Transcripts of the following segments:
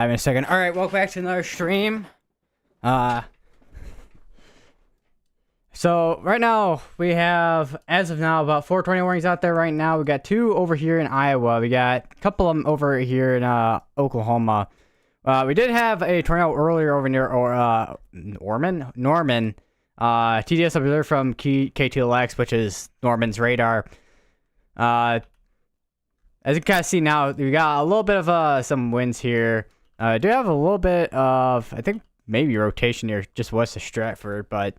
In a second. All right, welcome back to another stream. So right now we have, as of now, about 420 warnings out there right now. We got 2 over here in Iowa. We got a couple of them over here in Oklahoma. We did have a tornado earlier over near Norman. TDS observed from K2LX, which is Norman's radar. As you can kind of see now, we got a little bit of some winds here. I do have a little bit of, I think, maybe rotation here just west of Stratford, but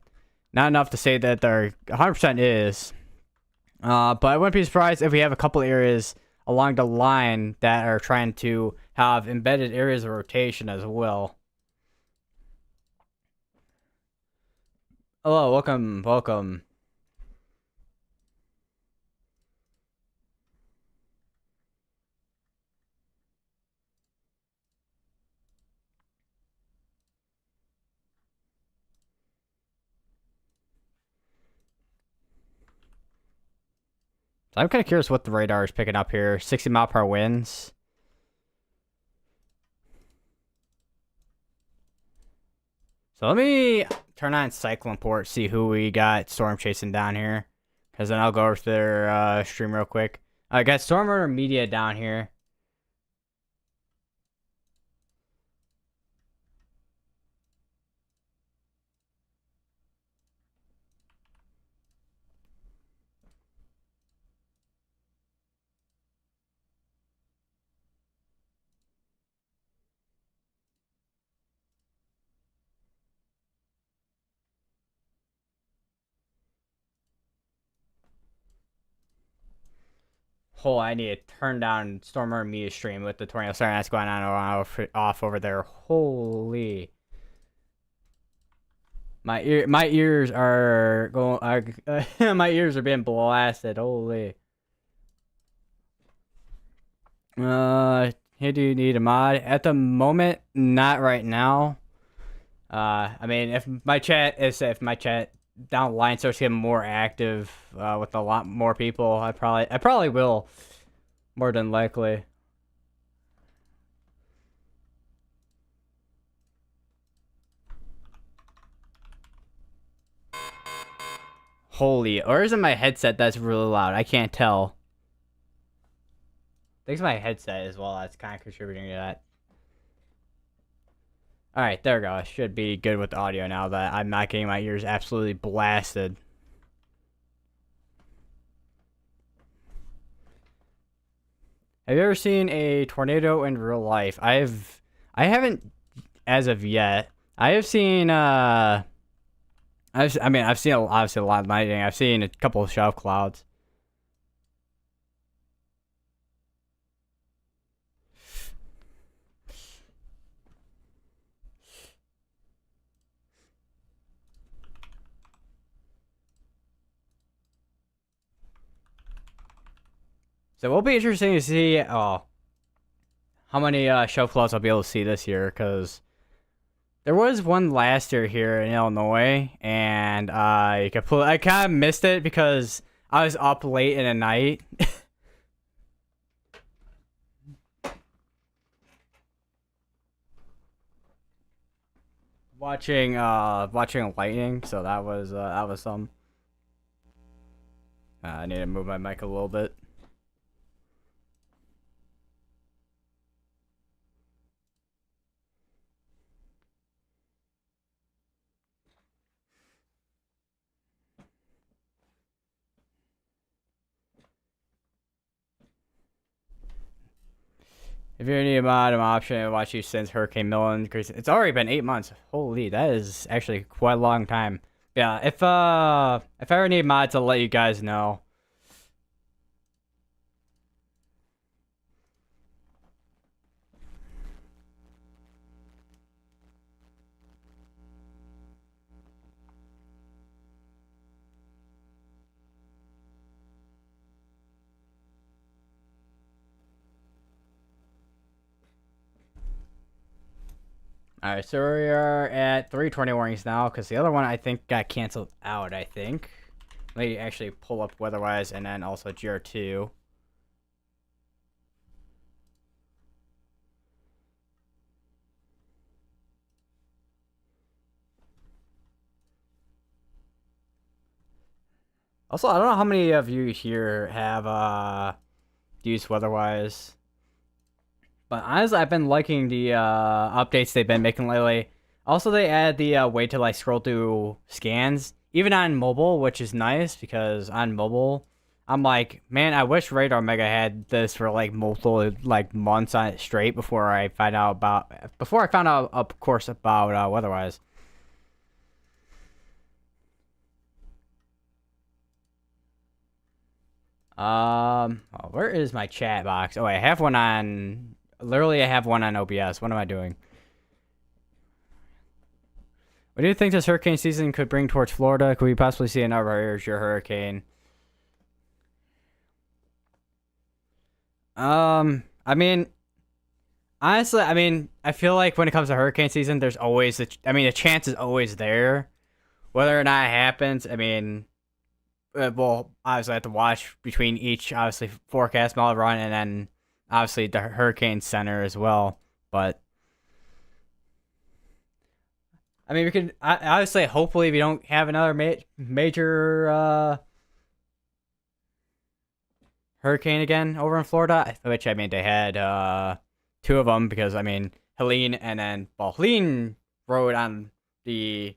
not enough to say that there 100% is. But I wouldn't be surprised if we have a couple areas along the line that are trying to have embedded areas of rotation as well. Hello, welcome. So I'm kind of curious what the radar is picking up here. 60-mile-per-hour winds. So let me turn on Cyclone Port, see who we got storm chasing down here. Because then I'll go over to their stream real quick. I got Stormer Media down here. Oh, I need to turn down Stormer Media stream with the tornado siren that's going on off over there. Holy. My ears are going. My ears are being blasted. Holy. Hey, do you need a mod? At the moment, not right now. I mean, if my chat down the line starts getting more active, with a lot more people, I probably will, more than likely. Holy, or is it my headset that's really loud? I can't tell. I think it's my headset as well that's kind of contributing to that. Alright, there we go. I should be good with the audio now that I'm not getting my ears absolutely blasted. Have you ever seen a tornado in real life? I haven't as of yet. I have seen I've seen obviously a lot of lightning. I've seen a couple of shower clouds. So it will be interesting to see how many show clouds I'll be able to see this year, because there was one last year here in Illinois, and I kind of missed it because I was up late in the night. watching lightning, so that was some. I need to move my mic a little bit. If you need a mod, I'm option to watch you since Hurricane Milton, because it's already been 8 months. Holy, that is actually quite a long time. Yeah, if I ever need mods, I'll let you guys know. Alright, so we are at 320 warnings now, because the other one I think got canceled out, I think. Let me actually pull up weather-wise, and then also GR2. Also, I don't know how many of you here have used weatherwise, but honestly, I've been liking the updates they've been making lately. Also, they add the way to like scroll through scans, even on mobile, which is nice because on mobile, I'm like, man, I wish Radar Mega had this for like multiple like months on it straight before I found out, of course, about weatherwise. Oh, where is my chat box? Oh, I have one on. Literally, I have one on OBS. What am I doing? What do you think this hurricane season could bring towards Florida? Could we possibly see another hurricane? I mean, honestly, I mean, I feel like when it comes to hurricane season, there's always the chance is always there. Whether or not it happens, I mean, well, obviously I have to watch between each obviously forecast model run and then obviously the hurricane center as well. But I mean, we could obviously hopefully we don't have another major hurricane again over in Florida, which I mean they had two of them because I mean Helene and then Helene rode on the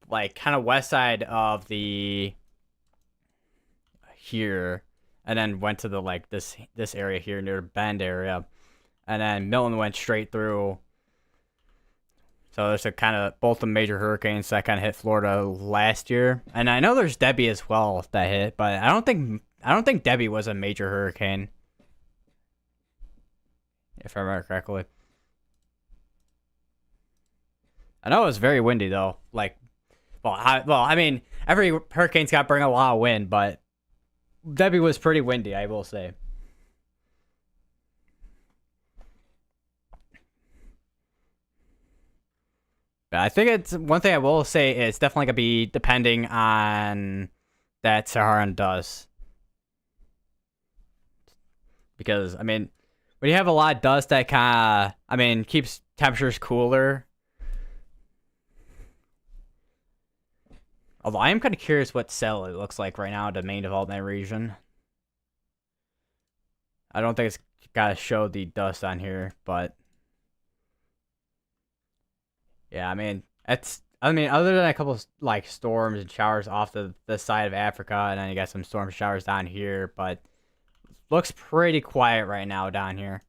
like kind of west side of the here and then went to the like this area here near the Bend area, and then Milton went straight through. So there's a kind of both the major hurricanes that kind of hit Florida last year, and I know there's Debbie as well that hit, but I don't think Debbie was a major hurricane, if I remember correctly. I know it was very windy though. Like, I mean, every hurricane's got to bring a lot of wind, but Debbie was pretty windy, I will say. But I think it's one thing I will say it's definitely gonna be depending on that Saharan dust. Because I mean, when you have a lot of dust that kind of, I mean, keeps temperatures cooler. Although I am kind of curious what cell it looks like right now in the main development region. I don't think it's gotta show the dust on here, but yeah, I mean, other than a couple like storms and showers off the side of Africa, and then you got some storm showers down here, but looks pretty quiet right now down here.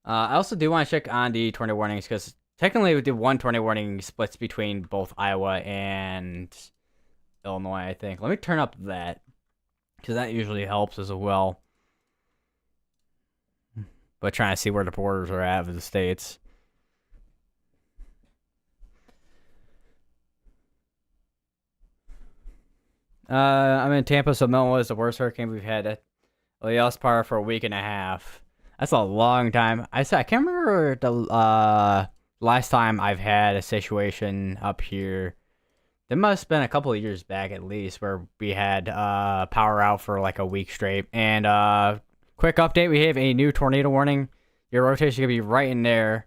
I also do want to check on the tornado warnings because technically the one tornado warning splits between both Iowa and Illinois, I think. Let me turn up that because that usually helps as well. But trying to see where the borders are at of the states. I'm in Tampa, so Milton was the worst hurricane we've had at Elias-Parra for a week and a half. That's a long time. I can't remember the last time I've had a situation up here. It must have been a couple of years back at least where we had power out for like a week straight. And quick update, we have a new tornado warning. Your rotation gonna be right in there.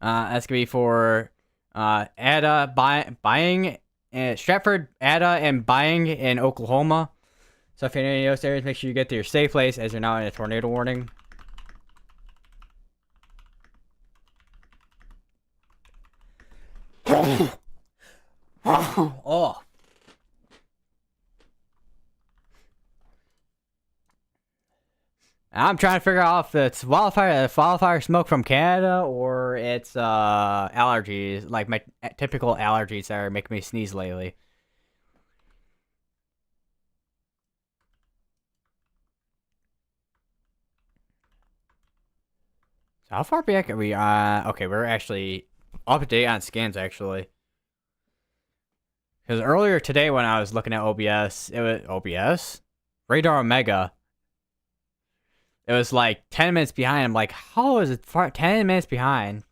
That's gonna be for Ada buying Stratford, Ada, and buying in Oklahoma. So if you're in any of those areas, make sure you get to your safe place as you're now in a tornado warning. Oh. I'm trying to figure out if it's wildfire smoke from Canada or it's allergies, like my typical allergies that are making me sneeze lately. So how far back are we? Okay, we're actually up to date on scans actually. Because earlier today when I was looking at OBS, it was OBS? Radar Omega. It was like 10 minutes behind. I'm like, how is it 10 minutes behind?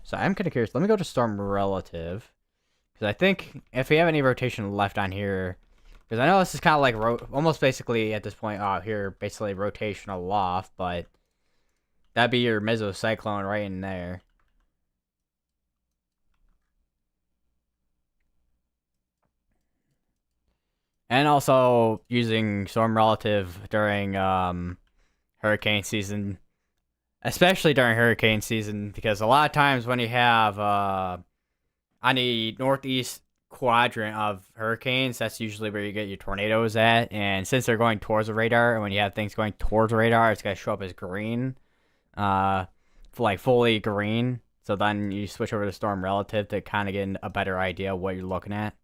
So I'm kind of curious. Let me go to Storm Relative. Because I think if we have any rotation left on here, Because I know this is kind of like almost basically at this point here, basically rotational loft, but that'd be your mesocyclone right in there. And also using storm relative during hurricane season, especially during hurricane season, because a lot of times when you have on the northeast quadrant of hurricanes, that's usually where you get your tornadoes at. And since they're going towards the radar, and when you have things going towards the radar, it's gonna show up as green, like fully green. So then you switch over to storm relative to kind of get a better idea of what you're looking at.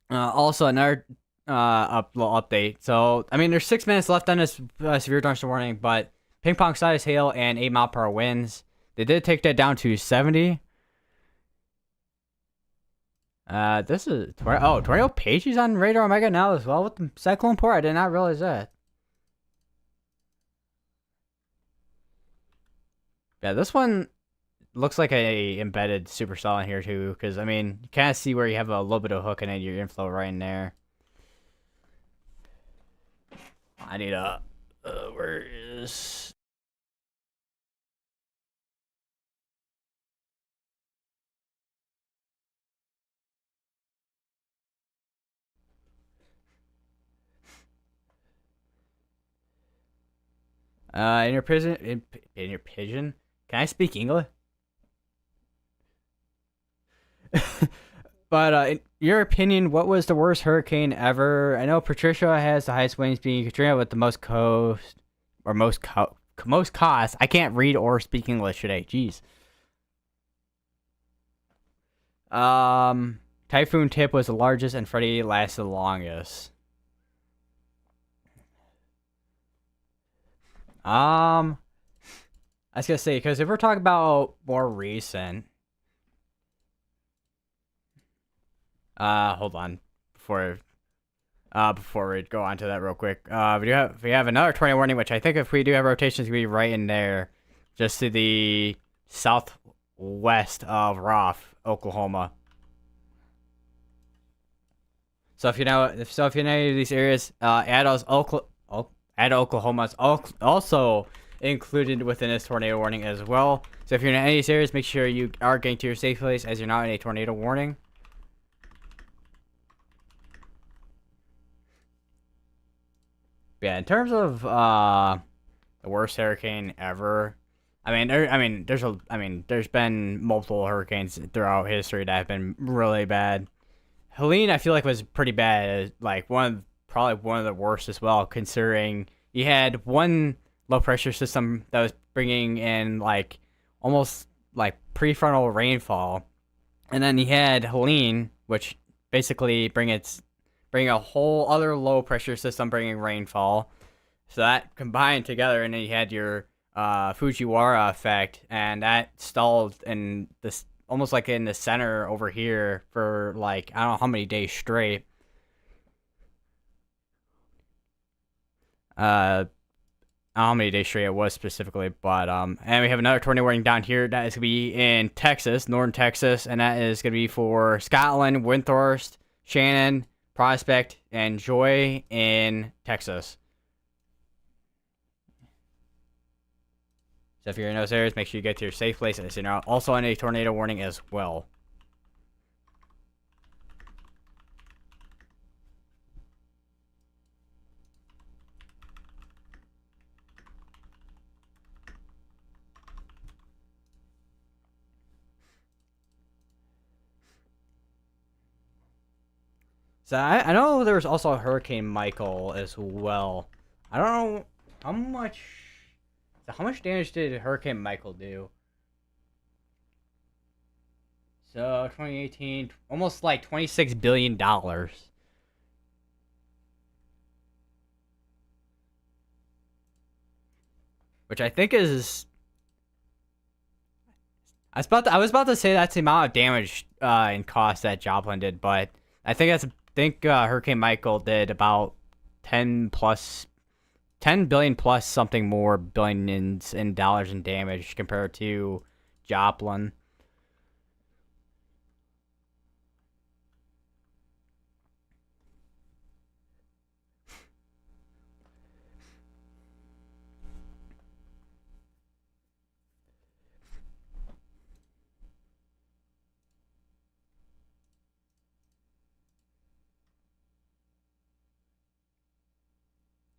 Also, another little update. So, I mean, there's 6 minutes left on this severe thunderstorm warning, but ping pong size hail and 8 mile per hour winds. They did take that down to 70. This is Tornado Pages on Radar Omega now as well with the cyclone port. I did not realize that. Yeah, this one looks like a embedded supercell in here too, because I mean, you kind of see where you have a little bit of hook in your inflow right in there. I need a where is in your pigeon in your pigeon? Can I speak English? But in your opinion, what was the worst hurricane ever? I know Patricia has the highest winds, being Katrina with the most coast or most cost. I can't read or speak English today. Jeez. Typhoon Tip was the largest, and Freddy lasted the longest. I was gonna say, because if we're talking about more recent, hold on before we go on to that real quick. We have another tornado warning, which I think if we do have rotations, we be right in there, just to the southwest of Roth, Oklahoma. So if you know any of these areas, Oklahoma is also included within this tornado warning as well. So if you're in any of these areas, make sure you are getting to your safe place as you're not in a tornado warning. Yeah, in terms of the worst hurricane ever, there's been multiple hurricanes throughout history that have been really bad. Helene, I feel like was pretty bad, like probably one of the worst as well, considering you had one low pressure system that was bringing in like almost like prefrontal rainfall, and then you had Helene, which basically bring a whole other low pressure system bringing rainfall. So that combined together, and then you had your Fujiwara effect, and that stalled in this almost like in the center over here for like I don't know how many days straight. I don't know how many days straight it was specifically, but and we have another tornado warning down here that is gonna be in Texas, northern Texas, and that is gonna be for Scotland, Windthorst, Shannon, Prospect, and Joy in Texas. So if you're in those areas, make sure you get to your safe place, and you're also on a tornado warning as well. So I know there was also Hurricane Michael as well. I don't know how much. So how much damage did Hurricane Michael do? So 2018, almost like $26 billion. Which I think is. I was about to say that's the amount of damage and cost that Joplin did, but I think Hurricane Michael did about 10 billion plus something more billions in dollars in damage compared to Joplin.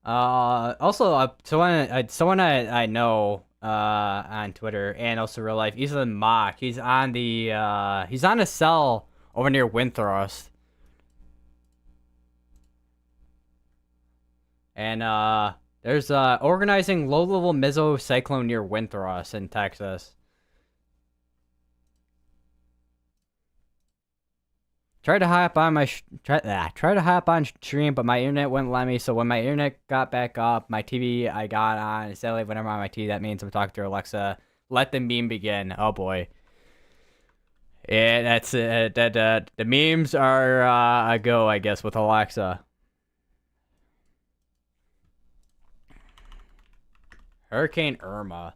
Also, someone I know on Twitter and also real life, Ethan Mock. He's on a cell over near Winthrop, and there's organizing low-level mesocyclone near Winthrop in Texas. Tried to hop on try to hop on stream, but my internet wouldn't let me. So when my internet got back up, my TV I got on. Sadly, whenever I'm on my TV, that means I'm talking to Alexa. Let the meme begin. Oh boy. Yeah, that's the memes are a go, I guess, with Alexa. Hurricane Irma.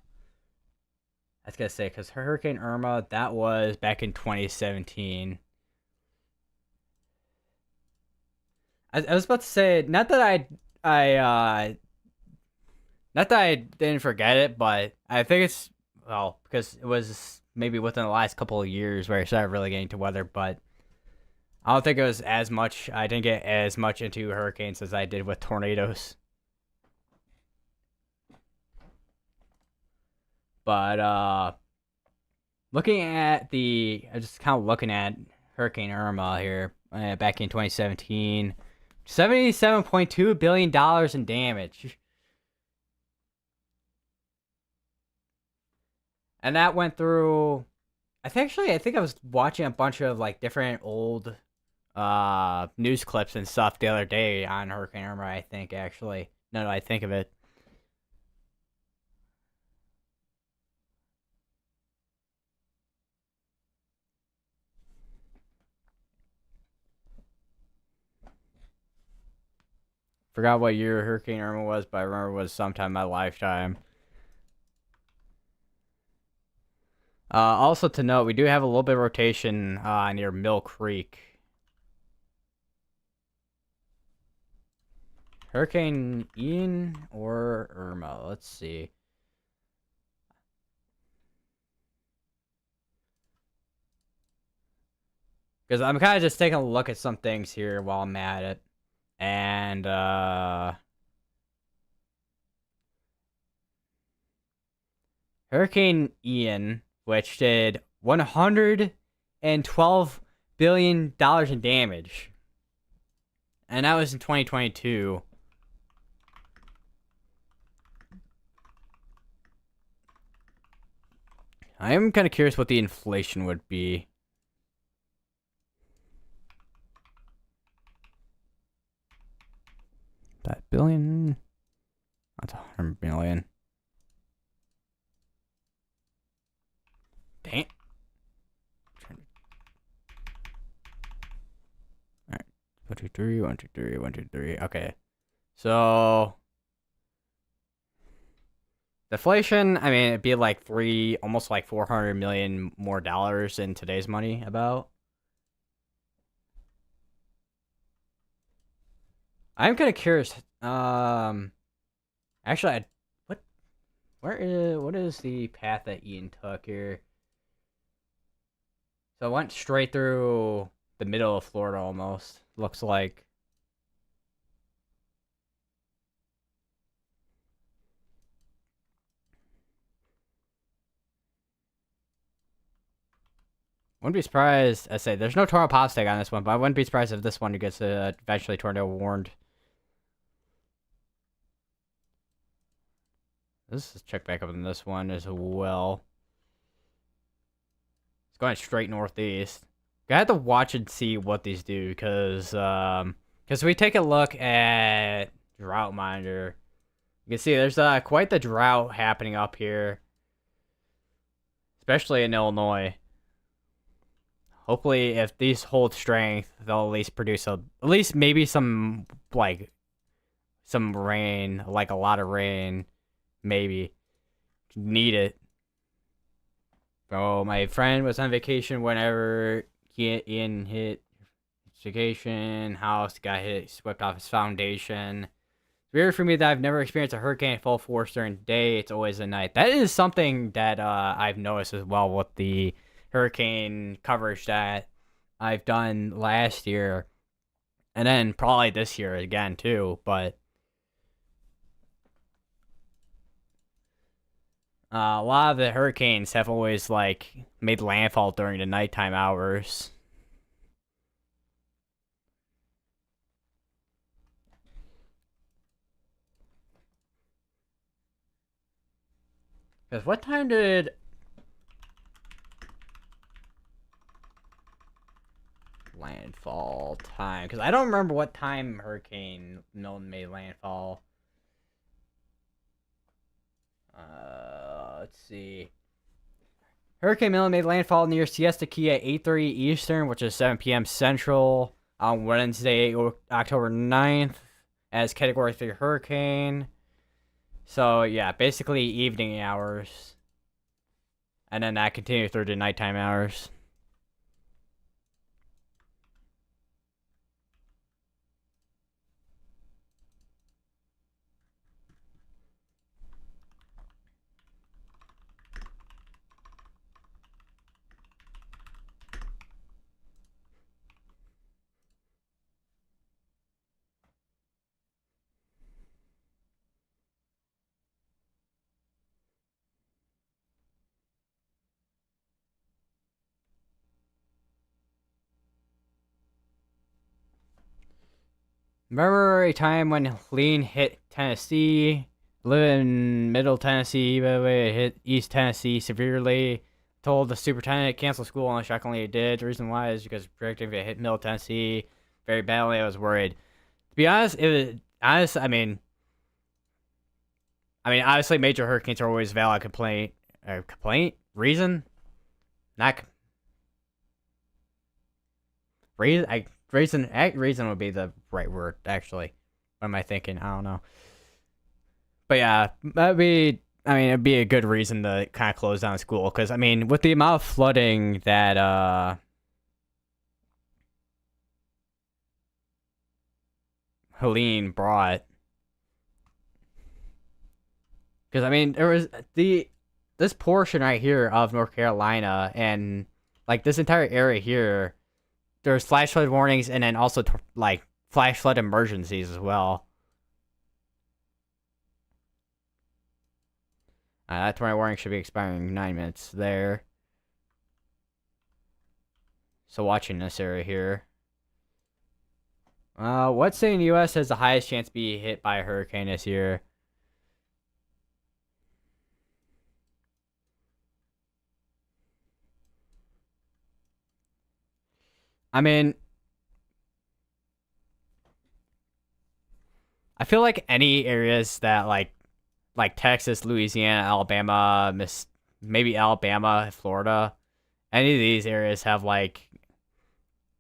I was gonna say because Hurricane Irma that was back in 2017. I was about to say, not that I didn't forget it, but I think it's, well, because it was maybe within the last couple of years where I started really getting to weather, but I don't think it was as much. I didn't get as much into hurricanes as I did with tornadoes. But I'm just kind of looking at Hurricane Irma here back in 2017. $77.2 billion in damage. And that went through, I think I was watching a bunch of like different old news clips and stuff the other day on Hurricane Irma, I think actually. No, I think of it. Forgot what year Hurricane Irma was, but I remember it was sometime in my lifetime. Also to note, we do have a little bit of rotation near Mill Creek. Hurricane Ian or Irma? Let's see. Because I'm kind of just taking a look at some things here while I'm at it. And, Hurricane Ian, which did $112 billion in damage. And that was in 2022. I am kind of curious what the inflation would be. That billion? That's 100 million. Dang. Alright. 1, 2, 3, 1, 2, 3, 1, 2, 3. Okay. So deflation, I mean, it'd be like almost like 400 million more dollars in today's money about. I'm kind of curious. Actually, what is the path that Ian took here? So it went straight through the middle of Florida almost. Looks like. Wouldn't be surprised. I say there's no tornado pop stake on this one, but I wouldn't be surprised if this one gets eventually tornado warned. Let's check back up on this one as well. It's going straight northeast. I have to watch and see what these do because we take a look at drought monitor. You can see there's quite the drought happening up here, especially in Illinois. Hopefully, if these hold strength, they'll at least produce at least maybe some rain, like a lot of rain, maybe. Need it. Oh, my friend was on vacation whenever Ian hit vacation. House got hit, swept off his foundation. It's weird for me that I've never experienced a hurricane at full force during the day. It's always at night. That is something that I've noticed as well with the hurricane coverage that I've done last year. And then probably this year again, too. But A lot of the hurricanes have always like made landfall during the nighttime hours. Because what time did landfall time? Because I don't remember what time Hurricane Milton made landfall. Let's see. Hurricane Milton made landfall near Siesta Key at 8:30 Eastern, which is 7 p.m. Central, on Wednesday, October 9th, as Category 3 hurricane. So, yeah, basically evening hours. And then that continued through the nighttime hours. Remember a time when Helene hit Tennessee? Live in Middle Tennessee, by the way, it hit East Tennessee severely. Told the superintendent to cancel school, and shockingly it did. The reason why is because predicting if it hit Middle Tennessee very badly, I was worried. To be honest, it was honest. Obviously, major hurricanes are always valid complaint. Complaint reason, not reason. Reason would be the right word. Actually, what am I thinking? I don't know. But yeah, it'd be a good reason to kind of close down school because with the amount of flooding that Helene brought, because there was this portion right here of North Carolina and like this entire area here, there's flash flood warnings and then also like flash flood emergencies as well. That tornado warning should be expiring 9 minutes there. So watching this area here. What state in the U.S. has the highest chance to be hit by a hurricane this year? I mean, I feel like any areas that like Texas, Louisiana, Alabama, maybe Alabama, Florida, any of these areas have like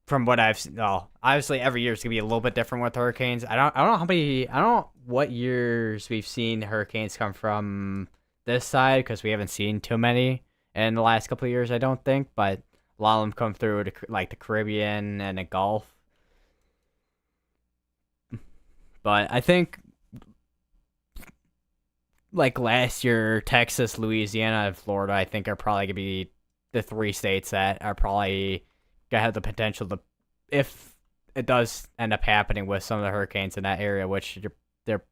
from what I've seen. Well, obviously every year is gonna be a little bit different with hurricanes. I don't know how many. I don't know what years we've seen hurricanes come from this side because we haven't seen too many in the last couple of years. I don't think, but a lot of them come through like the Caribbean and the Gulf. But I think like last year, Texas, Louisiana, and Florida, I think are probably gonna be the three states that are probably gonna have the potential to, if it does end up happening with some of the hurricanes in that area, which there,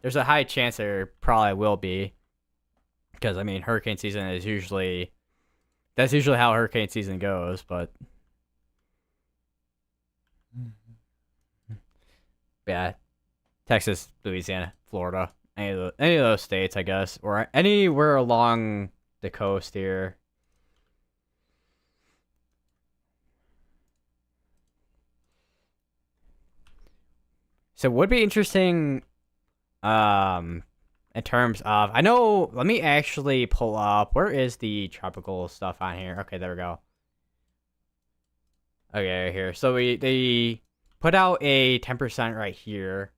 there's a high chance there probably will be, because hurricane season is usually that's usually how hurricane season goes, but yeah, Texas, Louisiana, Florida, any of those states, I guess, or anywhere along the coast here. So it would be interesting, um, in terms of I know. Let me actually pull up. Where is the tropical stuff on here? Okay, there we go. Okay, right here. So they put out a 10% right here.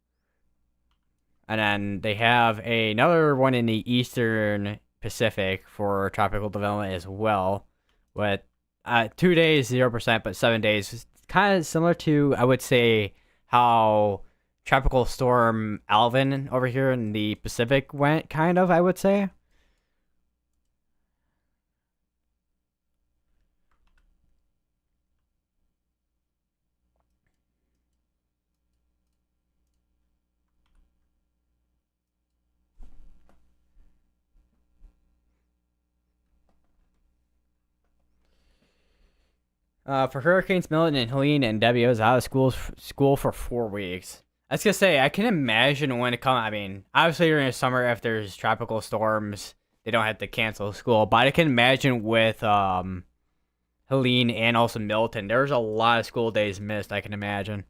And then they have another one in the Eastern Pacific for tropical development as well, with 2 days 0%, but 7 days. Kind of similar to, I would say, how tropical storm Alvin over here in the Pacific went. Kind of, I would say. For Hurricanes Milton and Helene and Debbie, I was out of school for 4 weeks. I was gonna say I can imagine when it comes. I mean, obviously during the summer, if there's tropical storms, they don't have to cancel school. But I can imagine with Helene and also Milton, there's a lot of school days missed. I can imagine.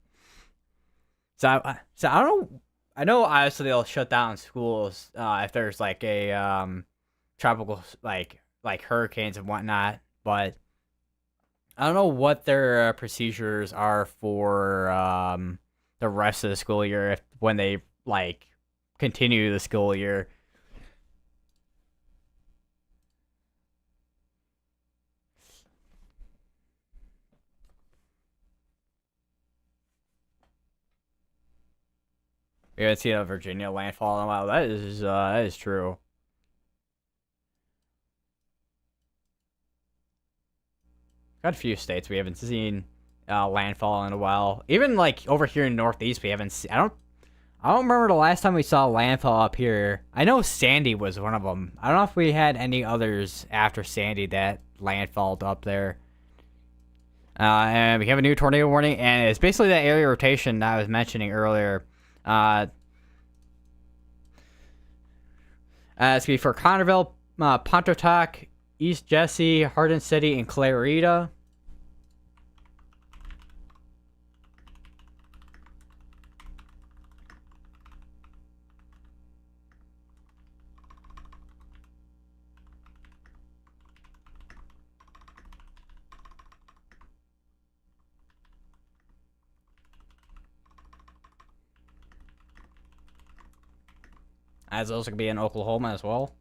So I don't know. I know obviously they'll shut down schools if there's like a tropical like hurricanes and whatnot, but I don't know what their procedures are for the rest of the school year if when they like continue the school year. We haven't seen a Virginia landfall in a while. That is true. Got a few states we haven't seen landfall in a while. Even like over here in the Northeast, we haven't. I don't remember the last time we saw landfall up here. I know Sandy was one of them. I don't know if we had any others after Sandy that landfalled up there. And we have a new tornado warning, and it's basically that area rotation that I was mentioning earlier. It's gonna be for Connerville, Pontotoc, East Jesse, Hardin City, and Clarita. As those could be in Oklahoma as well.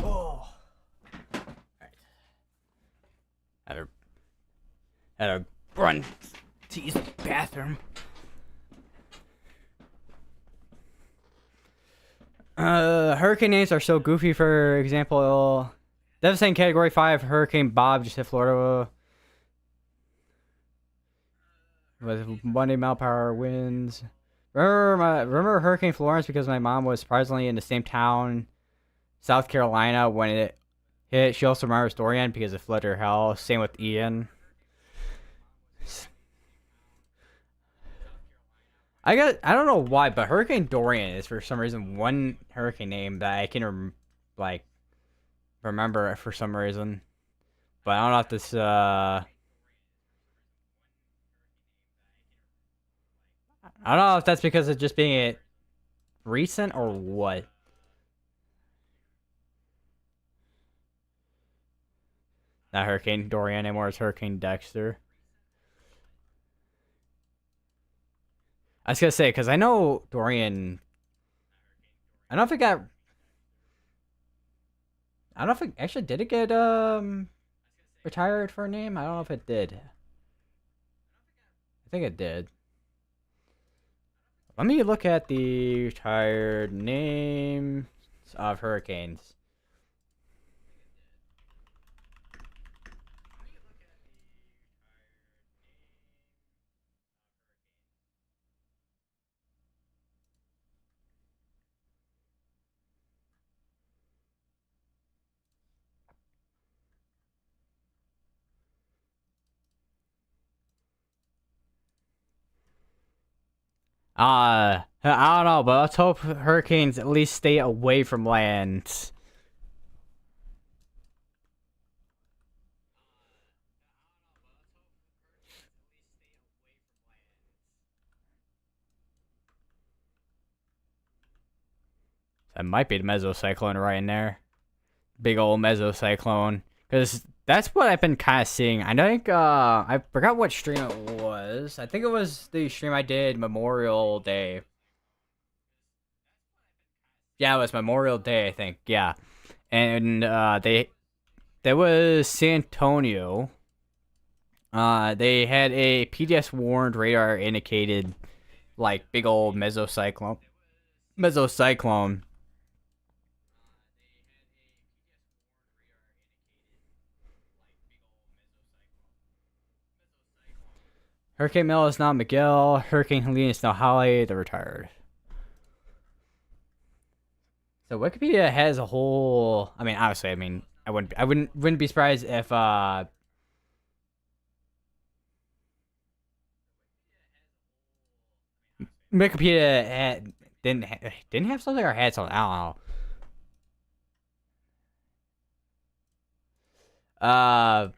Oh, right. Had to run to use the bathroom. Hurricane names are so goofy. For example, devastating Category 5 Hurricane Bob just hit Florida with 1 mile/hour winds. Remember Hurricane Florence because my mom was surprisingly in the same town, South Carolina, when it hit. She also remembers Dorian because it flooded her house. Same with Ian. I don't know why, but Hurricane Dorian is for some reason one hurricane name that I can like remember for some reason. But I don't know if this I don't know if that's because of just being it recent or what. Not Hurricane Dorian anymore, it's Hurricane Dexter. I was gonna say, because I know Dorian. I don't know if it got. I don't know if it actually did it get retired for a name? I don't know if it did. I think it did. Let me look at the retired names of hurricanes. I don't know, but let's hope hurricanes at least stay away from land. That might be the mesocyclone right in there. Big old mesocyclone. Because that's what I've been kind of seeing. I think, I forgot what stream it was. I think it was the stream I did Memorial Day. Yeah, it was Memorial Day, I think. Yeah. And, that was San Antonio. They had a PDS warned radar indicated, like, big old mesocyclone. Mesocyclone. Hurricane Mel is now Miguel. Hurricane Helene is now Holly. They're retired. So Wikipedia has a whole. I mean, obviously, I wouldn't be surprised if Wikipedia didn't have something or had something. I don't know.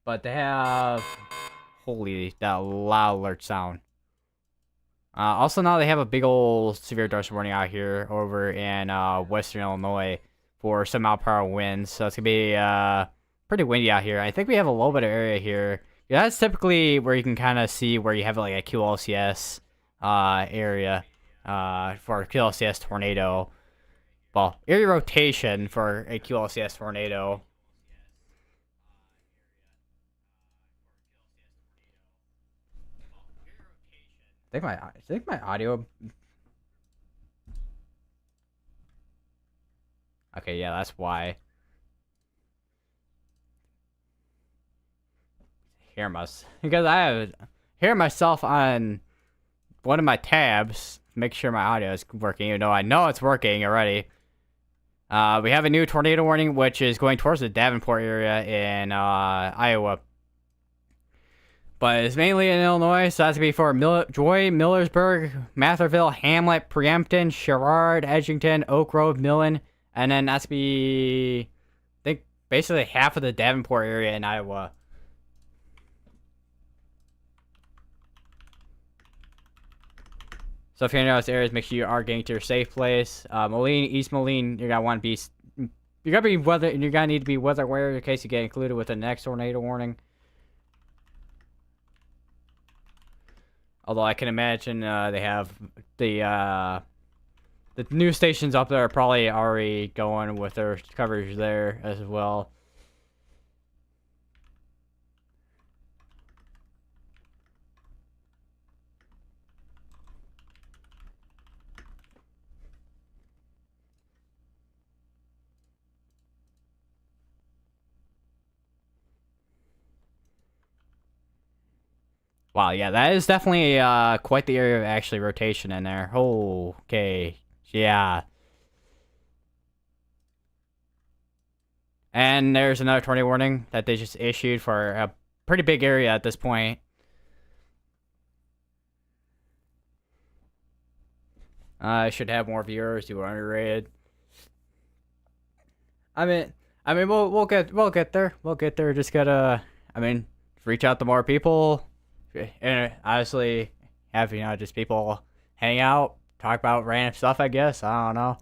But they have. Holy, that loud alert sound. Also, now they have a big old severe dust warning out here over in western Illinois for some power winds. So it's gonna be pretty windy out here. I think we have a little bit of area here. Yeah, that's typically where you can kind of see where you have like a QLCS area for a QLCS tornado. Well, area rotation for a QLCS tornado. I think my audio. Okay, yeah, that's why. Because I hear myself on one of my tabs. Make sure my audio is working, even though I know it's working already. We have a new tornado warning, which is going towards the Davenport area in Iowa. But it's mainly in Illinois, so that's going to be for Joy, Millersburg, Matherville, Hamlet, Preempton, Sherrard, Edgington, Oak Grove, Millen, and then that's going to be, I think, basically half of the Davenport area in Iowa. So if you're in those areas, make sure you are getting to your safe place. Moline, East Moline, you're gonna want to be, you're gonna need to be weather aware in case you get included with the next tornado warning. Although I can imagine they have the news stations up there are probably already going with their coverage there as well. Wow, yeah, that is definitely quite the area of actually rotation in there. Oh, okay, yeah. And there's another tornado warning that they just issued for a pretty big area at this point. I should have more viewers who are underrated. I mean, we'll get there. We'll get there. Just gotta, reach out to more people, and honestly, have just people hang out, talk about random stuff. I guess I don't know.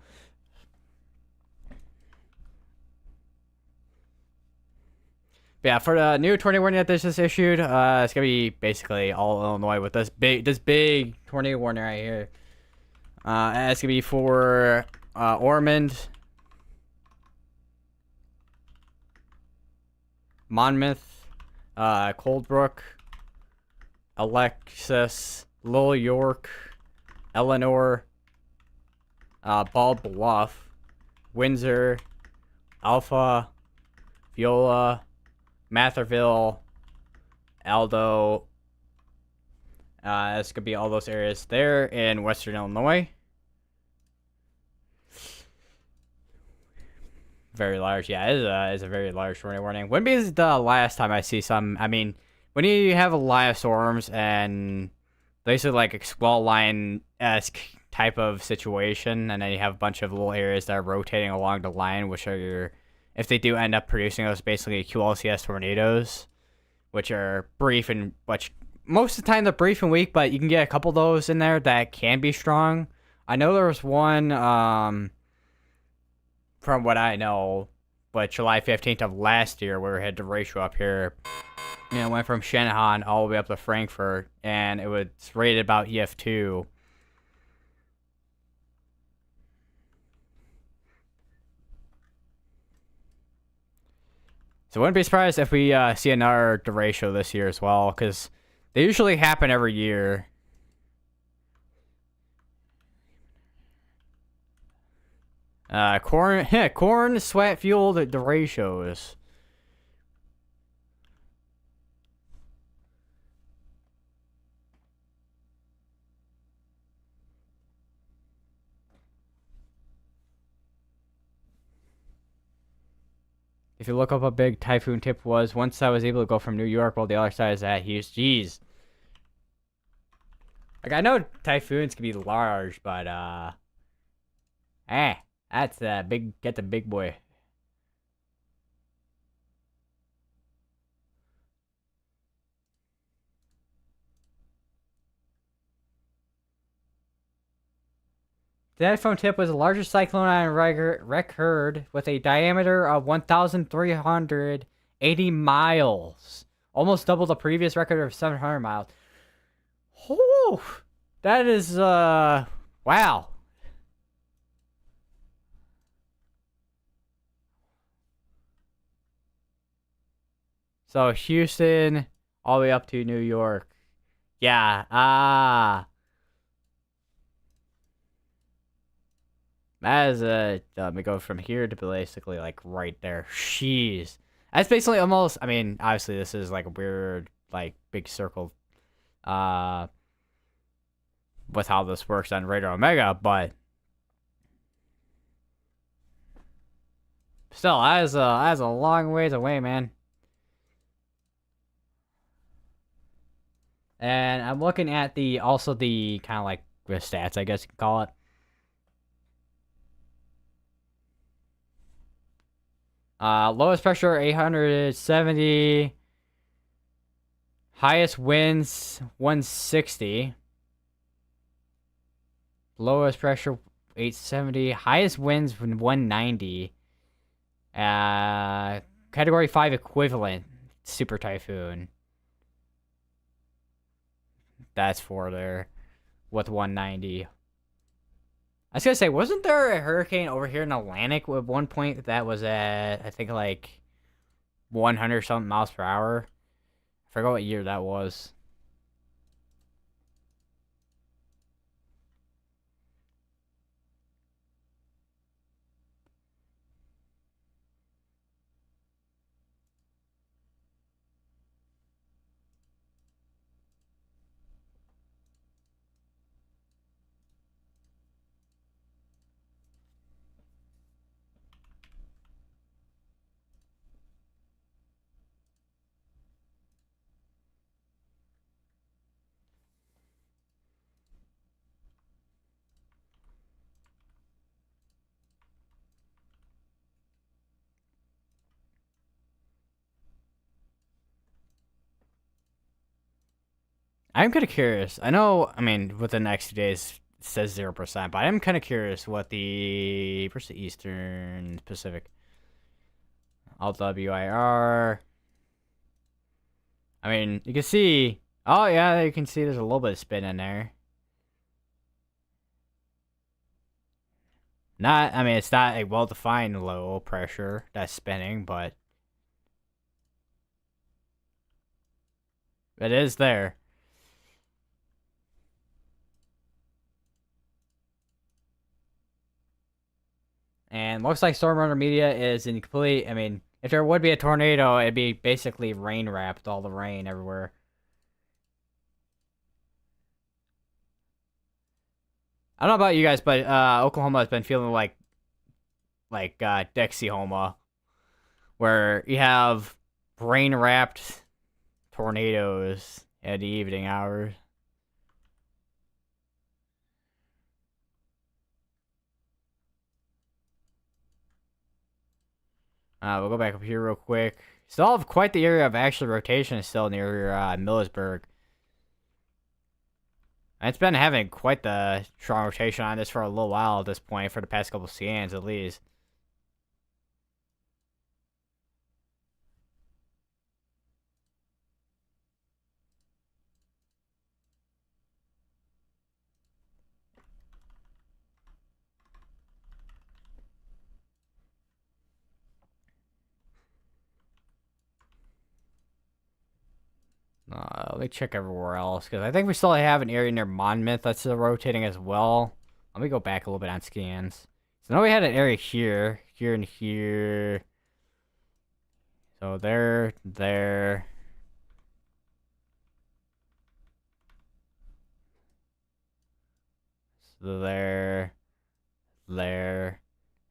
But yeah, for the new tornado warning that this is issued, it's gonna be basically all Illinois with this big tornado warning right here. And it's gonna be for Ormond, Monmouth, Coldbrook, Alexis, Lil York, Eleanor, Ball Bluff, Windsor, Alpha, Viola, Matherville, Aldo. This could be all those areas there in Western Illinois. Very large. Yeah, it is a very large tornado warning. Wouldn't be the last time I see some. I mean, when you have a line of storms and basically like a squall line-esque type of situation, and then you have a bunch of little areas that are rotating along the line, which are your, if they do end up producing those, basically QLCS tornadoes, which are brief and which most of the time they're brief and weak, but you can get a couple of those in there that can be strong. I know there was one, from what I know, but July 15th of last year, where we had the ratio up here, it went from Shanahan all the way up to Frankfurt, and it was rated about EF2. So I wouldn't be surprised if we see another derecho this year as well, because they usually happen every year. Corn sweat fueled derechos. If you look up how big typhoon tip was, once I was able to go from New York while the other side is at Houston. Jeez. Like, I know typhoons can be large, but, that's a big boy. The typhoon tip was the largest cyclone on record with a diameter of 1,380 miles. Almost double the previous record of 700 miles. Whew. That is, wow. So Houston, all the way up to New York. Yeah, that is let me go from here to basically like right there. Jeez. That's basically almost, I mean, obviously this is like a weird, like big circle, with how this works on Radar Omega, but still, that is a long ways away, man. And I'm looking at also the kind of like the stats, I guess you can call it. Lowest pressure 870. Highest winds 160. Lowest pressure 870. Highest winds 190. Category 5 equivalent super typhoon. That's 4 there with 190. I was gonna say, wasn't there a hurricane over here in Atlantic at one point that was at, I think, like 100 something miles per hour? I forgot what year that was. I'm kind of curious. I know, I mean, with the next few days, it says 0%, but I'm kind of curious what where's the Eastern Pacific? Alt WIR. I mean, you can see, oh yeah, you can see there's a little bit of spin in there. I mean, it's not a well-defined low pressure that's spinning, but It is there. And looks like Storm Runner Media is in complete. I mean, if there would be a tornado, it'd be basically rain wrapped, all the rain everywhere. I don't know about you guys, but Oklahoma has been feeling like Dixie Homa, where you have rain wrapped tornadoes at the evening hours. We'll go back up here real quick. Still have quite the area of actual rotation still near Millersburg. And it's been having quite the strong rotation on this for a little while at this point, for the past couple scans at least. Let me check everywhere else, because I think we still have an area near Monmouth that's still rotating as well. Let me go back a little bit on scans. So now we had an area here, here, and here. So there. So there.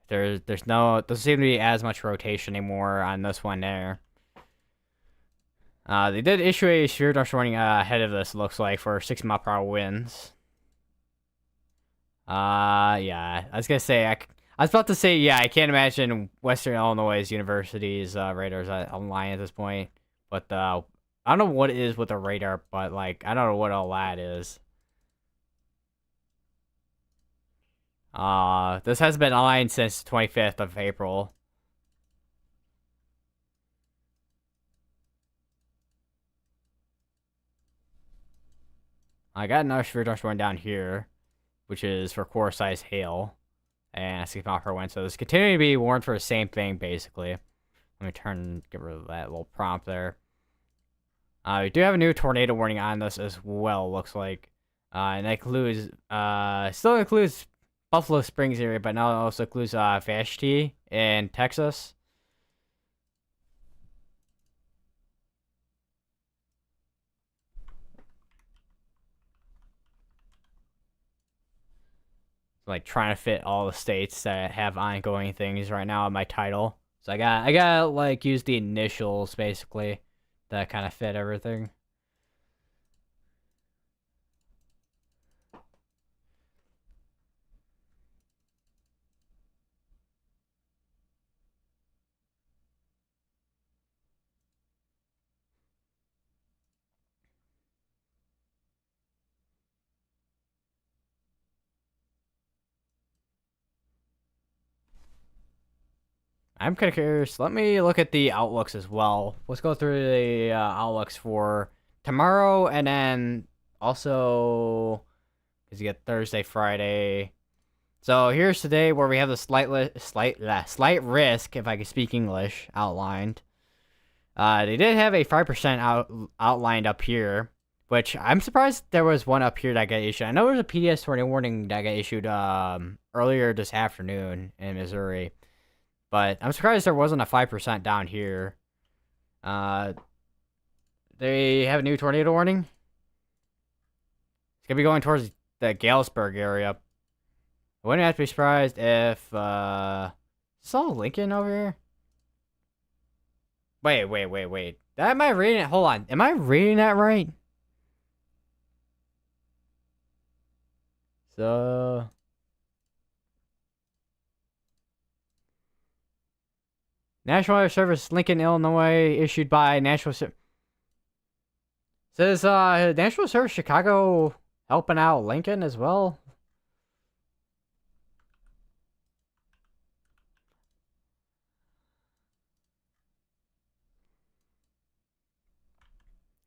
There's no, doesn't seem to be as much rotation anymore on this one there. They did issue a severe thunderstorm warning ahead of this, looks like, for 60-mile-per-hour winds. Yeah, I was gonna say, I was about to say, yeah, I can't imagine Western Illinois University's radars online at this point. But I don't know what it is with the radar, but like, I don't know what all that is. This has been online since 25th of April. I got another severe thunderstorm down here, which is for core size hail, and 6 mile per wind. So it's continuing to be warned for the same thing, basically. Let me get rid of that little prompt there. We do have a new tornado warning on this as well, looks like. And that includes, still includes Buffalo Springs area, but now it also includes Vashti in Texas. Like trying to fit all the states that have ongoing things right now in my title. So I gotta like use the initials basically to kind of fit everything. I'm kind of curious. Let me look at the outlooks as well. Let's go through the outlooks for tomorrow, and then also because you get Thursday, Friday. So here's today where we have the slight risk, if I can speak English, outlined. They did have a 5% outlined up here, which I'm surprised there was one up here that got issued. I know there was a PDS tornado warning that got issued earlier this afternoon in Missouri. But I'm surprised there wasn't a 5% down here. They have a new tornado warning. It's going to be going towards the Galesburg area. I wouldn't have to be surprised if, is all Lincoln over here? Wait. Am I reading it? Hold on. Am I reading that right? So... National Weather Service, Lincoln, Illinois, issued by National Service. Says National Service Chicago helping out Lincoln as well.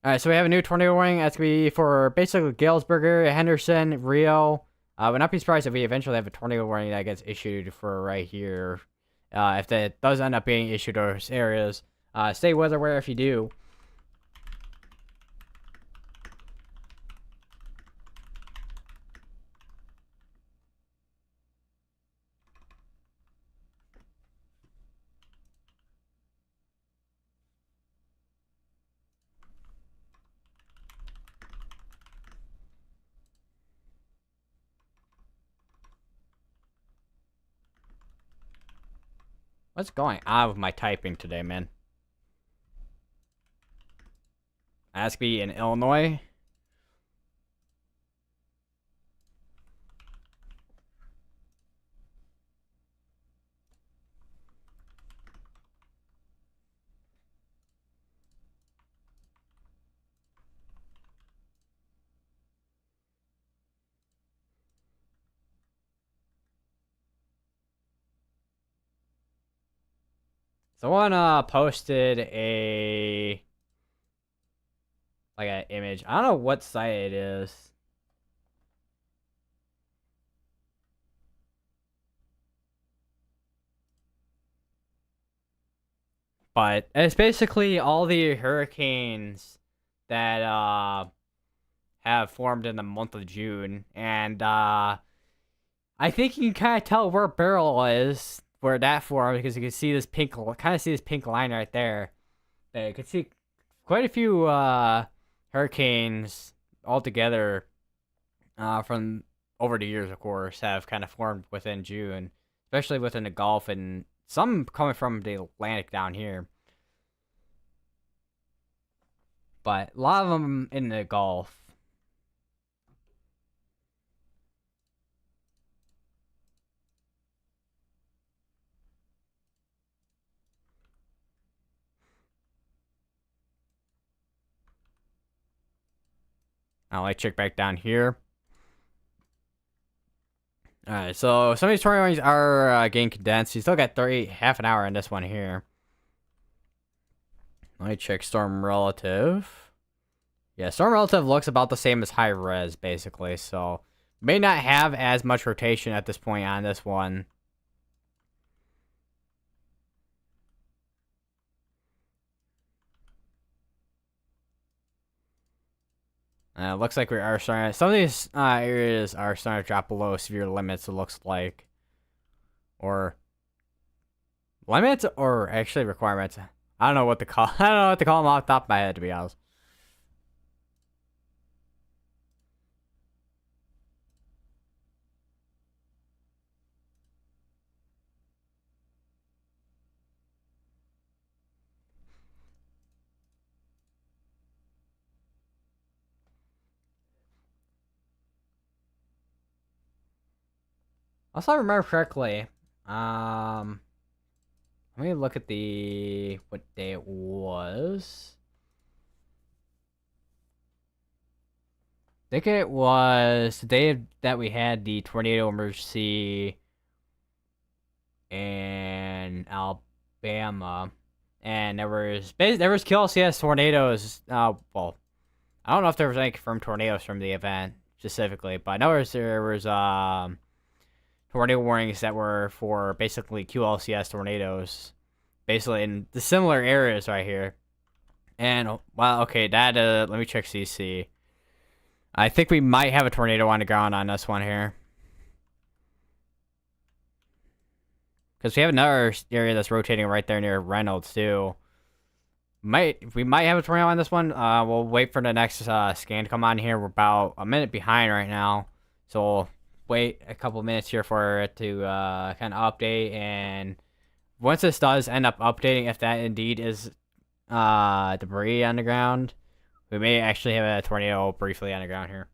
All right, so we have a new tornado warning. That's gonna be for basically Galesburg area, Henderson, Rio. I would not be surprised if we eventually have a tornado warning that gets issued for right here. If that does end up being issued to those areas, stay weather aware if you do. What's going on with my typing today, man? Ask me in Illinois. Someone posted a like an image. I don't know what site it is. But it's basically all the hurricanes that have formed in the month of June, and I think you can kind of tell where Barrel is, where that formed, because you can see this pink, kind of see this pink line right there. You can see quite a few hurricanes altogether from over the years, of course, have kind of formed within June, especially within the Gulf, and some coming from the Atlantic down here. But a lot of them in the Gulf. I'll like check back down here. Alright, so some of these tornadoes are getting condensed. You still got half an hour in this one here. Let me check storm relative. Yeah, storm relative looks about the same as high res, basically. So may not have as much rotation at this point on this one. Looks like we are starting. Some of these areas are starting to drop below severe limits. It looks like, or limits, or actually requirements. I don't know what to call. I don't know what to call them off the top of my head, to be honest. Also, I remember correctly. Let me look at what day it was. I think it was the day that we had the tornado emergency in Alabama, and there was QLCS tornadoes. Well, I don't know if there was any confirmed tornadoes from the event specifically, but I know there was tornado warnings that were for basically QLCS tornadoes, basically in the similar areas right here. And well, okay, that let me check CC. I think we might have a tornado on the ground on this one here. Because we have another area that's rotating right there near Reynolds, too. We might have a tornado on this one. We'll wait for the next scan to come on here. We're about a minute behind right now. So we'll wait a couple minutes here for it to kind of update. And once this does end up updating, if that indeed is debris on the ground, we may actually have a tornado briefly on the ground here.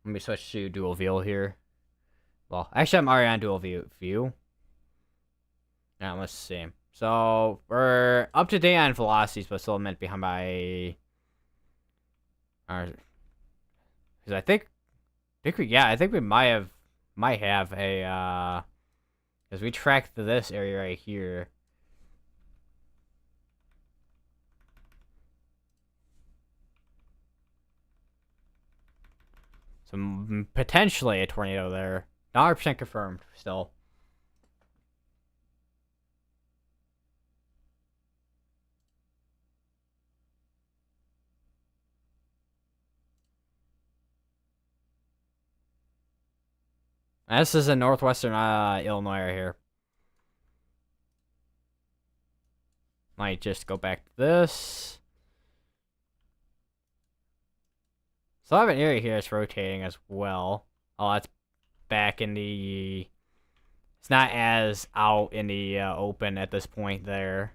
Let me switch to dual view here. Well, actually, I'm already on dual view. Now, let's see. So, we're up to date on velocities, but still a minute behind by... Because I think we might have a, because we tracked this area right here. So, potentially a tornado there. Not 100% confirmed, still. And this is in northwestern Illinois right here. Might just go back to this. So I have an area here that's rotating as well. Oh, that's back in the It's not as out in the open at this point there.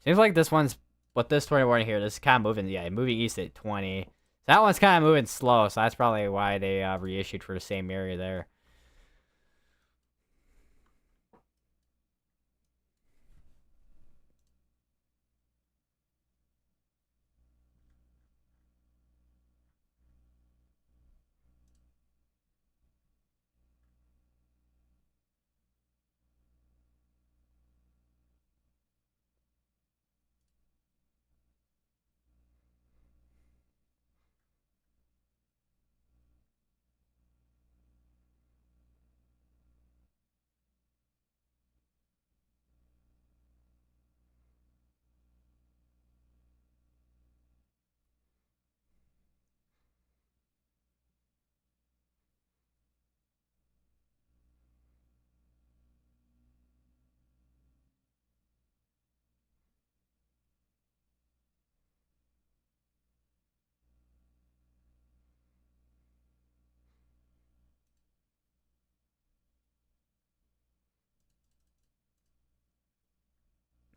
Seems like this one's, what this 21 here, this is kind of moving, yeah, moving east at 20. So that one's kind of moving slow, so that's probably why they reissued for the same area there.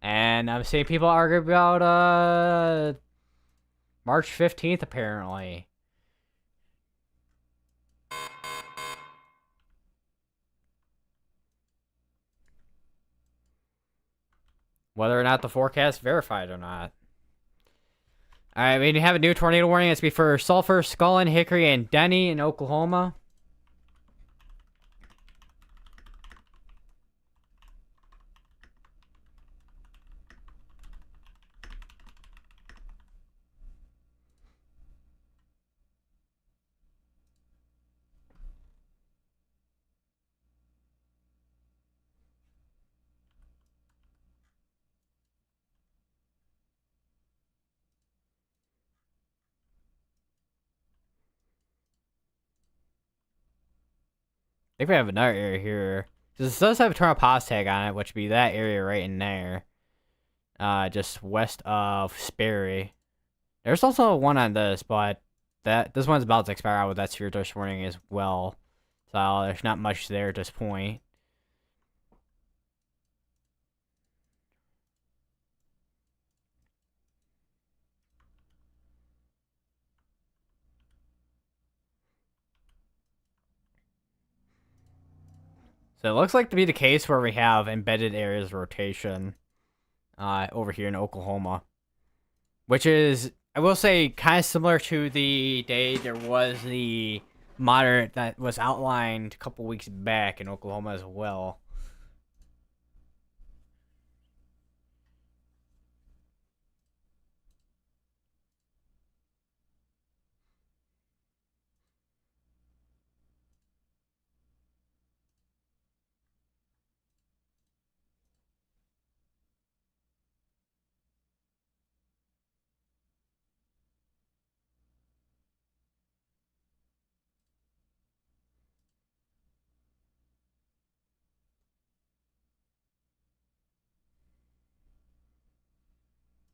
And I'm seeing people argue about March 15th, apparently. Whether or not the forecast verified or not. Alright, we have a new tornado warning. It's be for Sulphur, Scullin, Hickory, and Denny in Oklahoma. I think we have another area here. This does have a tornado pause tag on it, which would be that area right in there. Just west of Sperry. There's also one on this, but this one's about to expire out with that severe dust warning as well. So there's not much there at this point. So it looks like to be the case where we have embedded areas of rotation over here in Oklahoma. Which is, I will say, kind of similar to the day there was the moderate that was outlined a couple weeks back in Oklahoma as well.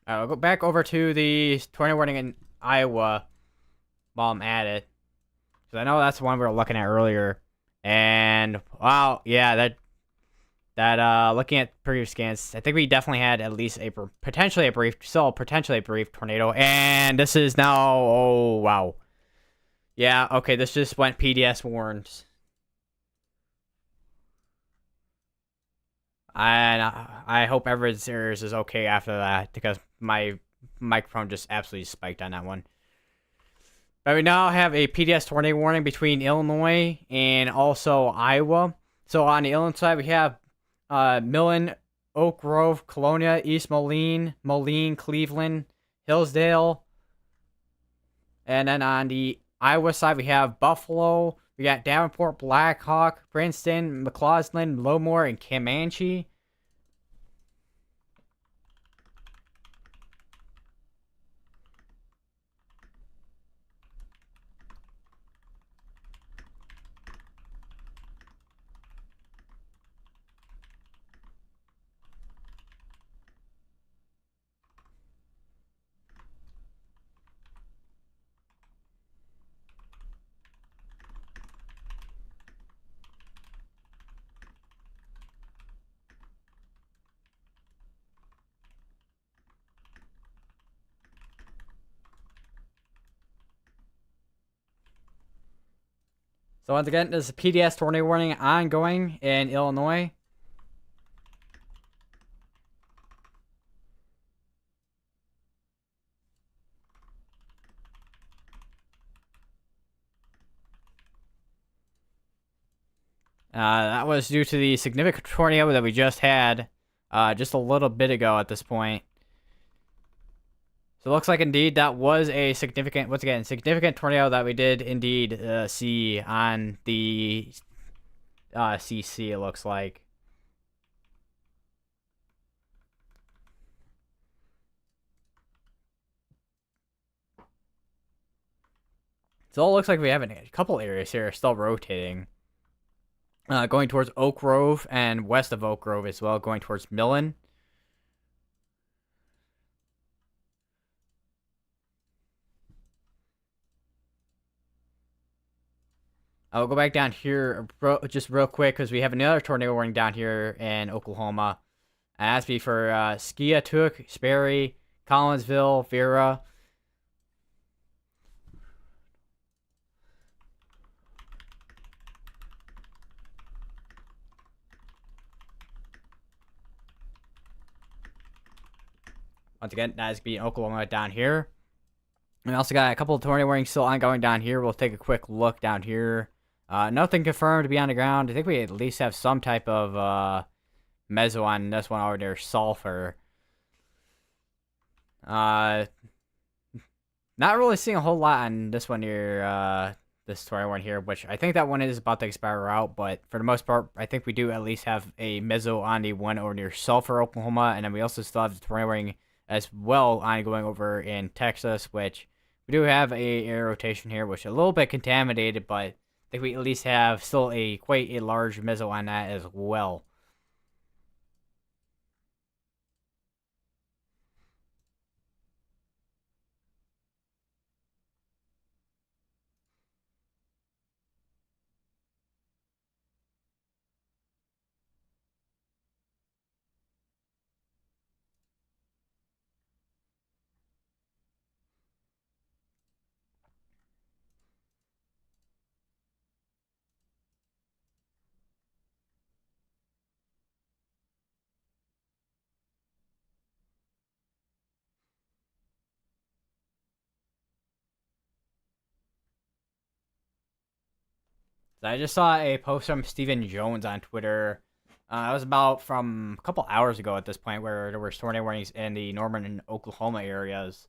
I'll go back over to the tornado warning in Iowa while I'm at it. So I know that's the one we were looking at earlier. And, wow, yeah, looking at previous scans, I think we definitely had at least potentially a brief tornado. And this is now, oh, wow. Yeah, okay, this just went PDS warns. And I hope everyone's ears is okay after that, because my microphone just absolutely spiked on that one. But we now have a PDS tornado warning between Illinois and also Iowa. So on the Illinois side, we have Millen, Oak Grove, Colonia, East Moline, Cleveland, Hillsdale. And then on the Iowa side, we have Buffalo. We got Davenport, Blackhawk, Princeton, McCausland, Lowmore, and Comanche. So once again, this is a PDS tornado warning ongoing in Illinois. That was due to the significant tornado that we just had just a little bit ago at this point. So it looks like indeed that was a significant, once again, significant tornado that we did indeed see on the CC, it looks like. So it looks like we have a couple areas here still rotating. Going towards Oak Grove and west of Oak Grove as well, going towards Millen. I'll go back down here just real quick because we have another tornado warning down here in Oklahoma. And that's be for Skiatook, Sperry, Collinsville, Vera. Once again, that's be in Oklahoma down here. We also got a couple of tornado warnings still ongoing down here. We'll take a quick look down here. Nothing confirmed to be on the ground. I think we at least have some type of meso on this one over there, sulfur. Not really seeing a whole lot on this one here, this tornado one here, which I think that one is about to expire out, but for the most part, I think we do at least have a meso on the one over near Sulphur, Oklahoma, and then we also still have the tornado warning as well ongoing over in Texas, which we do have a air rotation here, which is a little bit contaminated, but I think we at least have still quite a large meso on that as well. So I just saw a post from Stephen Jones on Twitter. It was about from a couple hours ago at this point, where there were tornado warnings in the Norman and Oklahoma areas.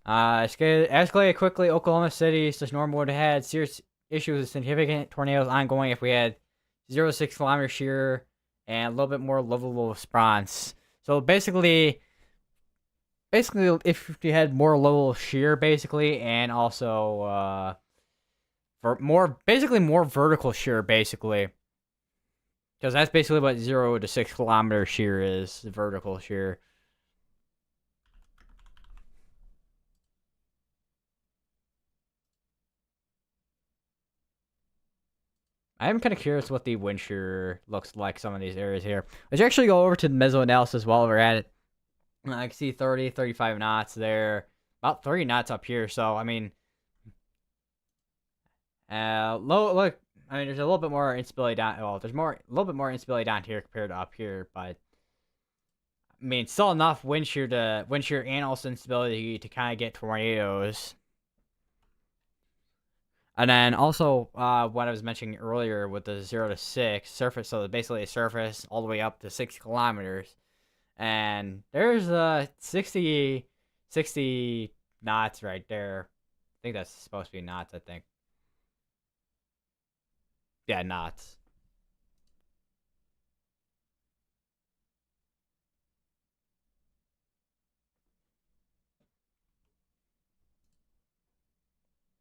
Escalated quickly. Oklahoma City, such Norman would have had serious issues with significant tornadoes ongoing if we had 0 to 6 kilometer shear and a little bit more livable response. So basically, if you had more level shear, basically, and also for more vertical shear, basically, because that's basically what 0 to 6 kilometer shear is, the vertical shear. I am kind of curious what the wind shear looks like some of these areas here. Let's actually go over to the meso analysis while we're at it. I can see 30, 35 knots there. About 30 knots up here. So, I mean, look, I mean, there's a little bit more instability down. Well, there's a little bit more instability down here compared to up here, but I mean, still enough wind shear and also instability to kind of get tornadoes. And then also, what I was mentioning earlier with the 0 to 6 surface, so basically a surface all the way up to 6 kilometers. And there's 60 knots right there. I think that's supposed to be knots, I think. Yeah, knots.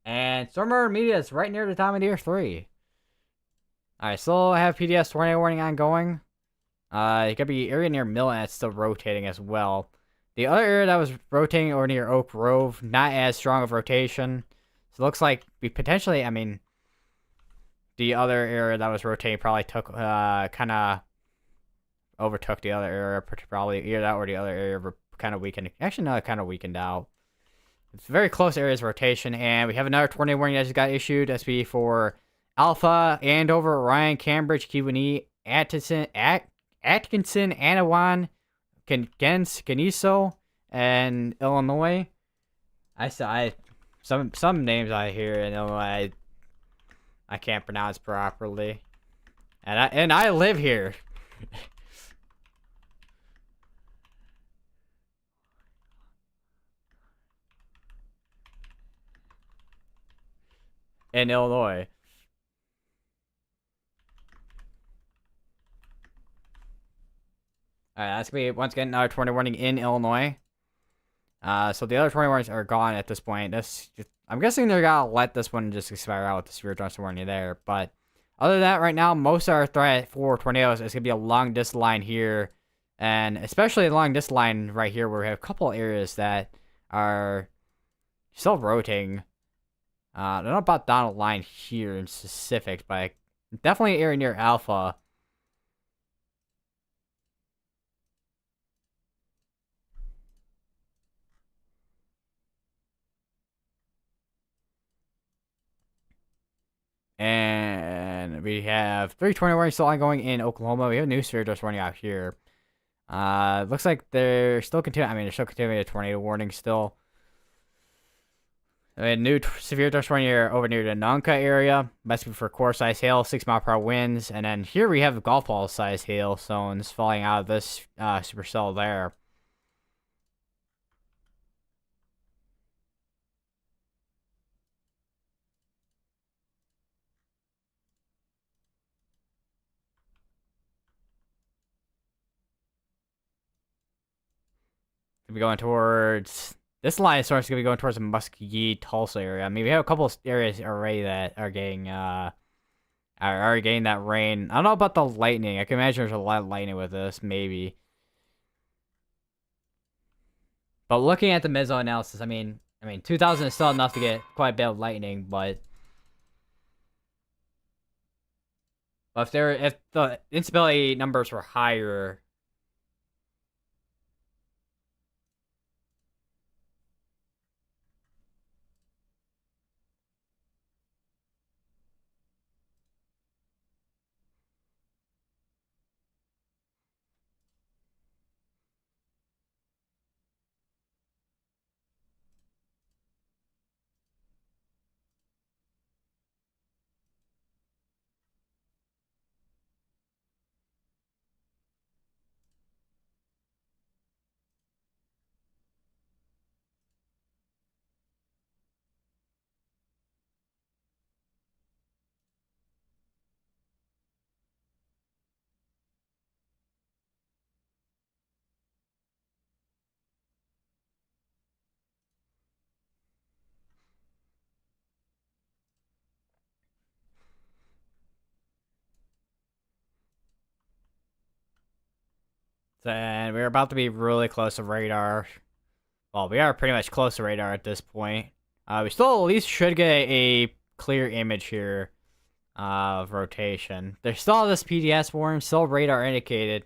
And Stormer Media is right near the time of year 3. Alright, so I have PDS tornado warning ongoing. It could be area near Millen that's still rotating as well. The other area that was rotating over near Oak Grove, not as strong of rotation. So it looks like we potentially, I mean, the other area that was rotating probably took, kind of overtook the other area, probably either that or the other area kind of weakened. Actually, no, it kind of weakened out. It's very close areas of rotation, and we have another tornado warning that just got issued. That's be for Alpha, Andover, Ryan, Cambridge, Kiwanee, Atkinson, Anawan, Caniso, and Illinois. I some names I hear in Illinois I can't pronounce properly, and I live here. In Illinois. Alright, that's gonna be once again another tornado warning in Illinois. So the other tornado warnings are gone at this point. I'm guessing they're gonna let this one just expire out with the severe thunderstorm warning there. But other than that, right now, most of our threat for tornadoes is gonna be along this line here, and especially along this line right here, where we have a couple areas that are still rotating. I don't know about down the line here in specific, but definitely area near Alpha. And we have 3 tornado warnings still ongoing in Oklahoma. We have a new severe dust warning out here. Looks like they're still continuing. I mean, they're still continuing a tornado warning still. A new severe dust warning here over near the Nunca area. Must be for core size hail, 6-mile-per-hour winds. And then here we have golf ball size hail zones falling out of this supercell there. Gonna be going towards this line of storm is gonna be going towards the Muskogee, Tulsa area. I mean, we have a couple of areas already that are getting are getting that rain. I don't know about the lightning. I can imagine there's a lot of lightning with this, maybe. But looking at the meso analysis, I mean, 2,000 is still enough to get quite a bit of lightning, but if the instability numbers were higher. And we're about to be really close to radar. Well, we are pretty much close to radar at this point. We still at least should get a clear image here of rotation. There's still this PDS warning, still radar indicated.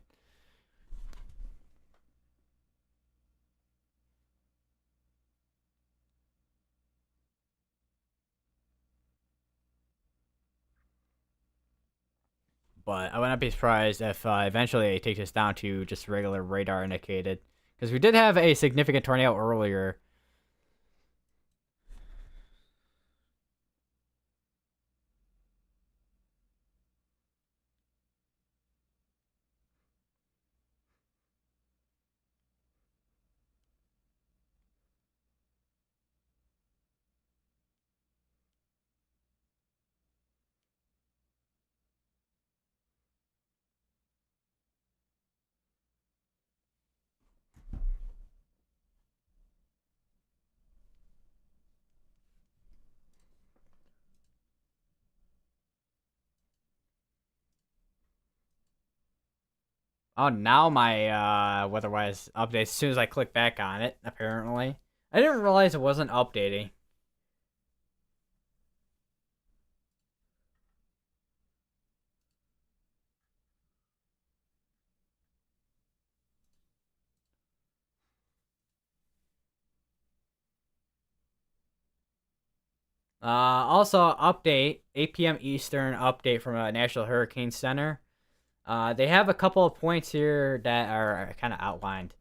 But I would not be surprised if eventually it takes us down to just regular radar indicated. Because we did have a significant tornado earlier. Oh, now my weather-wise updates as soon as I click back on it, apparently. I didn't realize it wasn't updating. Also, update 8 p.m. Eastern update from a National Hurricane Center. They have a couple of points here that are kind of outlined.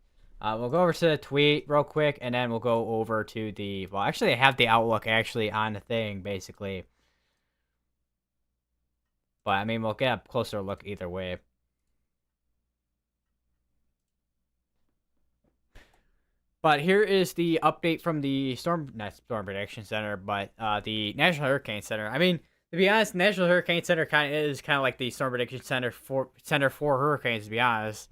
We'll go over to the tweet real quick, and then we'll go over to the. Well, actually, they have the outlook actually on the thing basically. But I mean, we'll get a closer look either way. But here is the update from the not Storm Prediction Center, but the National Hurricane Center. I mean, to be honest, National Hurricane Center is kind of like the Storm Prediction Center for hurricanes. To be honest.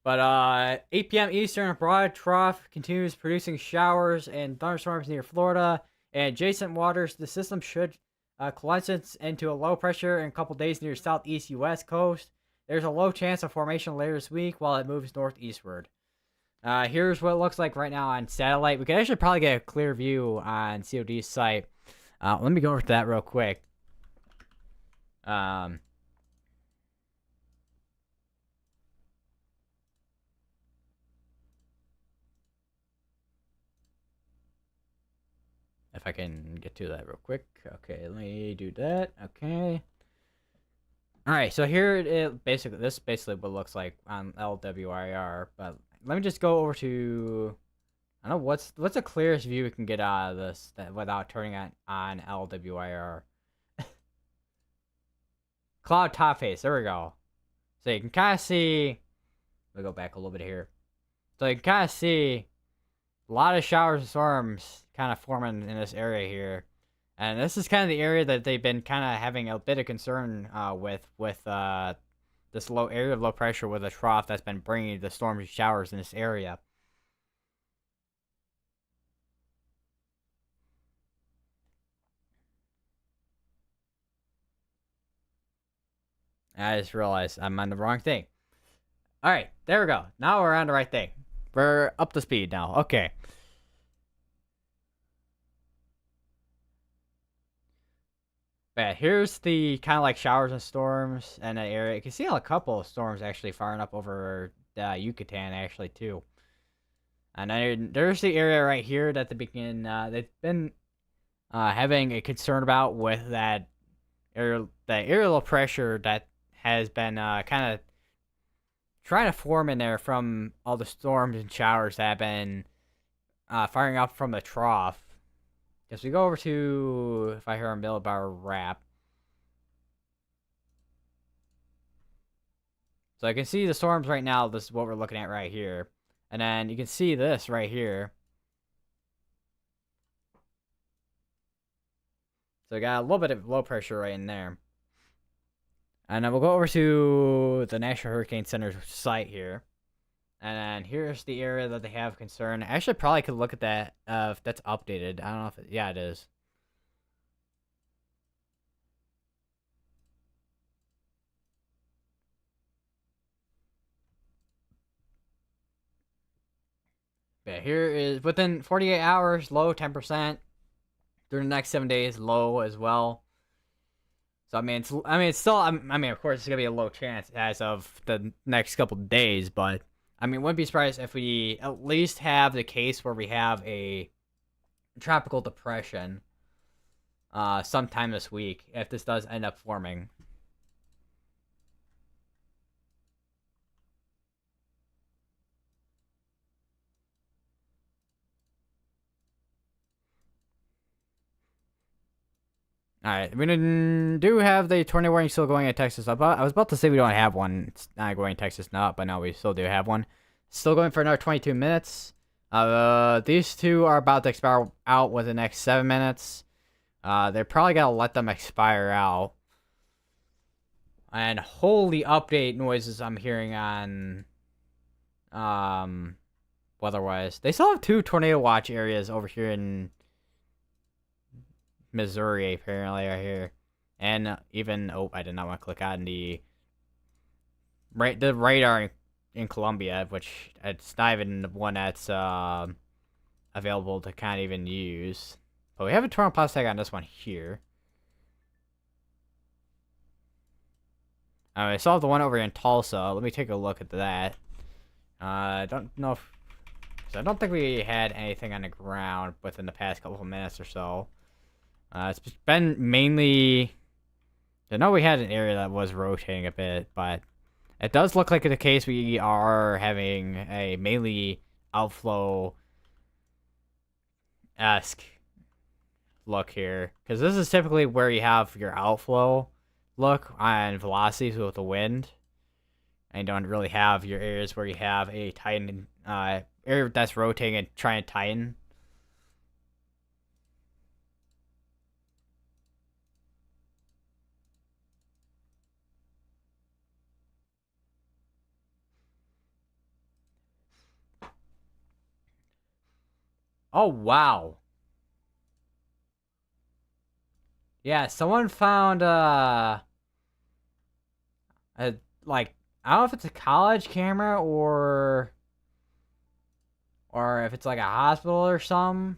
But 8 p.m. Eastern, a broad trough continues producing showers and thunderstorms near Florida and adjacent waters. The system should condense into a low pressure in a couple days near southeast U.S. coast. There's a low chance of formation later this week while it moves northeastward. Here's what it looks like right now on satellite. We could actually probably get a clear view on COD's site. Let me go over to that real quick. If I can get to that real quick. Okay, let me do that. Okay. All right, so here it basically what it looks like on LWIR. But let me just go over to. I don't know what's the clearest view we can get out of this without turning it on LWIR. Cloud top face. There we go. So you can kind of see. Let me go back a little bit here. So you can kind of see a lot of showers and storms kind of forming in this area here. And this is kind of the area that they've been kind of having a bit of concern with this area of low pressure with a trough that's been bringing the stormy showers in this area. And I just realized I'm on the wrong thing. All right, there we go. Now we're on the right thing. We're up to speed now. Okay. But here's the kind of like showers and storms and the area. You can see a couple of storms actually firing up over Yucatan actually too. And then there's the area right here that they've been having a concern about with that aerial pressure that has been kind of trying to form in there from all the storms and showers that have been firing up from the trough. As we go over to, if I hear a millibar wrap. So I can see the storms right now. This is what we're looking at right here. And then you can see this right here. So we got a little bit of low pressure right in there. And then we'll go over to the National Hurricane Center site here. And then here's the area that they have concern. I actually probably could look at that if that's updated. I don't know if yeah, it is. But here is within 48 hours, low 10%. During the next 7 days, low as well. So it's still. Of course, it's gonna be a low chance as of the next couple of days, but. Wouldn't be surprised if we at least have the case where we have a tropical depression sometime this week, if this does end up forming. Alright, we do have the tornado warning still going in Texas. I was about to say we don't have one. It's not going in Texas now, but no, we still do have one. Still going for another 22 minutes. These two are about to expire out within the next 7 minutes. They're probably going to let them expire out. And holy update noises I'm hearing on weather-wise. They still have 2 tornado watch areas over here in Missouri, apparently, right here. And even, I did not want to click on the radar in Colombia, which it's not even the one that's available to kind of even use. But we have a tornado plus tag on this one here. I saw the one over in Tulsa. Let me take a look at that. I don't know if... 'cause I don't think we had anything on the ground within the past couple of minutes or so. It's been mainly... I know we had an area that was rotating a bit, but it does look like the case we are having a mainly outflow-esque look here. Because this is typically where you have your outflow look on velocities with the wind. And you don't really have your areas where you have a tighten, area that's rotating and trying to tighten. Oh, wow. Yeah, someone found, a, like, I don't know if it's a college camera or if it's like a hospital or something.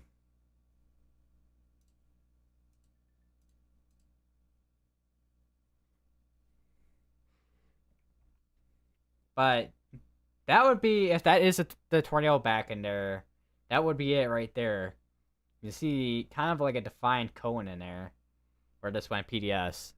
But that would be, if that is the tornado back in there, that would be it right there. You see kind of like a defined cone in there where this went PDS.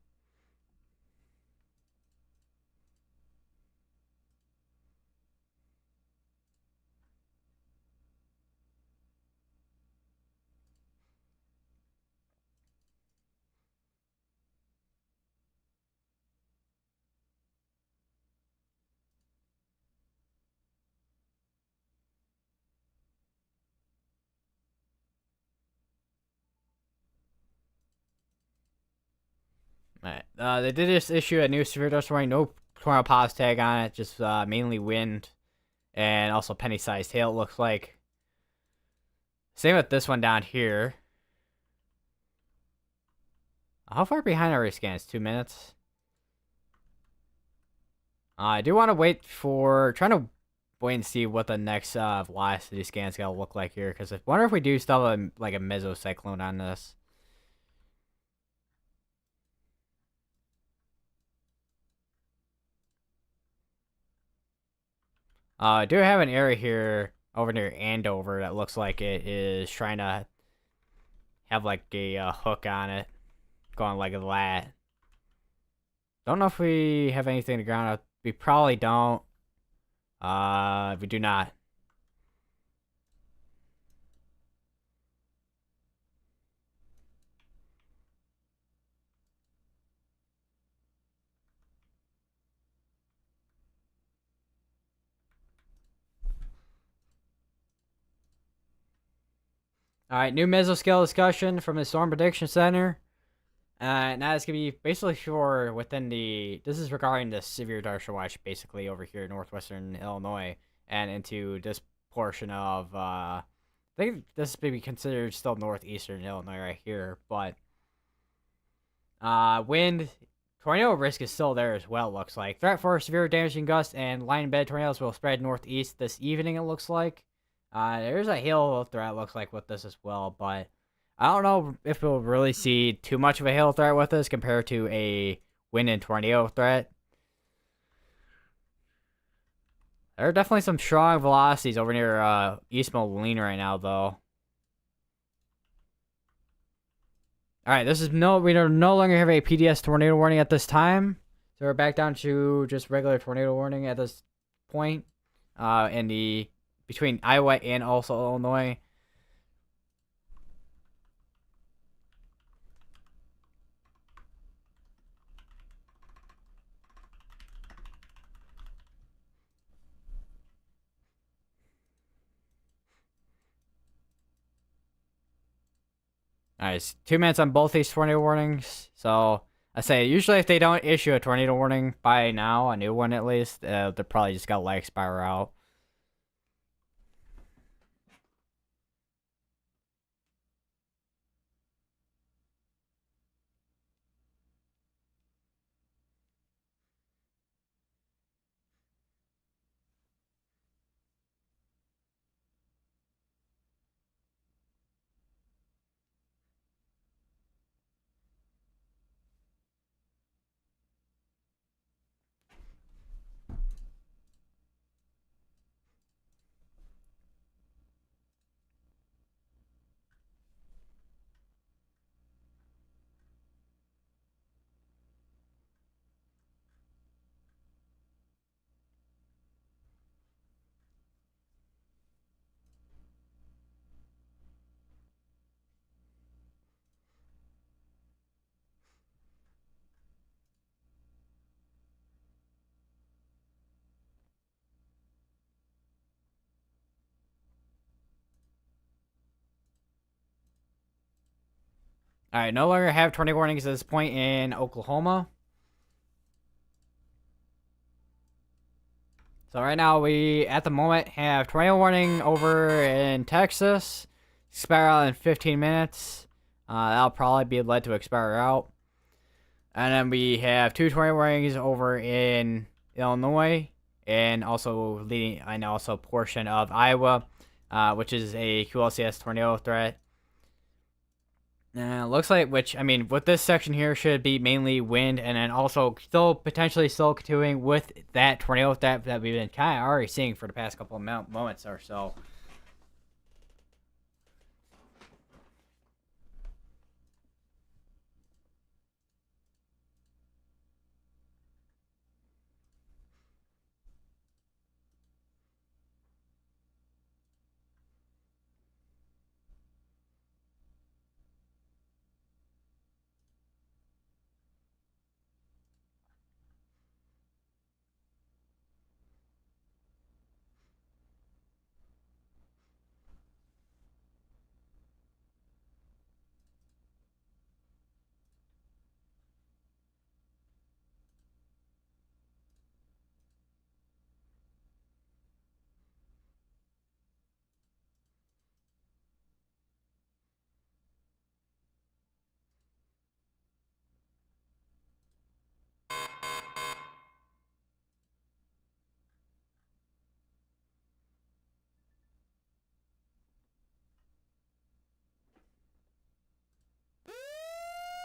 Right. They did just issue a new severe dust warning, no tornado pause tag on it, just mainly wind and also penny-sized hail. It looks like. Same with this one down here. How far behind are we scans? 2 minutes. I do want to wait for trying to wait and see what the next velocity scan's gonna look like here, because I wonder if we do still have like a mesocyclone on this. I do have an area here over near Andover that looks like it is trying to have like a hook on it, going like that. Don't know if we have anything to ground out. We probably don't. We do not. All right, new mesoscale discussion from the Storm Prediction Center. Now it's gonna be basically for within the. This is regarding the severe Darsha watch, basically over here in northwestern Illinois, and into this portion of. I think this may be considered still northeastern Illinois right here, but wind tornado risk is still there as well. Looks like threat for severe damaging gusts and line bed tornadoes will spread northeast this evening. It looks like. There's a hail threat. Looks like with this as well, but. I don't know if we'll really see too much of a hail threat with this compared to a wind and tornado threat. There are definitely some strong velocities over near East Moline right now, though. All right, we no longer have a PDS tornado warning at this time, so we're back down to just regular tornado warning at this point. In the between Iowa and also Illinois. Alright, it's 2 minutes on both these tornado warnings. So, I say, usually if they don't issue a tornado warning by now, a new one at least, they're probably just got lag expire out. All right, no longer have tornado warnings at this point in Oklahoma. So right now we, at the moment, have tornado warning over in Texas. Expire out in 15 minutes. That'll probably be led to expire out. And then we have 2 tornado warnings over in Illinois, and also a portion of Iowa, which is a QLCS tornado threat. Looks like, with this section here should be mainly wind, and then also still potentially still continuing with that tornado that we've been kind of already seeing for the past couple of moments or so.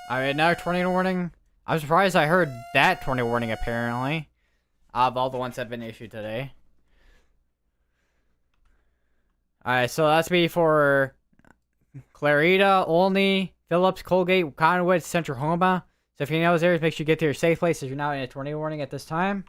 Alright, another tornado warning. I'm surprised I heard that tornado warning, apparently, of all the ones that have been issued today. Alright, so that's me for Clarita, Olney, Phillips, Colgate, Conwood, Central Homa. So if you're in those areas, make sure you get to your safe place if you're not in a tornado warning at this time.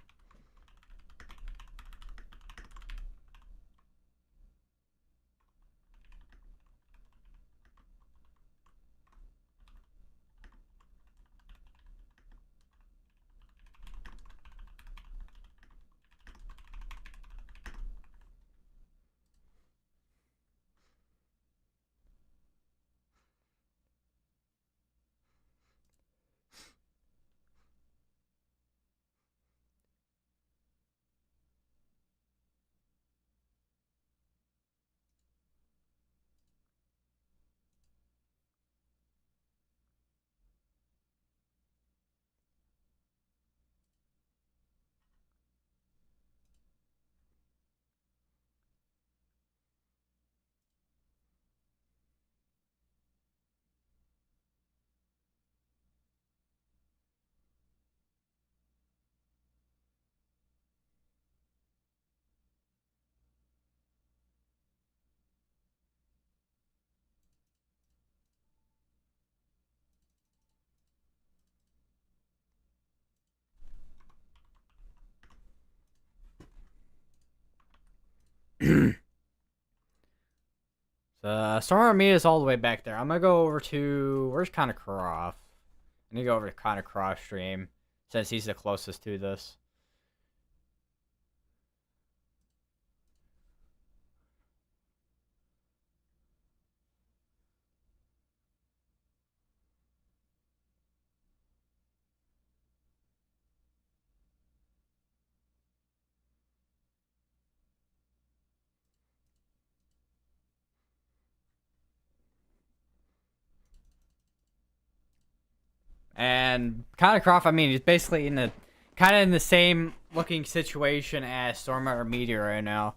The Storm Army is all the way back there. I'm gonna go over to, where's Connor Croft? I need to go over to Connor Croft's stream, since he's the closest to this. And Connor Croft, he's basically in the kind of in the same looking situation as Stormer or Meteor right now.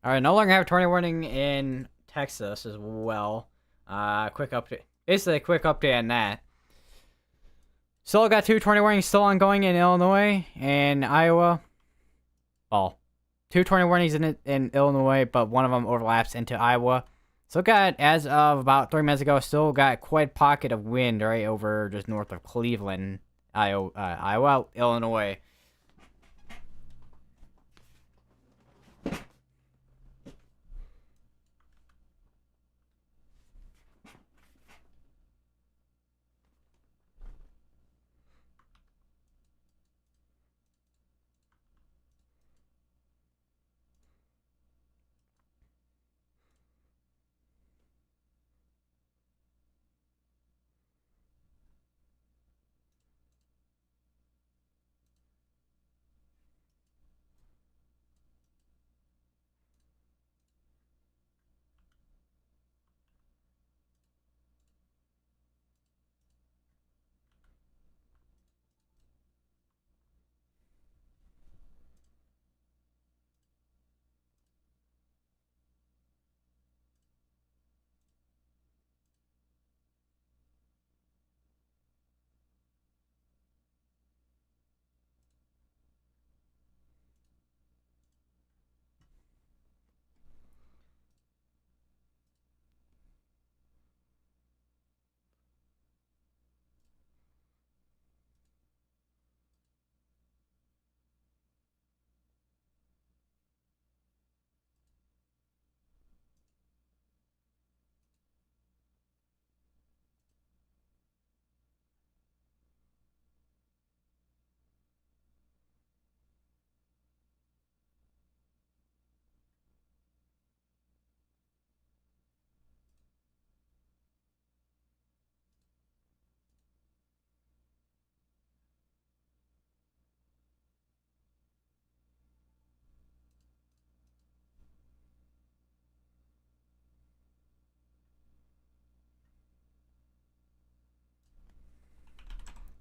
All right, no longer have a tornado warning in Texas as well. Quick update. Basically, a quick update on that. Still got 2 tornado warnings still ongoing in Illinois and Iowa. Well, 2 tornado warnings in Illinois, but one of them overlaps into Iowa. Still got, as of about 3 minutes ago, still got quite a pocket of wind right over just north of Cleveland, Iowa, Illinois.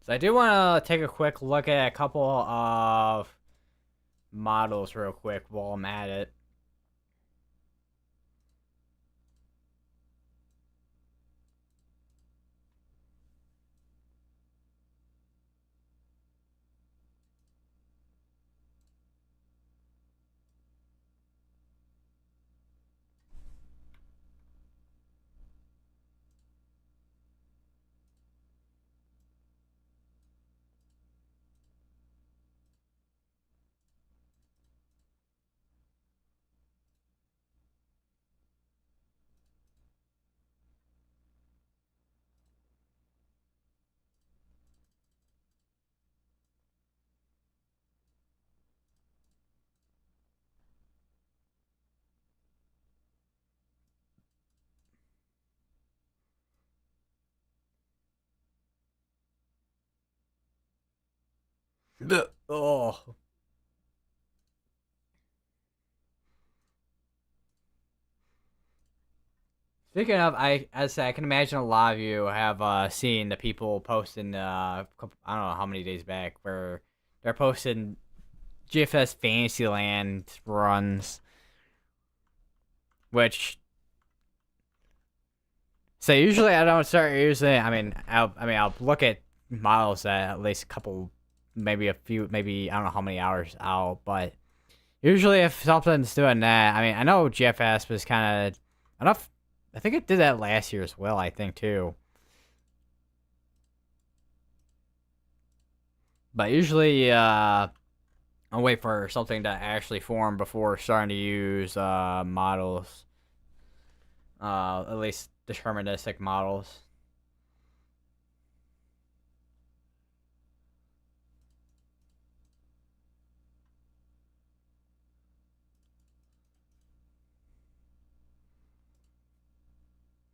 So I do want to take a quick look at a couple of models real quick while I'm at it. Oh. Speaking of, as I said, I can imagine a lot of you have seen the people posting, I don't know how many days back, where they're posting GFS Fantasyland runs, which, so usually I don't start using, I'll look at models that at least a couple, maybe a few, maybe, I don't know how many hours out, but usually if something's doing that, I know GFS was kind of enough. I think it did that last year as well, I think, too. But usually, I'll wait for something to actually form before starting to use models. At least deterministic models.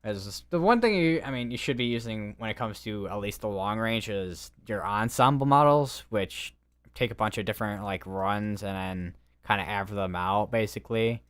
As the one thing you should be using when it comes to at least the long range is your ensemble models, which take a bunch of different like runs and then kind of average them out basically.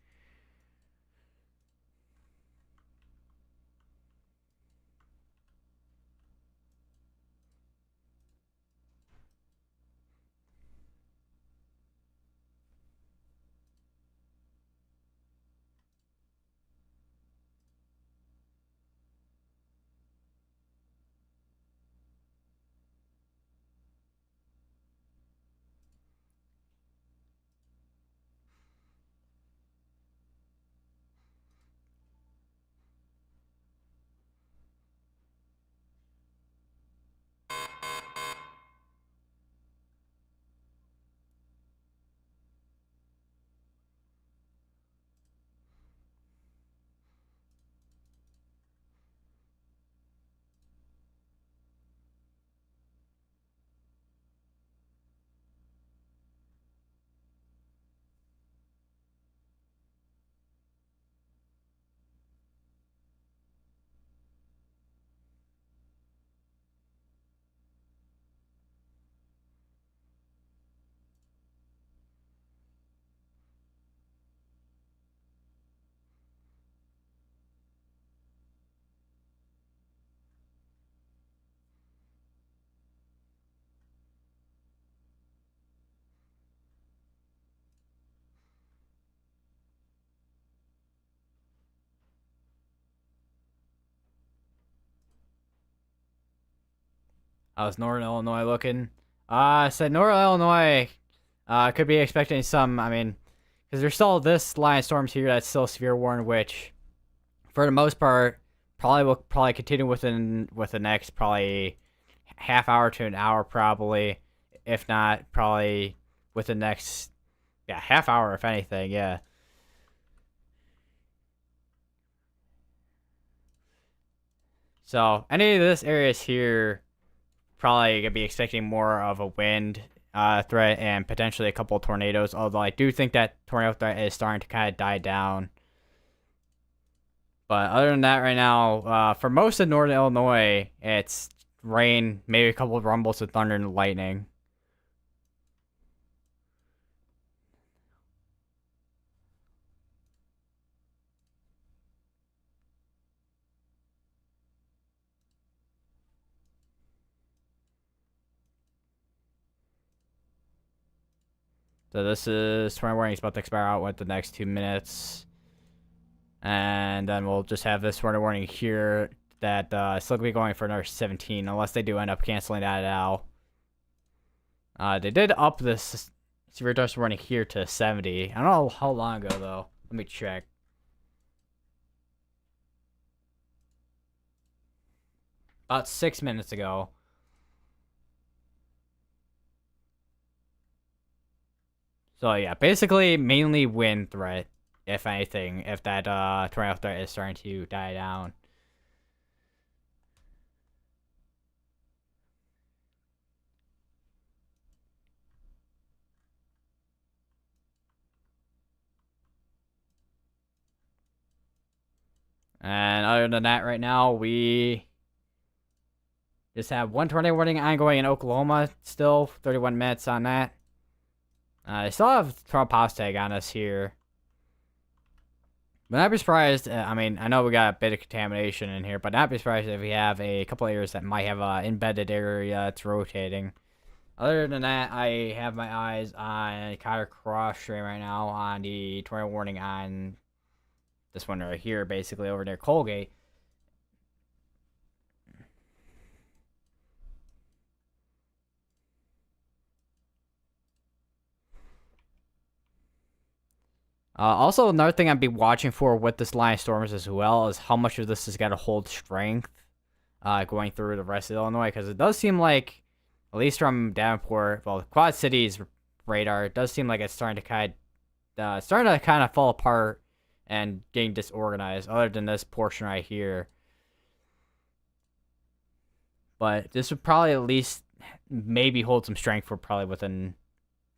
How's Northern Illinois looking? Said Northern Illinois could be expecting some, I mean, because there's still this line of storms here that's still severe warning, which for the most part probably will continue with the next probably half hour to an hour, probably, if not probably with the next half hour, if anything. Yeah. So any of this areas here probably gonna be expecting more of a wind threat and potentially a couple of tornadoes. Although I do think that tornado threat is starting to kind of die down. But other than that, right now, for most of northern Illinois, it's rain, maybe a couple of rumbles with thunder and lightning. So this is tornado warning is about to expire out with the next 2 minutes. And then we'll just have this tornado warning here that still gonna be going for another 17, unless they do end up canceling that out. They did up this severe dust warning here to 70. I don't know how long ago though. Let me check. About 6 minutes ago. So yeah, basically mainly wind threat, if anything, if that tornado threat is starting to die down. And other than that, right now, we just have one tornado warning ongoing in Oklahoma still, 31 minutes on that. They still have tornado pause tag on us here. But not be surprised, I mean, I know we got a bit of contamination in here, but not be surprised if we have a couple areas that might have an embedded area that's rotating. Other than that, I have my eyes on Cotter Cross Stream right now on the tornado warning on this one right here, basically over near Colgate. Also, another thing I'd be watching for with this line of storms as well is how much of this has got to hold strength going through the rest of Illinois, because it does seem like, at least from Davenport, well, the Quad Cities radar, it does seem like it's starting to kind of fall apart and getting disorganized, other than this portion right here. But this would probably at least maybe hold some strength for probably within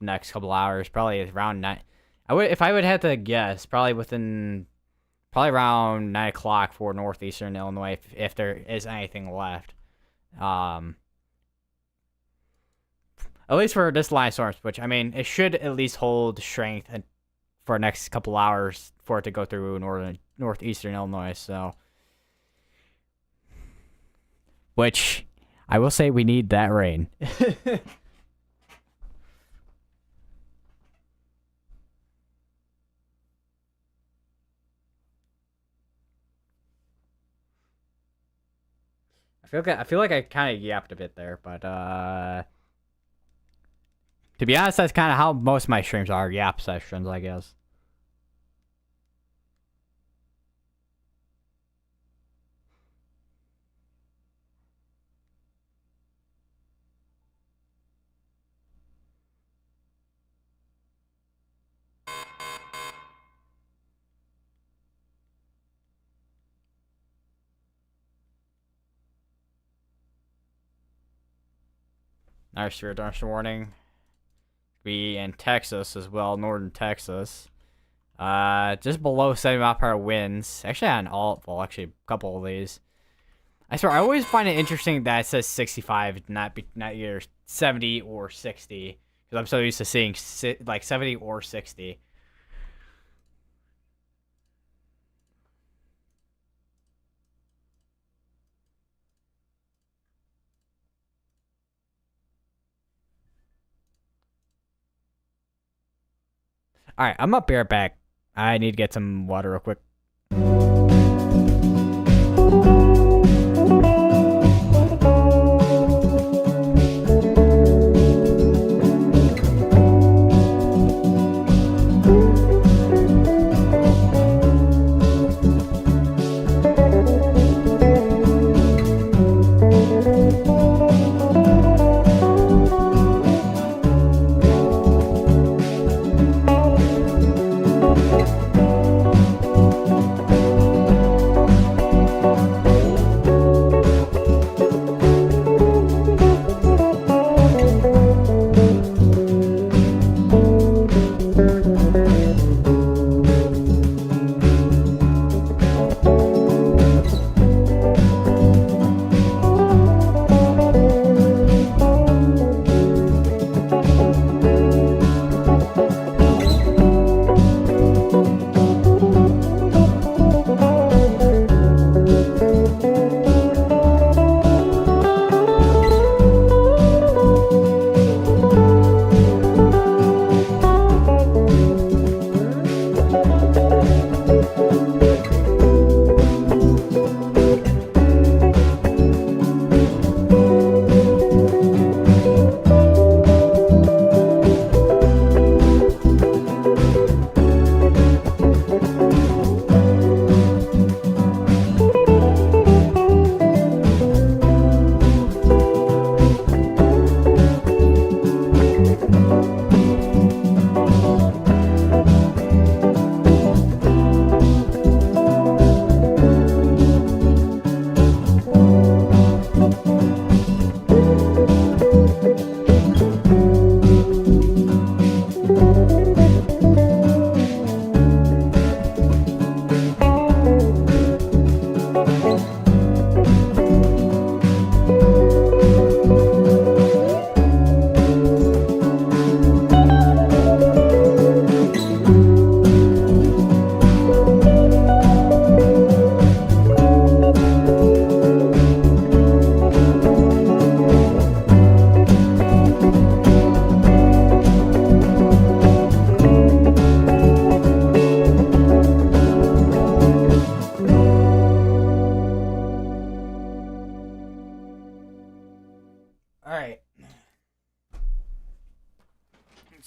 the next couple hours, probably around 9. If I would have to guess, probably around 9 o'clock for northeastern Illinois, if there is anything left. At least for this line of storms, which, I mean, it should at least hold strength for the next couple hours for it to go through northeastern Illinois. So, which I will say we need that rain. I feel like I kind of yapped a bit there, but to be honest, that's kind of how most of my streams are, yap sessions, I guess. Our severe thunderstorm warning. Be in Texas as well, northern Texas. Just below 70 mile per hour winds. Actually, on actually a couple of these. I swear, I always find it interesting that it says 65, not either 70 or 60, because I'm so used to seeing like 70 or 60. All right, I'm up here back. I need to get some water real quick.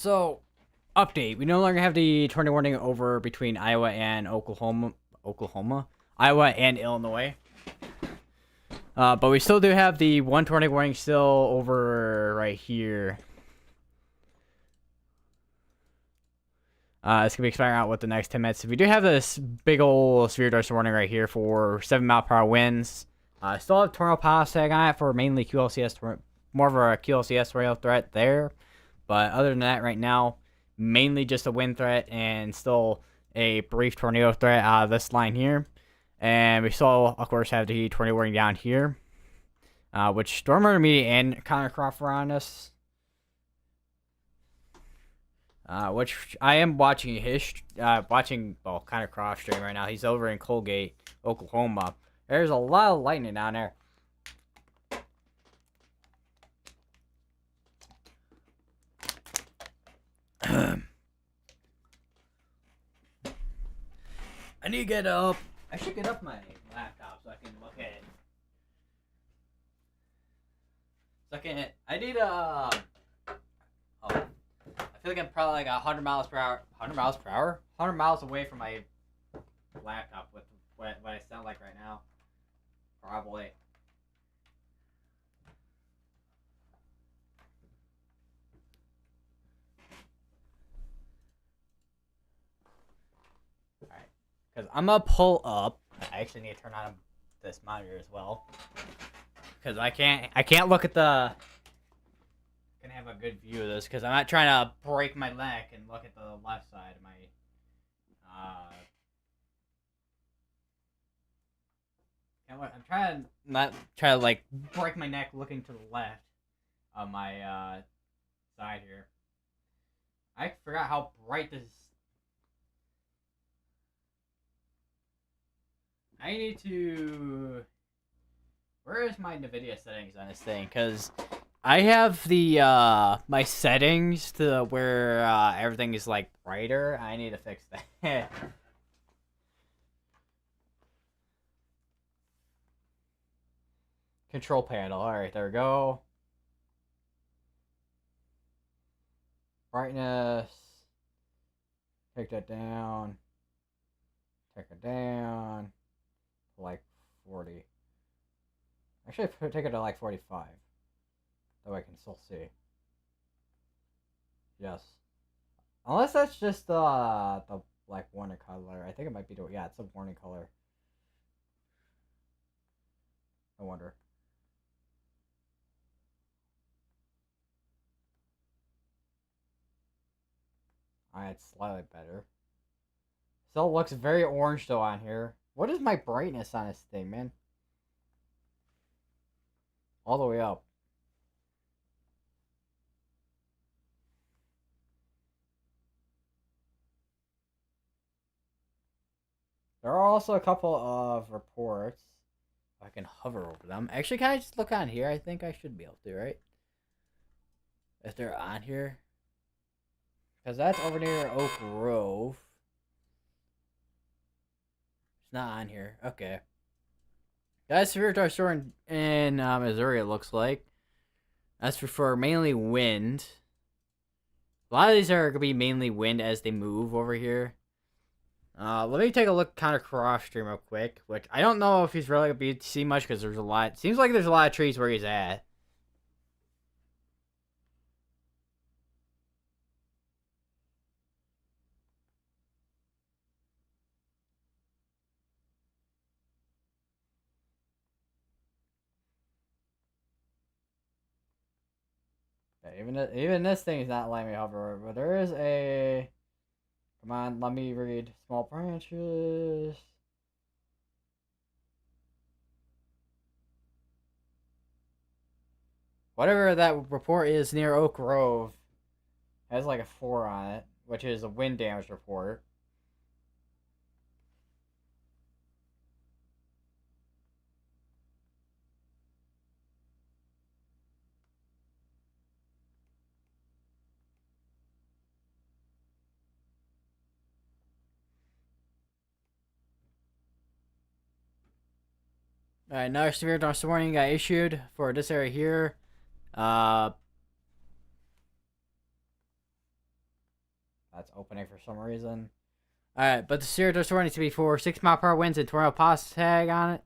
So, update. We no longer have the tornado warning over between Iowa and Iowa and Illinois. But we still do have the one tornado warning still over right here. It's going to be expiring out with the next 10 minutes. We do have this big old severe dust warning right here for 7-mile-per-hour winds. Still have tornado power tag on it for mainly QLCS, more of a QLCS tornado threat there. But other than that, right now, mainly just a wind threat and still a brief tornado threat out of this line here. And we still, of course, have the tornado warning down here, which storm intermediate and countercroft around us. Which I am watching countercroft stream right now. He's over in Colgate, Oklahoma. There's a lot of lightning down there. I need to get up. I should get up my laptop so I can look at it. I need a. I feel like I'm probably like 100 miles per hour. 100 miles per hour? 100 miles away from my laptop with what I sound like right now. Probably. Alright. Because I'm going to pull up. I actually need to turn on this monitor as well. Because I can't look at the... Can have a good view of this because I'm not trying to break my neck and look at the left side of my I'm trying to not try to like break my neck looking to the left of my side here. I forgot how bright this. I need to. Where is my NVIDIA settings on this thing? Because I have the my settings to where everything is like brighter. I need to fix that. Control panel. All right, there we go. Brightness. Take that down. Take it down. Like 40. Actually, take it to like 45. That way I can still see. Yes. Unless that's just the like warning color. I think it might be the, yeah, it's a warning color. I wonder. Alright, it's slightly better. Still looks very orange though on here. What is my brightness on this thing, man? All the way up. There are also a couple of reports. I can hover over them. Actually, can I just look on here? I think I should be able to, right? If they're on here. Because that's over near Oak Grove. It's not on here. Okay. That's severe to our store in Missouri, it looks like. That's for mainly wind. A lot of these are going to be mainly wind as they move over here. Let me take a look kind of cross stream real quick. Which I don't know if he's really going to be see much because there's a lot. Seems like there's a lot of trees where he's at. Even this thing is not letting me hover, but there is a. Come on, let me read. Small branches. Whatever that report is near Oak Grove has like a 4 on it, which is a wind damage report. Alright, another severe dust warning got issued for this area here. That's opening for some reason. Alright, but the severe tornado warning to be for 6 mile per hour winds and tornado pause tag on it.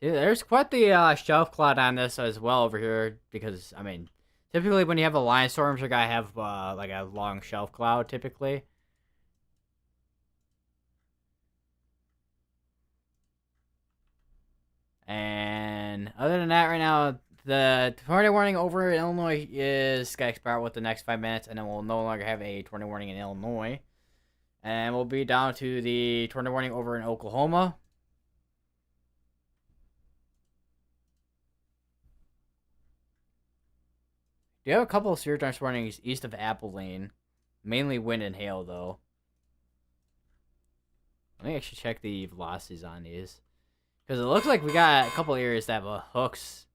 See, there's quite the shelf cloud on this as well over here because, I mean, typically when you have a line storms, you're gonna have like a long shelf cloud typically. And other than that, right now, the tornado warning over in Illinois is going to expire with the next 5 minutes, and then we'll no longer have a tornado warning in Illinois. And we'll be down to the tornado warning over in Oklahoma. Do have a couple of severe tornado warnings east of Abilene. Mainly wind and hail, though. Let me actually check the velocities on these. Because it looks like we got a couple areas that have hooks.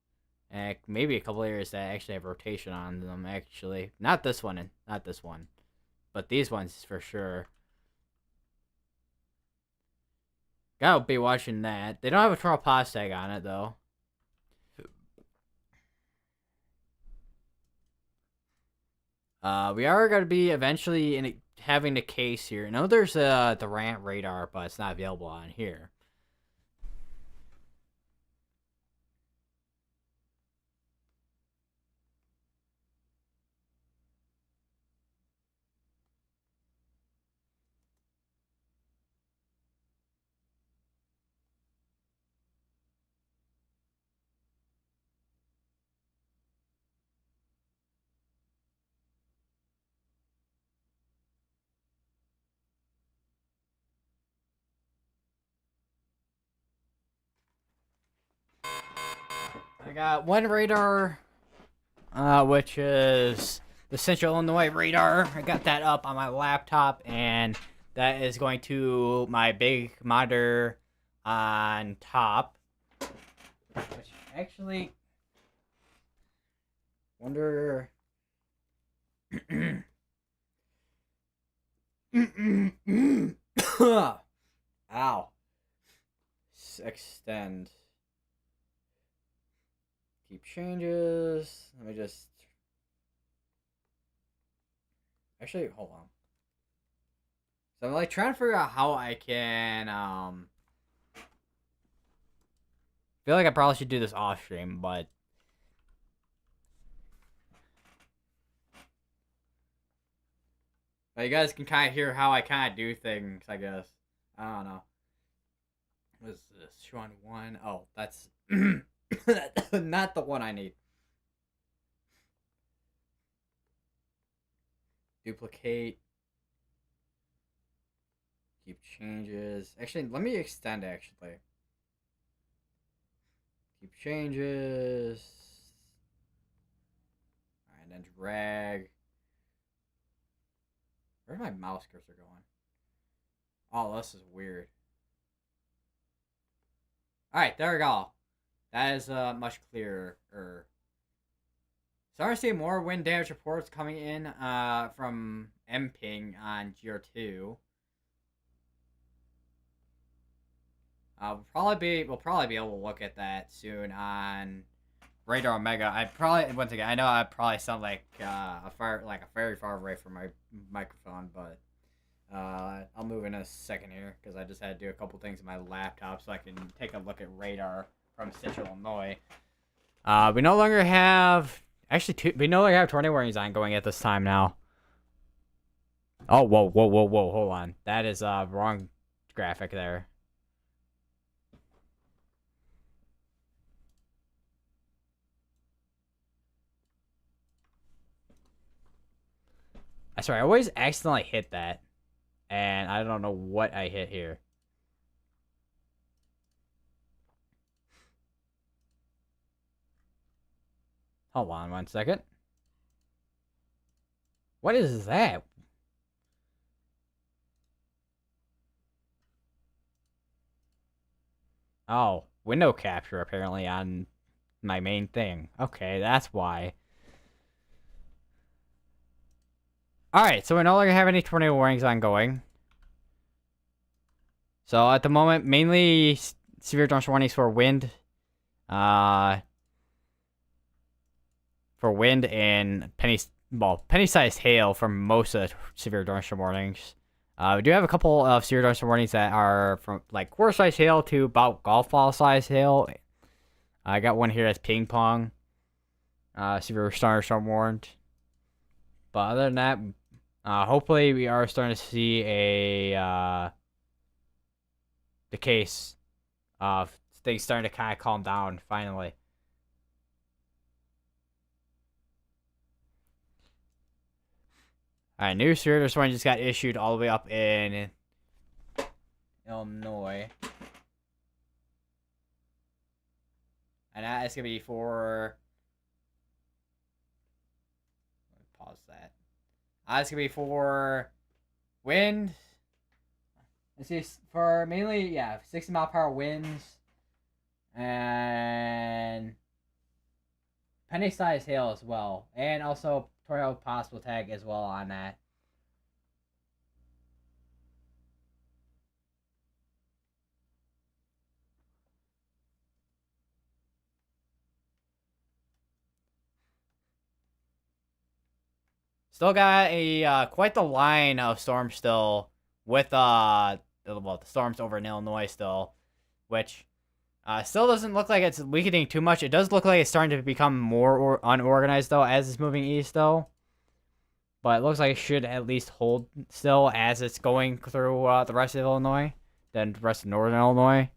And maybe a couple areas that actually have rotation on them, actually. Not this one. Not this one. But these ones, for sure. Gotta be watching that. They don't have a tornado pause tag on it, though. We are going to be eventually having the case here. I know there's the Rant radar, but it's not available on here. I got one radar, which is the Central Illinois radar. I got that up on my laptop, and that is going to my big monitor on top. Which actually, wonder. Ow. Extend. Keep changes. Let me just. Actually, hold on. So I'm like trying to figure out how I can. Feel like I probably should do this off stream, but. But you guys can kind of hear how I kind of do things, I guess. I don't know. What is this? Sean 1. Oh, that's. Not the one I need. Duplicate. Keep changes. Actually, let me extend, actually. Keep changes. Alright, then drag. Where's my mouse cursor going? Oh, this is weird. Alright, there we go. That is much clearer. Starting to see more wind damage reports coming in from MPing on GR2. We'll probably be able to look at that soon on Radar Omega. Once again, I know I probably sound like very far away from my microphone, but I'll move in a second here because I just had to do a couple things on my laptop so I can take a look at radar from Central Illinois. We no longer have tornado warnings ongoing at this time now. Oh, whoa, hold on. That is wrong graphic there. Sorry, I always accidentally hit that. And I don't know what I hit here. Hold on 1 second. What is that? Oh, window capture apparently on my main thing. Okay, that's why. Alright, so we no longer have any tornado warnings ongoing. So at the moment, mainly severe tornado warnings for wind. For wind and penny-sized hail for most of the severe thunderstorm warnings. We do have a couple of severe thunderstorm warnings that are from like quarter-sized hail to about golf ball-sized hail. I got one here that's ping pong. Severe thunderstorm warned. But other than that, hopefully we are starting to see the case of things starting to kind of calm down finally. Alright, new severe thunderstorm just got issued all the way up in Illinois. And that is going to be for... Let me pause that. That's going to be for wind. Let's see, for mainly, 60 mile per hour winds. And penny-sized hail as well. And also tornado possible tag as well on that. Still got a quite the line of storms still with the storms over in Illinois still, which still doesn't look like it's weakening too much. It does look like it's starting to become more unorganized though as it's moving east though. But it looks like it should at least hold still as it's going through the rest of Illinois, then the rest of northern Illinois.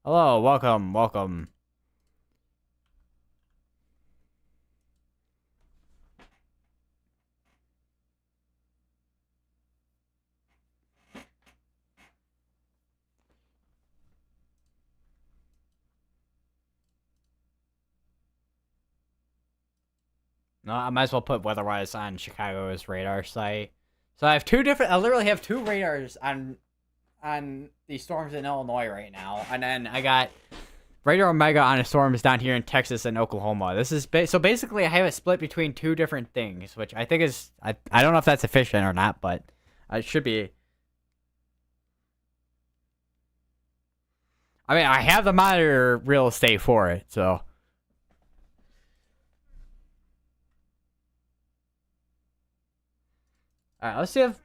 Hello, welcome. No, I might as well put weather-wise on Chicago's radar site. So I literally have two radars on the storms in Illinois right now, and then I got radar Omega on the storms down here in Texas and Oklahoma. This is so basically I have it split between two different things, which I think is I don't know if that's efficient or not, but it should be. I mean, I have the monitor real estate for it, so. Alright, let's see if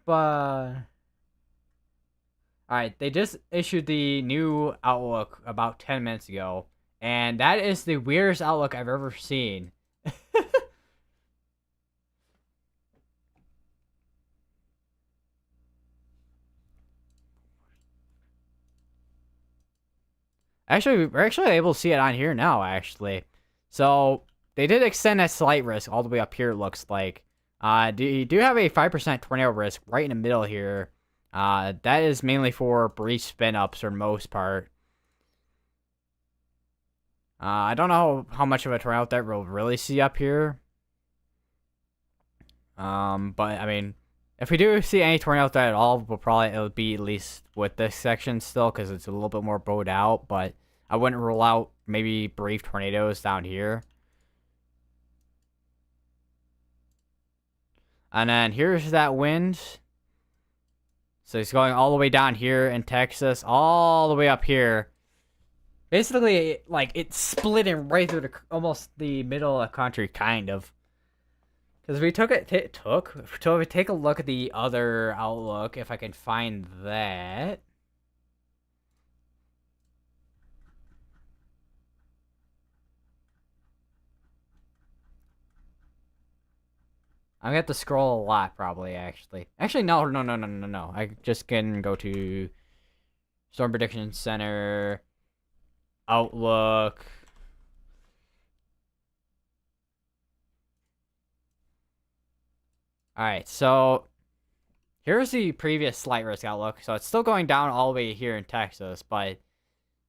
Alright, they just issued the new outlook about 10 minutes ago, and that is the weirdest outlook I've ever seen. Actually, we're actually able to see it on here now, actually. So, they did extend that slight risk all the way up here, it looks like. You do have a 5% tornado risk right in the middle here. That is mainly for brief spin-ups for the most part. I don't know how much of a tornado that we'll really see up here. But, I mean, if we do see any tornado there at all, it'll be at least with this section still, because it's a little bit more bowed out, but I wouldn't rule out maybe brief tornadoes down here. And then here's that wind. So it's going all the way down here in Texas, all the way up here. Basically, like, it's splitting right through almost the middle of the country, kind of. Because we so if we take a look at the other outlook, if I can find that. I'm gonna have to scroll a lot, probably, actually. Actually, no. I just can go to Storm Prediction Center, Outlook. Alright, so here's the previous slight risk outlook. So it's still going down all the way here in Texas, but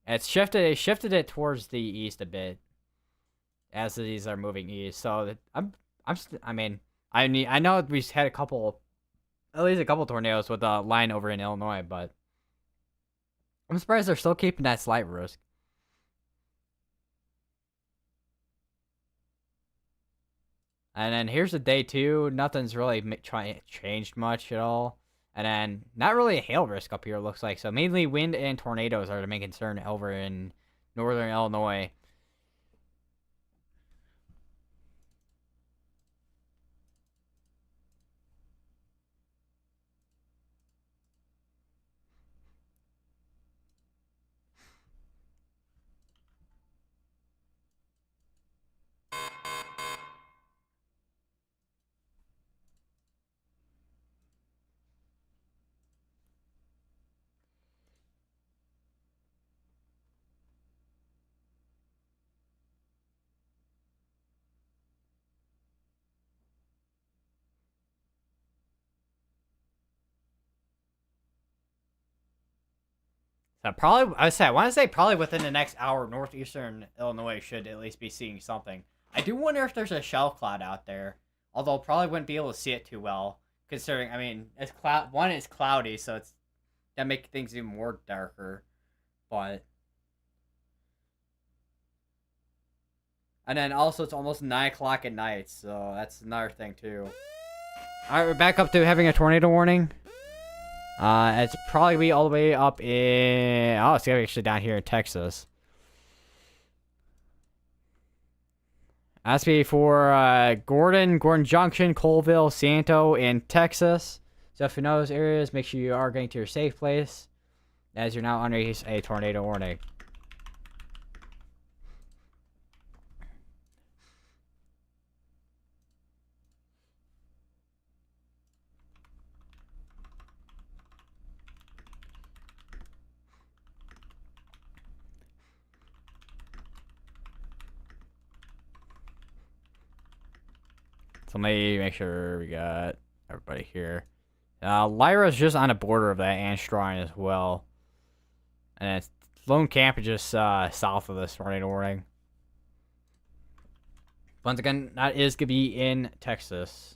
it shifted it towards the east a bit as these are moving east. So I know we had at least a couple tornadoes with a line over in Illinois, but I'm surprised they're still keeping that slight risk. And then here's the day two. Nothing's really changed much at all. And then not really a hail risk up here, looks like. So mainly wind and tornadoes are the main concern over in northern Illinois. So probably, I want to say probably within the next hour, northeastern Illinois should at least be seeing something. I do wonder if there's a shell cloud out there, although probably wouldn't be able to see it too well, considering, I mean, it's cloud. One, it's cloudy, so it's that make things even more darker. But and then also it's almost 9 o'clock at night, so that's another thing too. All right, we're back up to having a tornado warning. It's probably be all the way up in. Oh, it's actually down here in Texas. That's be for Gordon Junction, Colville, Santo, and Texas. So if you know those areas, make sure you are getting to your safe place, as you're now under a tornado warning. So let me make sure we got everybody here. Lyra's just on the border of that and Strine as well. And it's Lone Camp is just south of this tornado warning. Once again, that is going to be in Texas.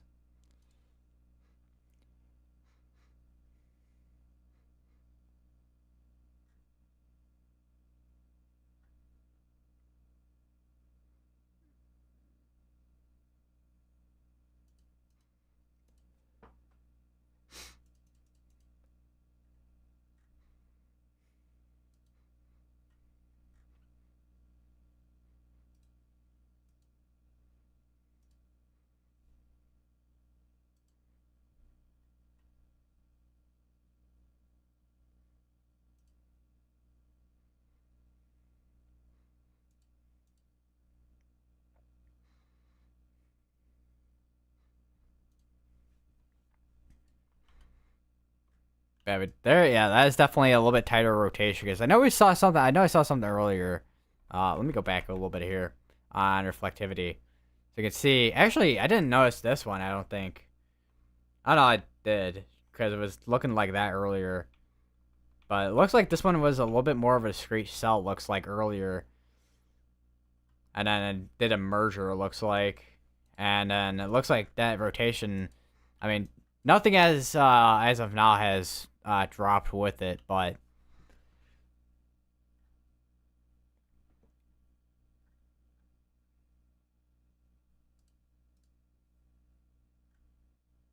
Yeah, that is definitely a little bit tighter rotation because I know we saw something. I know I saw something earlier. Let me go back a little bit here on reflectivity, so you can see. Actually, I didn't notice this one. I don't think. I know I did because it was looking like that earlier, but it looks like this one was a little bit more of a discrete cell. Looks like earlier, and then it did a merger. It looks like, and then it looks like that rotation. I mean, nothing as of now has dropped with it, but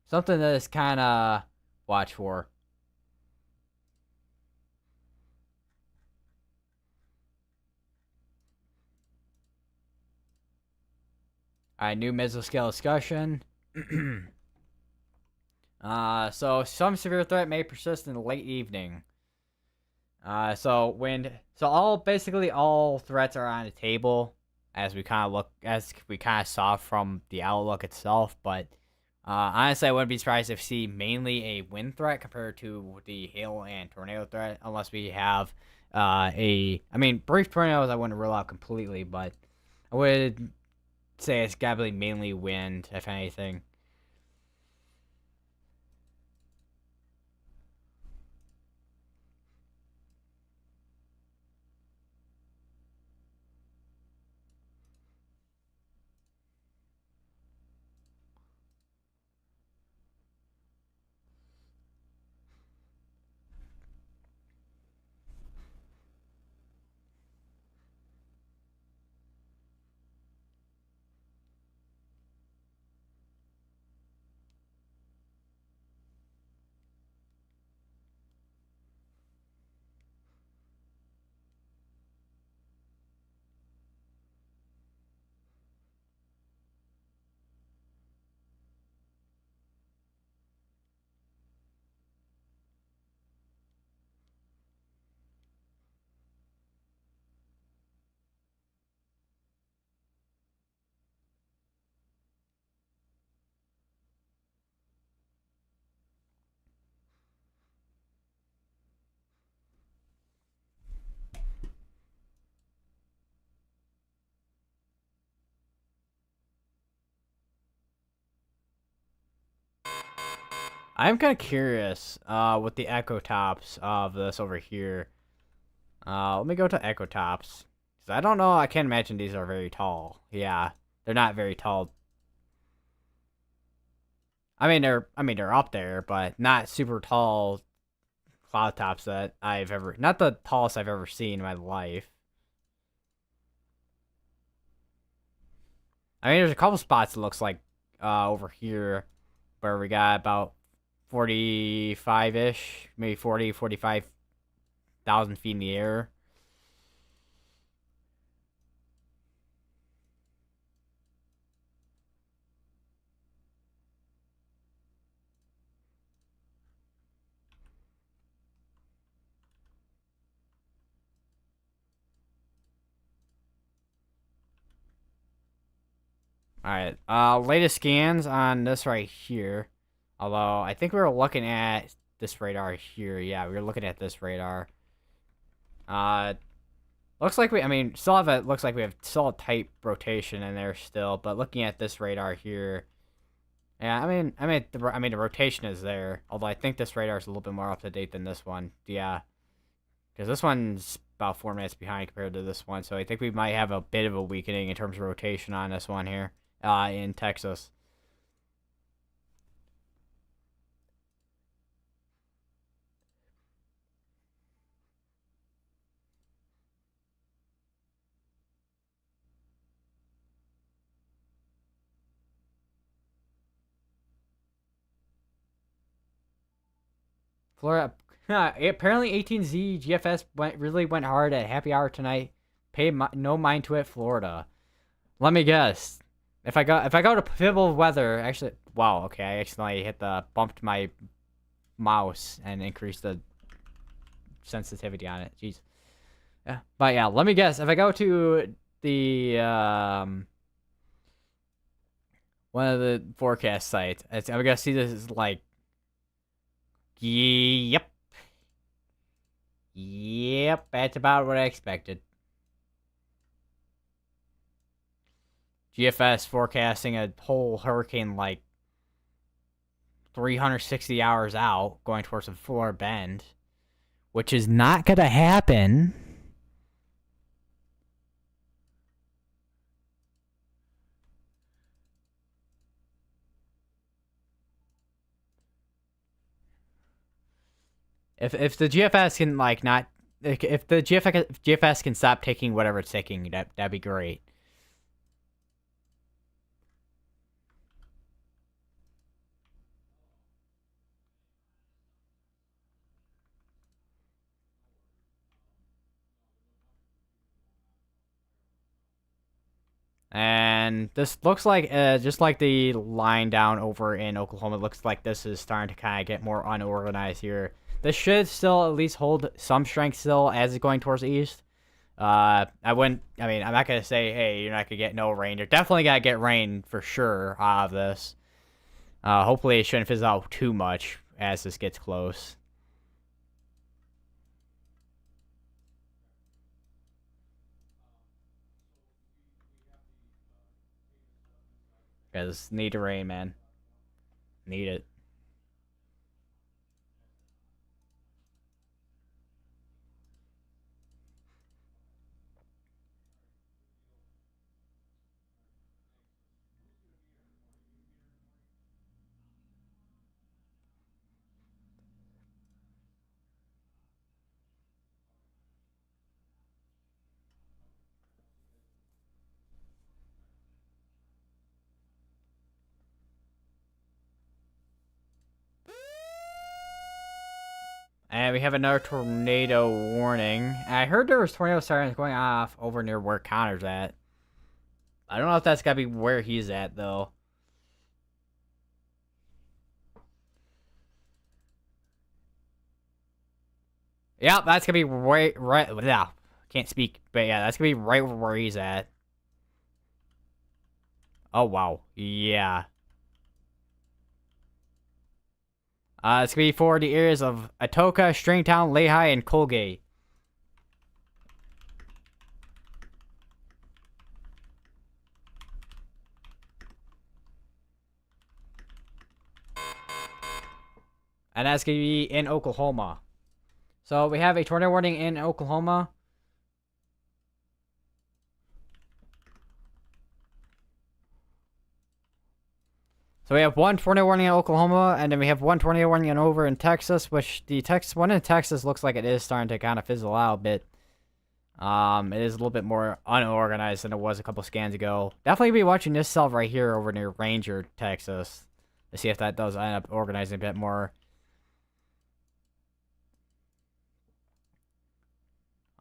something that is kind of watch for. All right, new mesoscale discussion. So some severe threat may persist in the late evening. So basically all threats are on the table as we kind of saw from the outlook itself. But honestly, I wouldn't be surprised if see mainly a wind threat compared to the hail and tornado threat, unless we have brief tornadoes I wouldn't rule out completely, but I would say it's gotta be mainly wind, if anything. I'm kind of curious with the echo tops of this over here. Let me go to echo tops. 'Cause I don't know. I can't imagine these are very tall. Yeah, they're not very tall. I mean they're up there, but not super tall cloud tops that I've ever. Not the tallest I've ever seen in my life. I mean, there's a couple spots it looks like over here where we got about 45-ish, maybe 40, 45,000 feet in the air. All right. Latest scans on this right here. Although I think we were looking at this radar here. Yeah, we were looking at this radar. Uh, looks like we. I mean, still have a. Looks like we have still a tight rotation in there still. But looking at this radar here. Yeah, the rotation is there. Although I think this radar is a little bit more up to date than this one. Yeah, because this one's about 4 minutes behind compared to this one. So I think we might have a bit of a weakening in terms of rotation on this one here. In Texas. Florida. Apparently 18Z GFS really went hard at happy hour tonight. Pay no mind to it, Florida. Let me guess. If I go to Pibble weather, actually, wow, okay, I accidentally bumped my mouse and increased the sensitivity on it. Jeez. Yeah, but yeah, let me guess. If I go to the one of the forecast sites, I'm gonna see this is like, yep. Yep, that's about what I expected. GFS forecasting a whole hurricane like 360 hours out going towards the Florida Bend, which is not going to happen. If the GFS can like not if the GFS can stop taking whatever it's taking, that'd be great. And this looks like, just like the line down over in Oklahoma, it looks like this is starting to kind of get more unorganized here. This should still at least hold some strength still as it's going towards the east. I mean, I'm not going to say, hey, you're not going to get no rain. You're definitely going to get rain for sure out of this. Hopefully it shouldn't fizzle out too much as this gets close. Because need to rain, man. Need it. And we have another tornado warning. I heard there was tornado sirens going off over near where Connor's at. I don't know if that's gotta be where he's at though. Yep, that's gonna be right. Yeah, can't speak, but yeah, that's gonna be right where he's at. Oh wow, yeah. It's gonna be for the areas of Atoka, Stringtown, Lehigh, and Colgate. and that's going to be in Oklahoma. So we have a tornado warning in Oklahoma. So we have one tornado warning in Oklahoma, and then we have one tornado warning over in Texas, which the one in Texas looks like it is starting to kind of fizzle out a bit. It is a little bit more unorganized than it was a couple scans ago. Definitely be watching this cell right here over near Ranger, Texas, to see if that does end up organizing a bit more.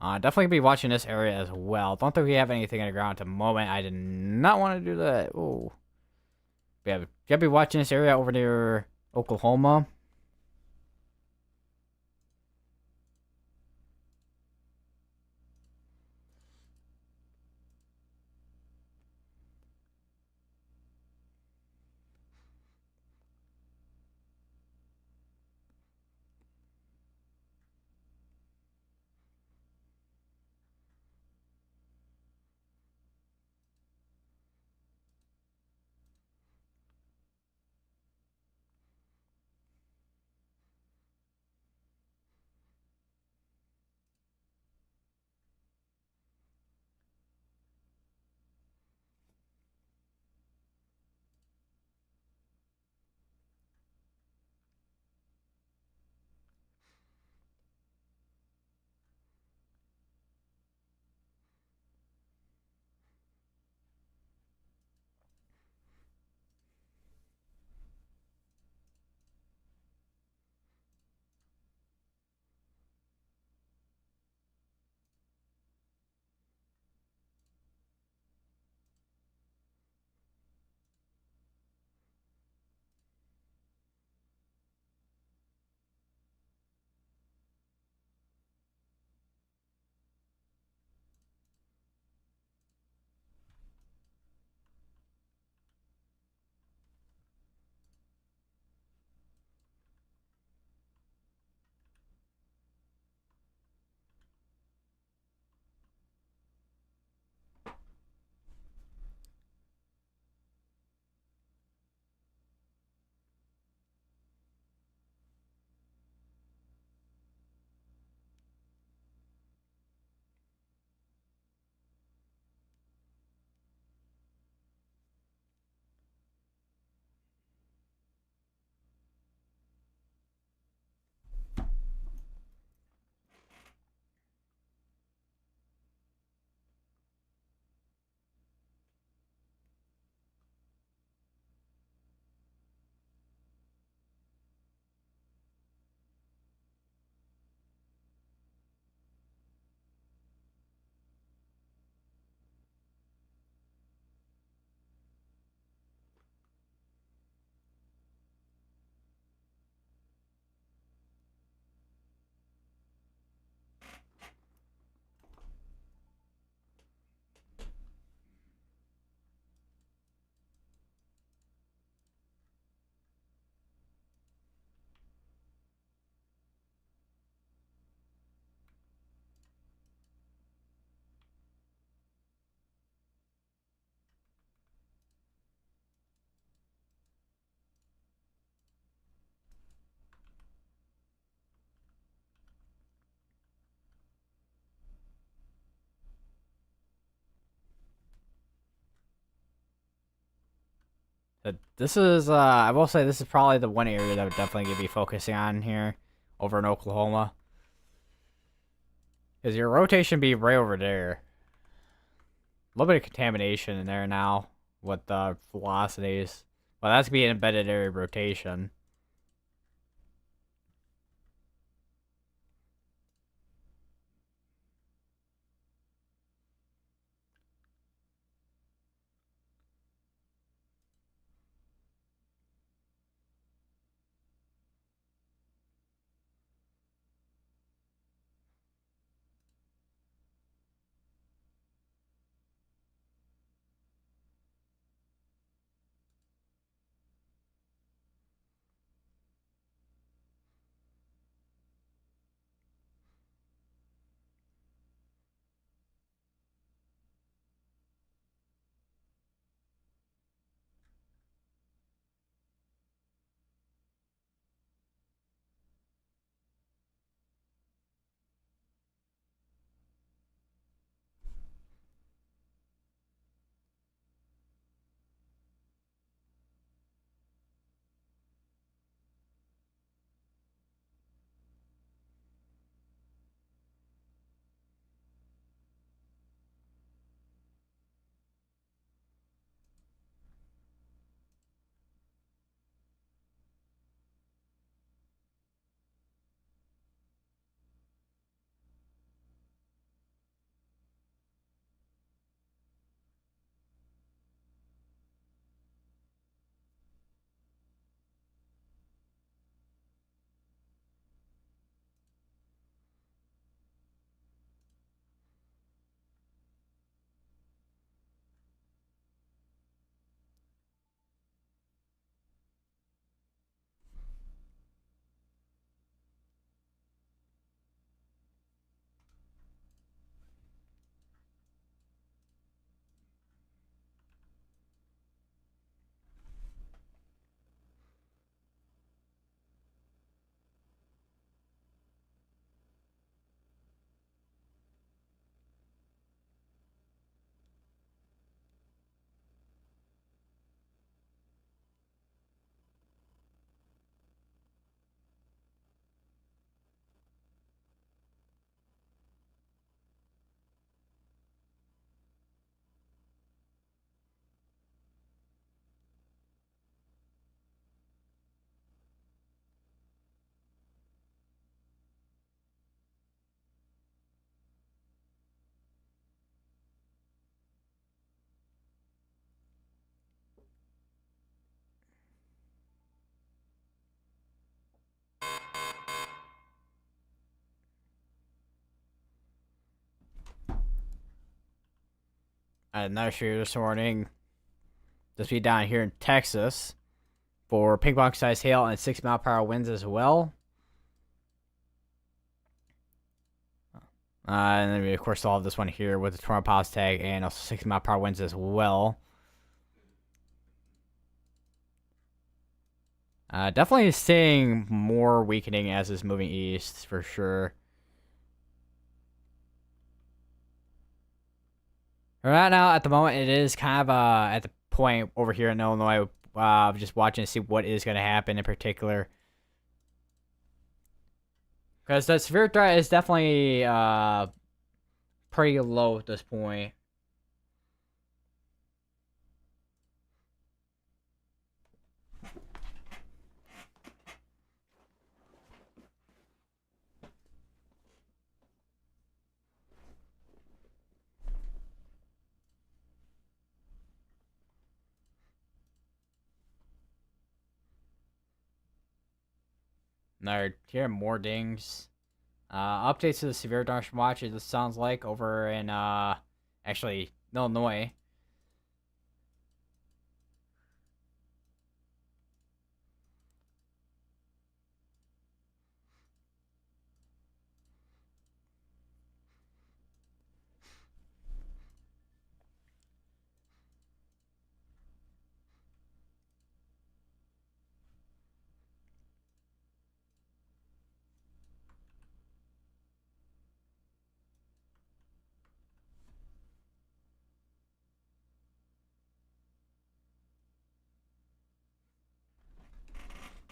Definitely be watching this area as well. Don't think we have anything on the ground at the moment. I did not want to do that. Oh, yeah, gotta be watching this area over near Oklahoma. This is, I will say this is probably the one area that would definitely going to be focusing on here over in Oklahoma. Because your rotation be right over there. A little bit of contamination in there now with the velocities. But that's going to be an embedded area rotation. another shooter this morning. Just be down here in Texas for ping pong sized hail and 6 mile per hour winds as well. And then we of course still have this one here with the tornado pause tag and also 6 mile per hour winds as well. Definitely seeing more weakening as it's moving east for sure. Right now, at the moment, it is kind of at the point over here in Illinois, just watching to see what is going to happen in particular. Because the severe threat is definitely pretty low at this point. Now, here more dings. Updates to the severe thunderstorm watch. It sounds like over in actually Illinois.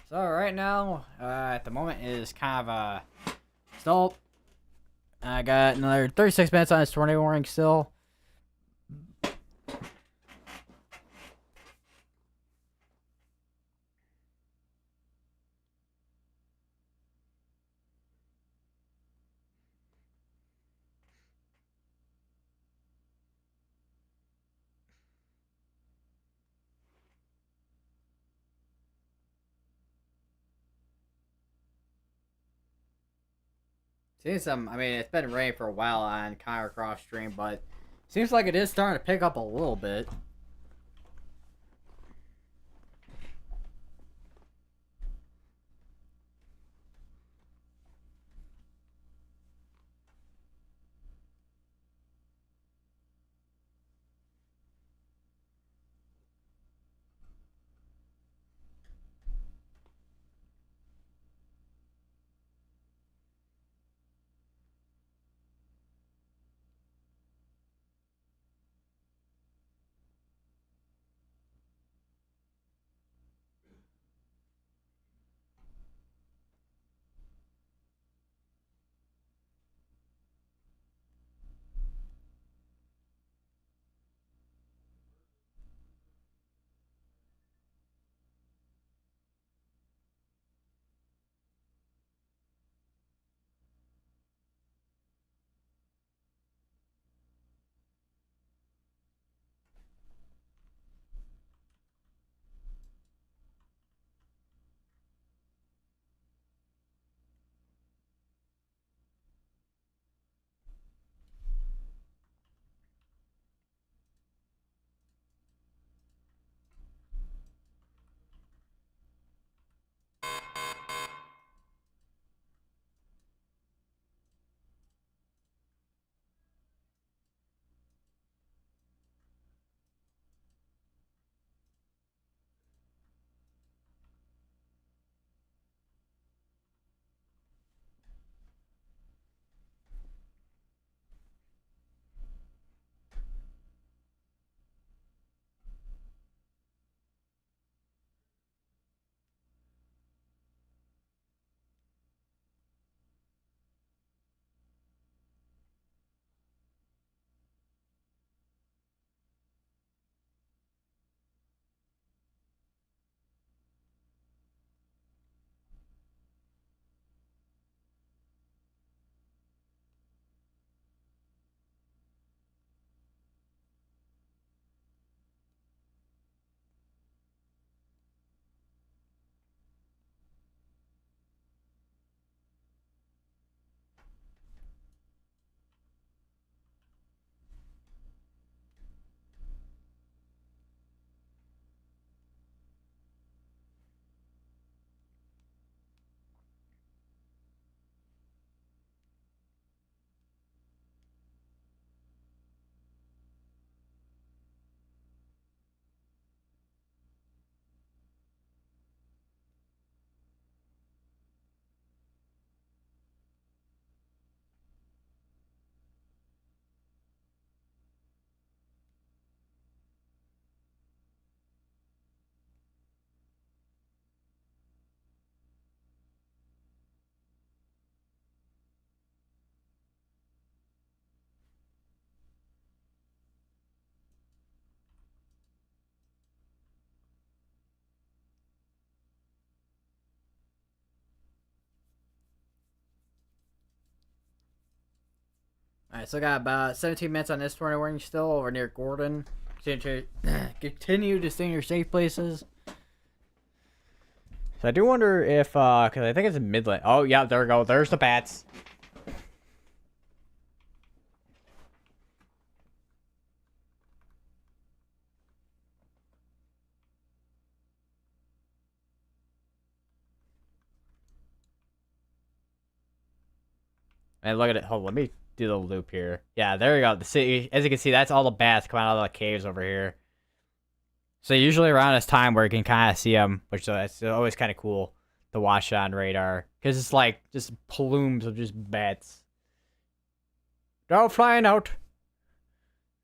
So right now, at the moment is kind of still. I got another 36 minutes on this tornado warning still. Seeing some, I mean, it's been raining for a while on Connor Cross stream, but seems like it is starting to pick up a little bit. Alright, so I got about 17 minutes on this tornado warning still over near Gordon. Continue to stay in your safe places. So I do wonder if, because I think it's in Midland. Oh, yeah, there we go. There's the bats. And look at it. Hold on, let me do the loop here. Yeah, there we go. The city, as you can see, that's all the bats coming out of the caves over here. So usually around this time where you can kind of see them, which is always kind of cool to watch on radar. Because it's like just plumes of just bats. Go flying out.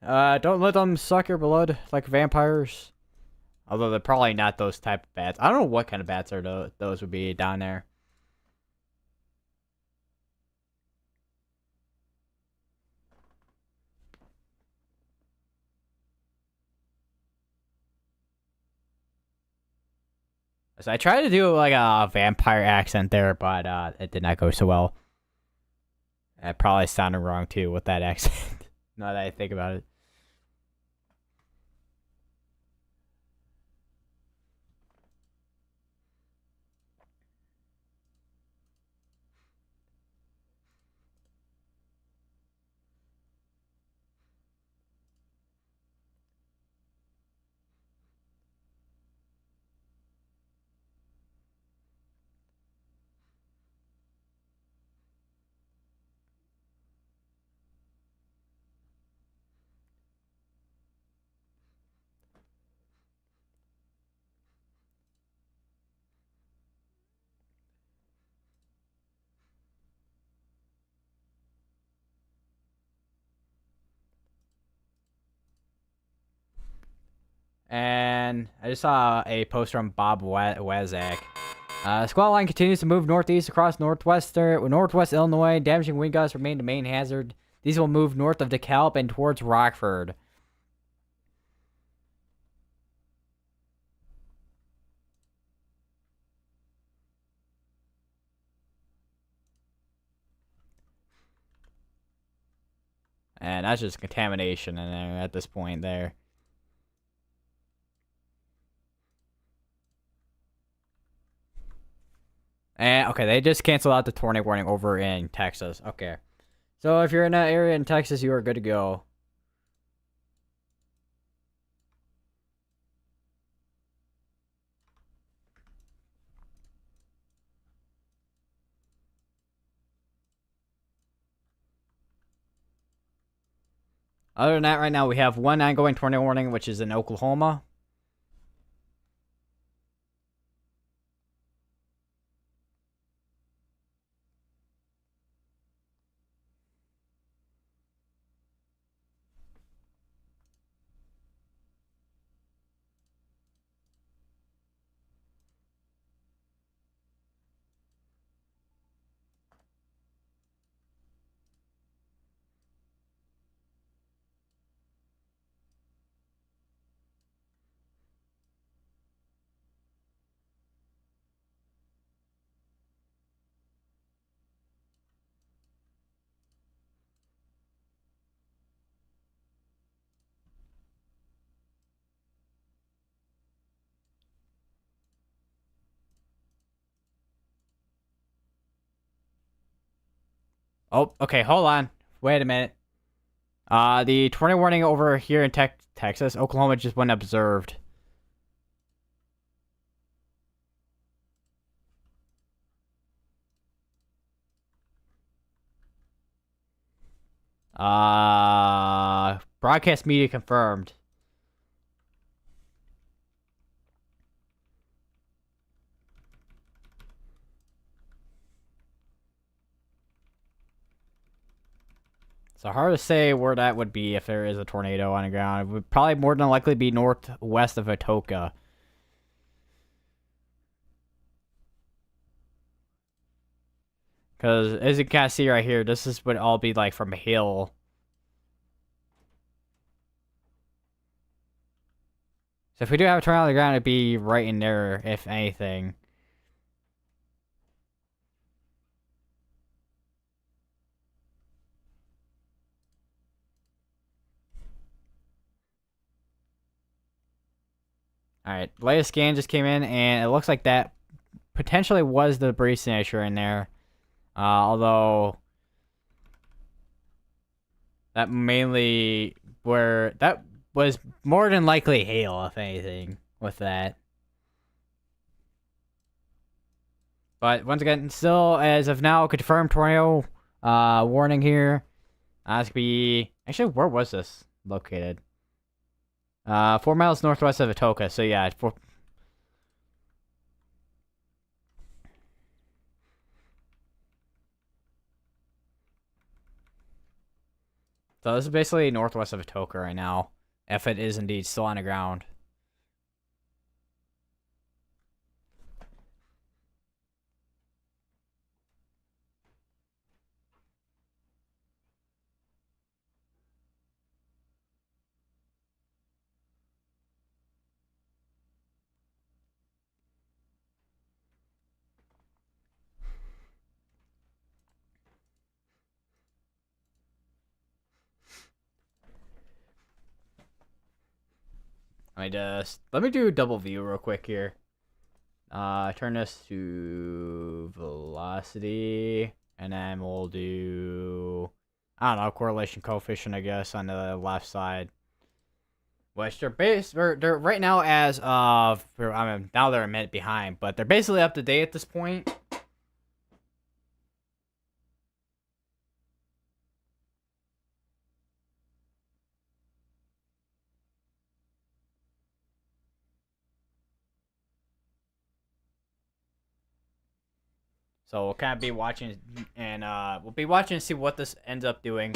Don't let them suck your blood like vampires. Although they're probably not those type of bats. I don't know what kind of bats are those would be down there. So I tried to do like a vampire accent there, but it did not go so well. It probably sounded wrong too with that accent. Now that I think about it. And I just saw a post from Bob Wazak. Squall line continues to move northeast across northwest Illinois. Damaging wind gusts remain the main hazard. These will move north of DeKalb and towards Rockford. And that's just contamination in there at this point there. And okay, they just canceled out the tornado warning over in Texas. Okay. So if you're in that area in Texas, you are good to go. Other than that, right now we have one ongoing tornado warning, which is in Oklahoma. Oh, okay, hold on. Wait a minute. The tornado warning over here in Texas, Oklahoma just went observed. Broadcast media confirmed. So hard to say where that would be if there is a tornado on the ground. It would probably more than likely be northwest of Atoka. Because as you can see right here, this would all be like from a hill. So if we do have a tornado on the ground, it'd be right in there, if anything. Alright, latest scan just came in, and it looks like that potentially was the debris signature in there. Although that mainly that was more than likely hail, if anything, with that. But once again, still as of now, confirmed tornado warning here. It's gonna be actually, where was this located? 4 miles northwest of Atoka. So yeah, so this is basically northwest of Atoka right now, if it is indeed still on the ground. Let me do double view real quick here. Turn this to velocity, and then we'll do, I don't know, correlation coefficient, I guess, on the left side. Which they're right now as of, I mean, now they're a minute behind, but they're basically up to date at this point. So we'll kind of be watching, and we'll be watching to see what this ends up doing.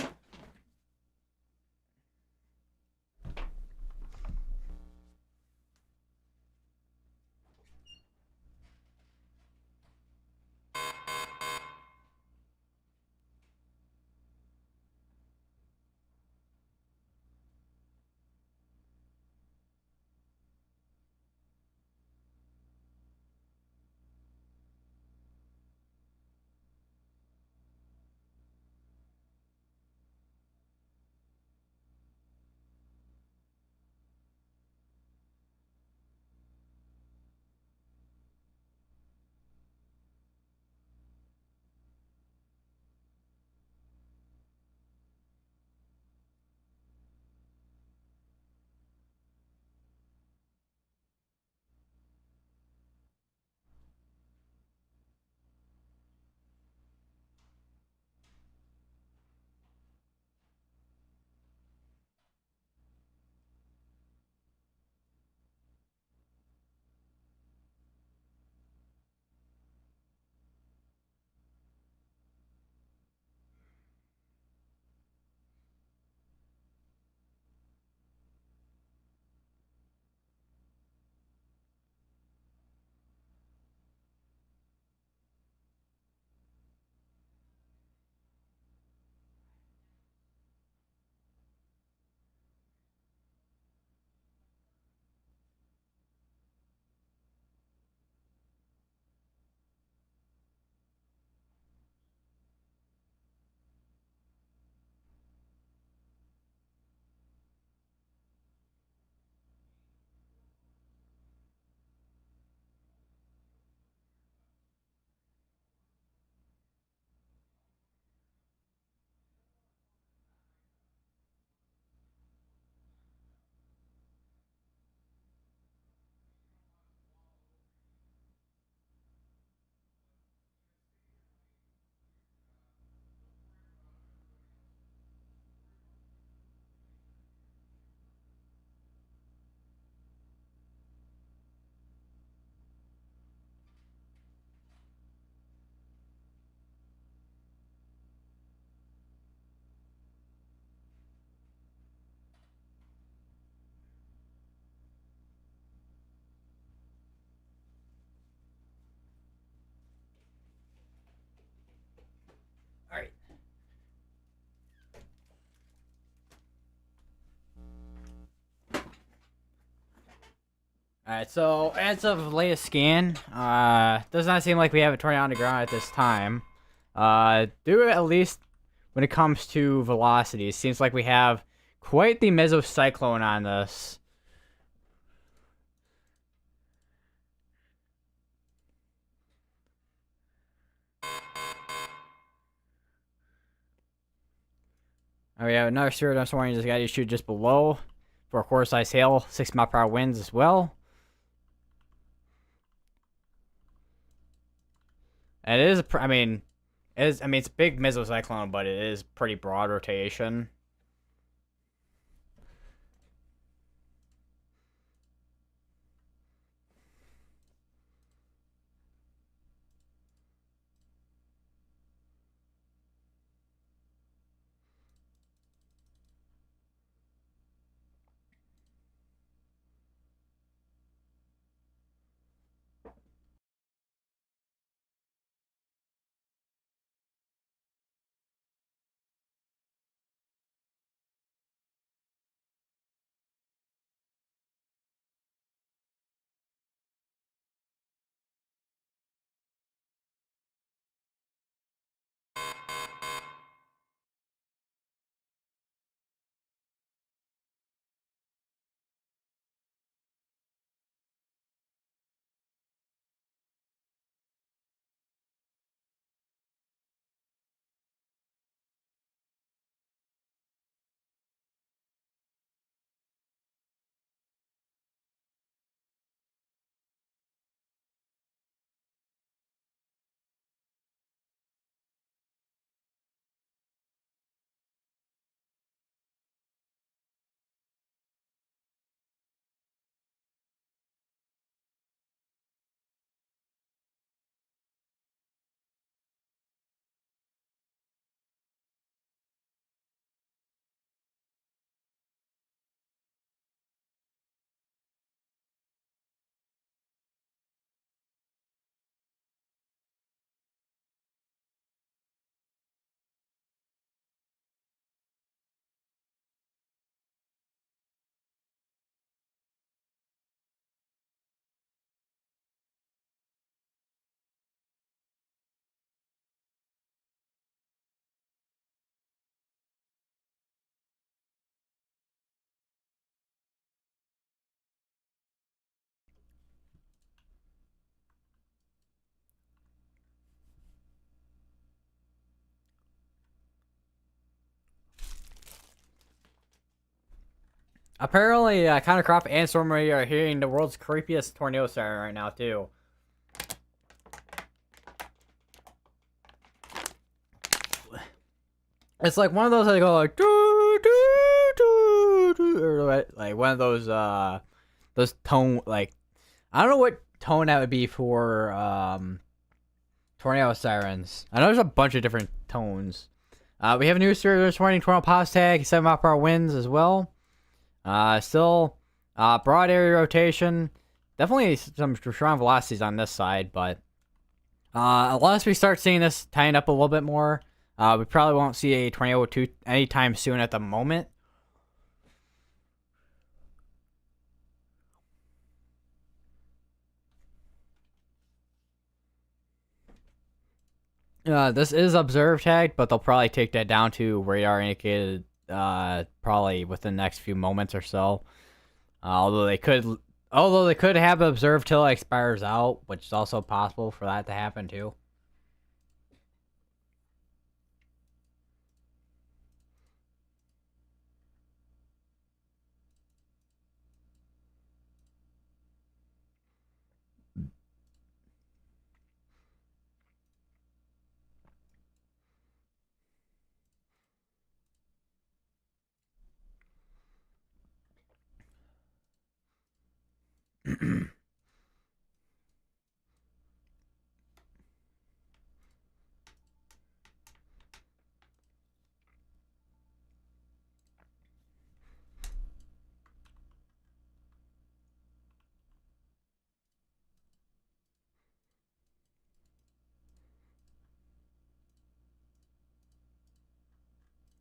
All right. Alright, so as of latest scan, does not seem like we have a tornado on the ground at this time. Do at least when it comes to velocity, it seems like we have quite the mesocyclone on this. Oh, we have another serial dust warning just got issued just below for a quarter-size hail, 6 mile per hour winds as well. And it is, I mean, it's a big mesocyclone, but it is pretty broad rotation. Apparently, Countercrop and Stormy are hearing the world's creepiest tornado siren right now, too. It's like one of those that go like doo doo doo doo, or like one of those tone, like, I don't know what tone that would be for tornado sirens. I know there's a bunch of different tones. We have a new series warning, tornado pause tag, 7 mile per hour winds as well. Still, broad area rotation. Definitely some strong velocities on this side, but unless we start seeing this tighten up a little bit more, we probably won't see a tornado anytime soon at the moment. This is observed tagged, but they'll probably take that down to radar indicated probably within the next few moments or so. Although they could have observed till it expires out, which is also possible for that to happen too.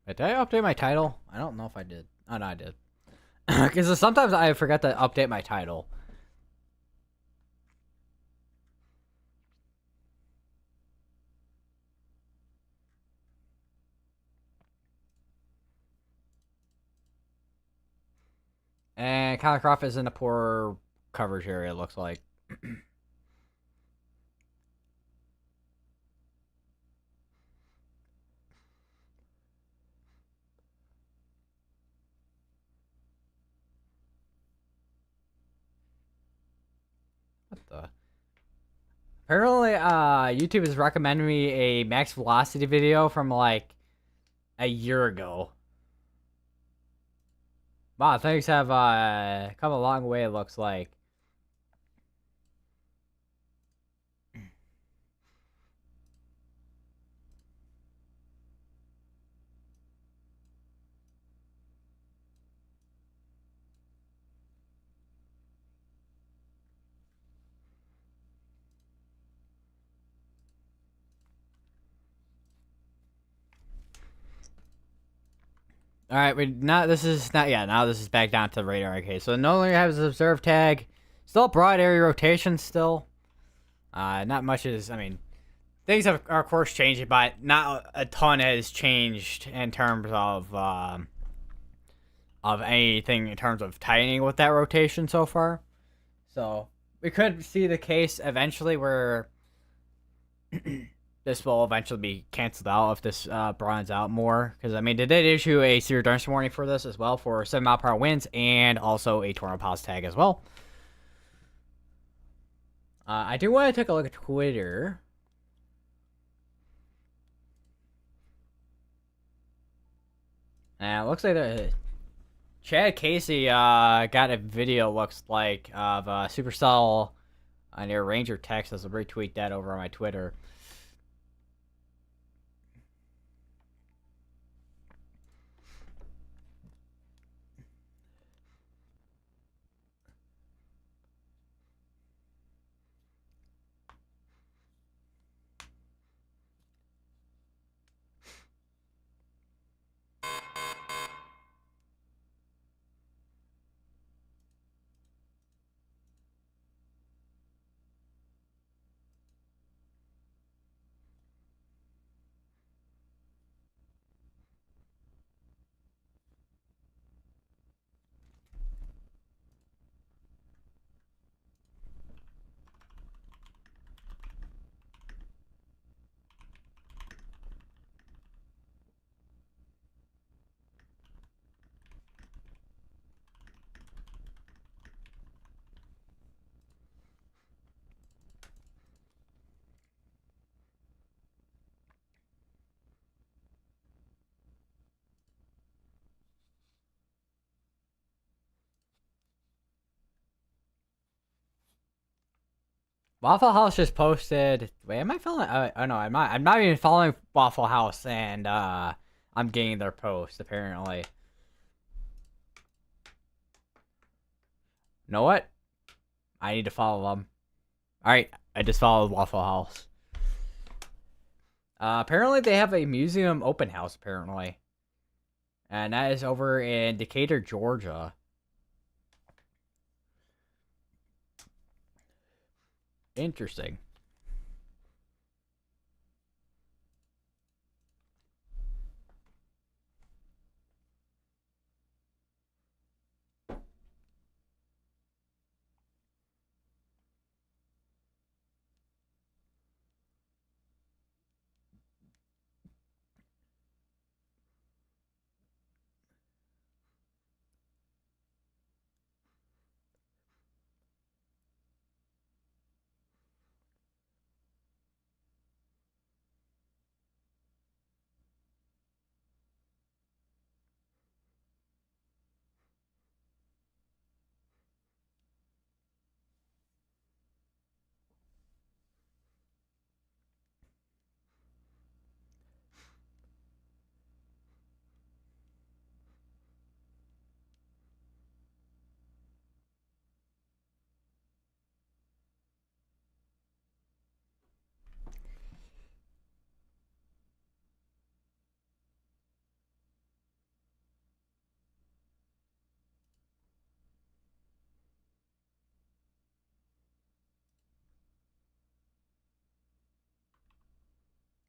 Wait, did I update my title? I don't know if I did. Oh, no, I did. Because sometimes I forget to update my title. And Calcroft is in a poor coverage area, it looks like. What the? Apparently, YouTube is recommending me a max velocity video from like a year ago. Wow, things have come a long way, it looks like. All right, now this is back down to the radar. Okay, so no longer has an observe tag. Still broad area rotation. Still, not much is. I mean, things are of course changing, but not a ton has changed in terms of anything in terms of tightening with that rotation so far. So we could see the case eventually where this will eventually be canceled out if this broadens out more. Because, I mean, they did issue a severe thunderstorm warning for this as well for 7-mile-per-hour winds and also a tornado pause tag as well. I do want to take a look at Twitter. And it looks like the Chad Casey got a video, looks like, of Supercell near Ranger, Texas. I'll retweet that over on my Twitter. Waffle House just posted. Wait, am I following? Oh no, I'm not. I'm not even following Waffle House, and I'm getting their post apparently. You know what? I need to follow them. All right, I just followed Waffle House. Apparently, they have a museum open house. Apparently, and that is over in Decatur, Georgia. Interesting.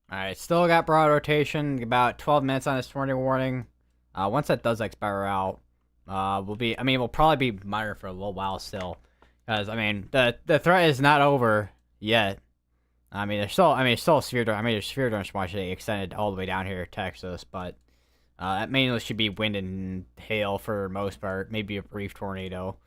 All right, still got broad rotation. About 12 minutes on this tornado warning. Once that does expire out, we'll probably be monitored for a little while still, because I mean the threat is not over yet. There's still a severe. There's severe thunderstorm actually extended all the way down here to Texas, but that mainly should be wind and hail for the most part. Maybe a brief tornado.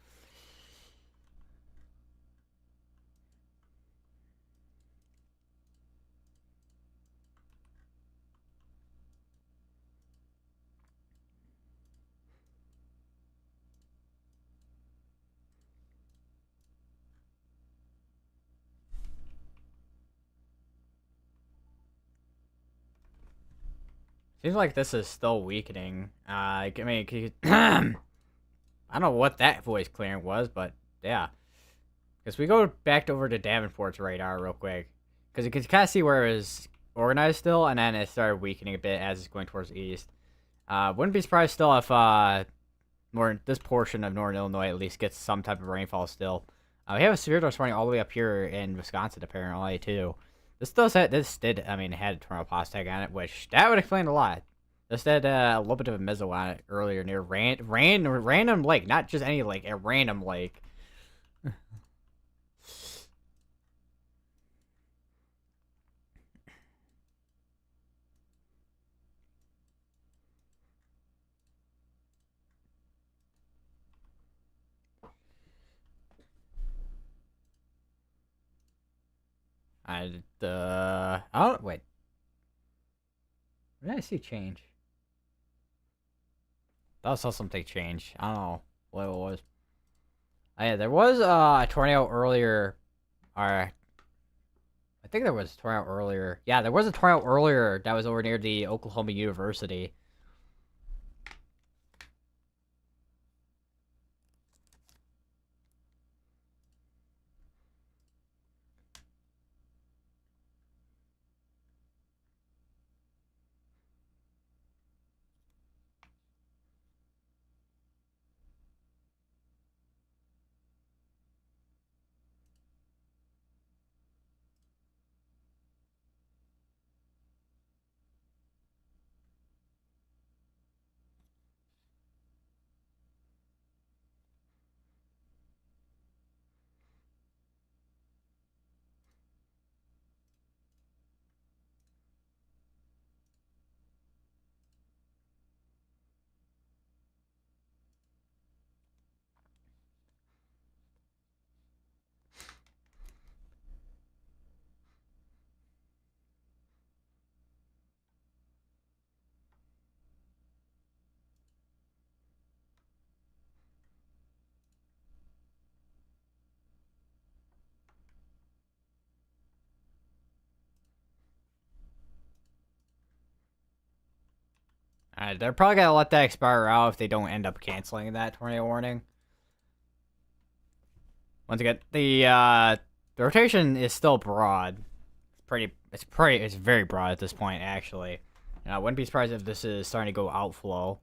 Seems like this is still weakening. I mean, I don't know what that voice clearing was, but yeah. Because we go back over to Davenport's radar real quick. Because you can kind of see where it was organized still, and then it started weakening a bit as it's going towards the east. Wouldn't be surprised still if this portion of northern Illinois at least gets some type of rainfall still. We have a severe dose running all the way up here in Wisconsin apparently too. I mean, it had a tornado plus tag on it, which that would explain a lot. This had a little bit of a mezzo on it earlier near random lake, not just any lake, a random lake. Oh wait, where did I see change? That was something change. I don't know what it was. Yeah, there was a tornado earlier. Or I think there was a tornado earlier. Yeah, there was a tornado earlier that was over near the Oklahoma University. They're probably gonna let that expire out if they don't end up canceling that tornado warning. Once again, the rotation is still broad. It's very broad at this point, actually. I wouldn't be surprised if this is starting to go outflow.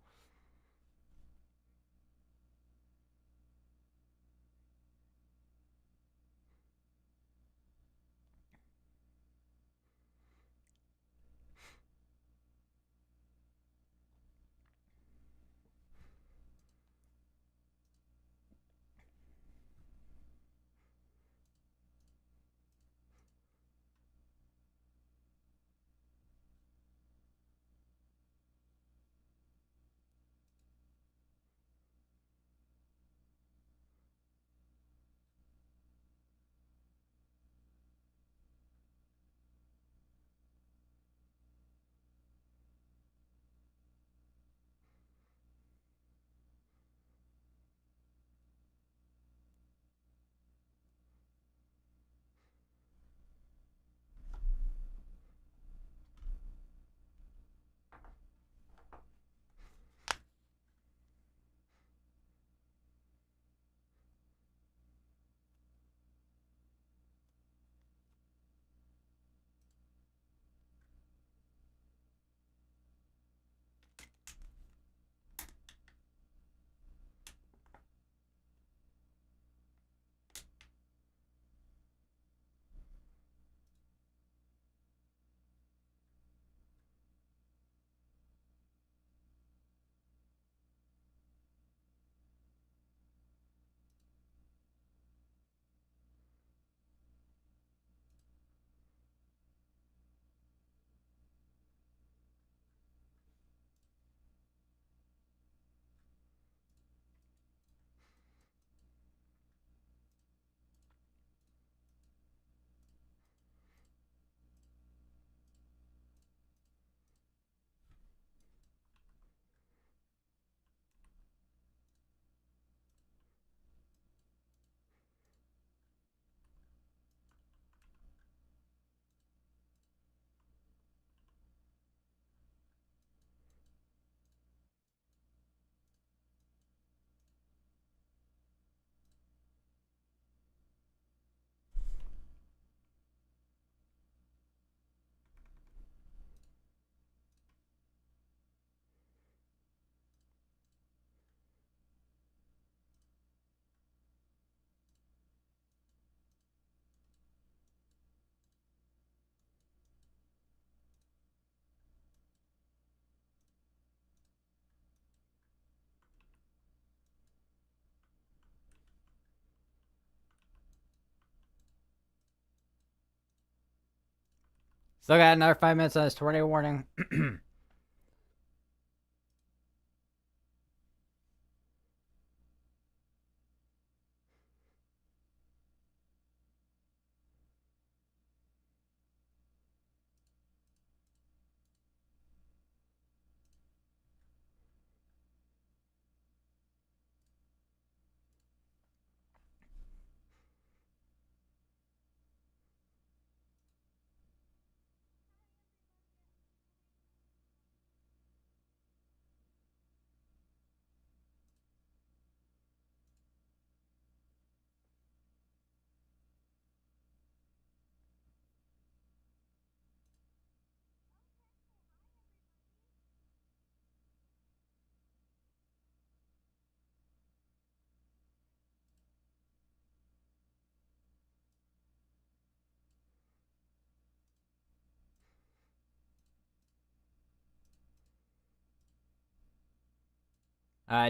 Still got another 5 minutes on this tornado warning.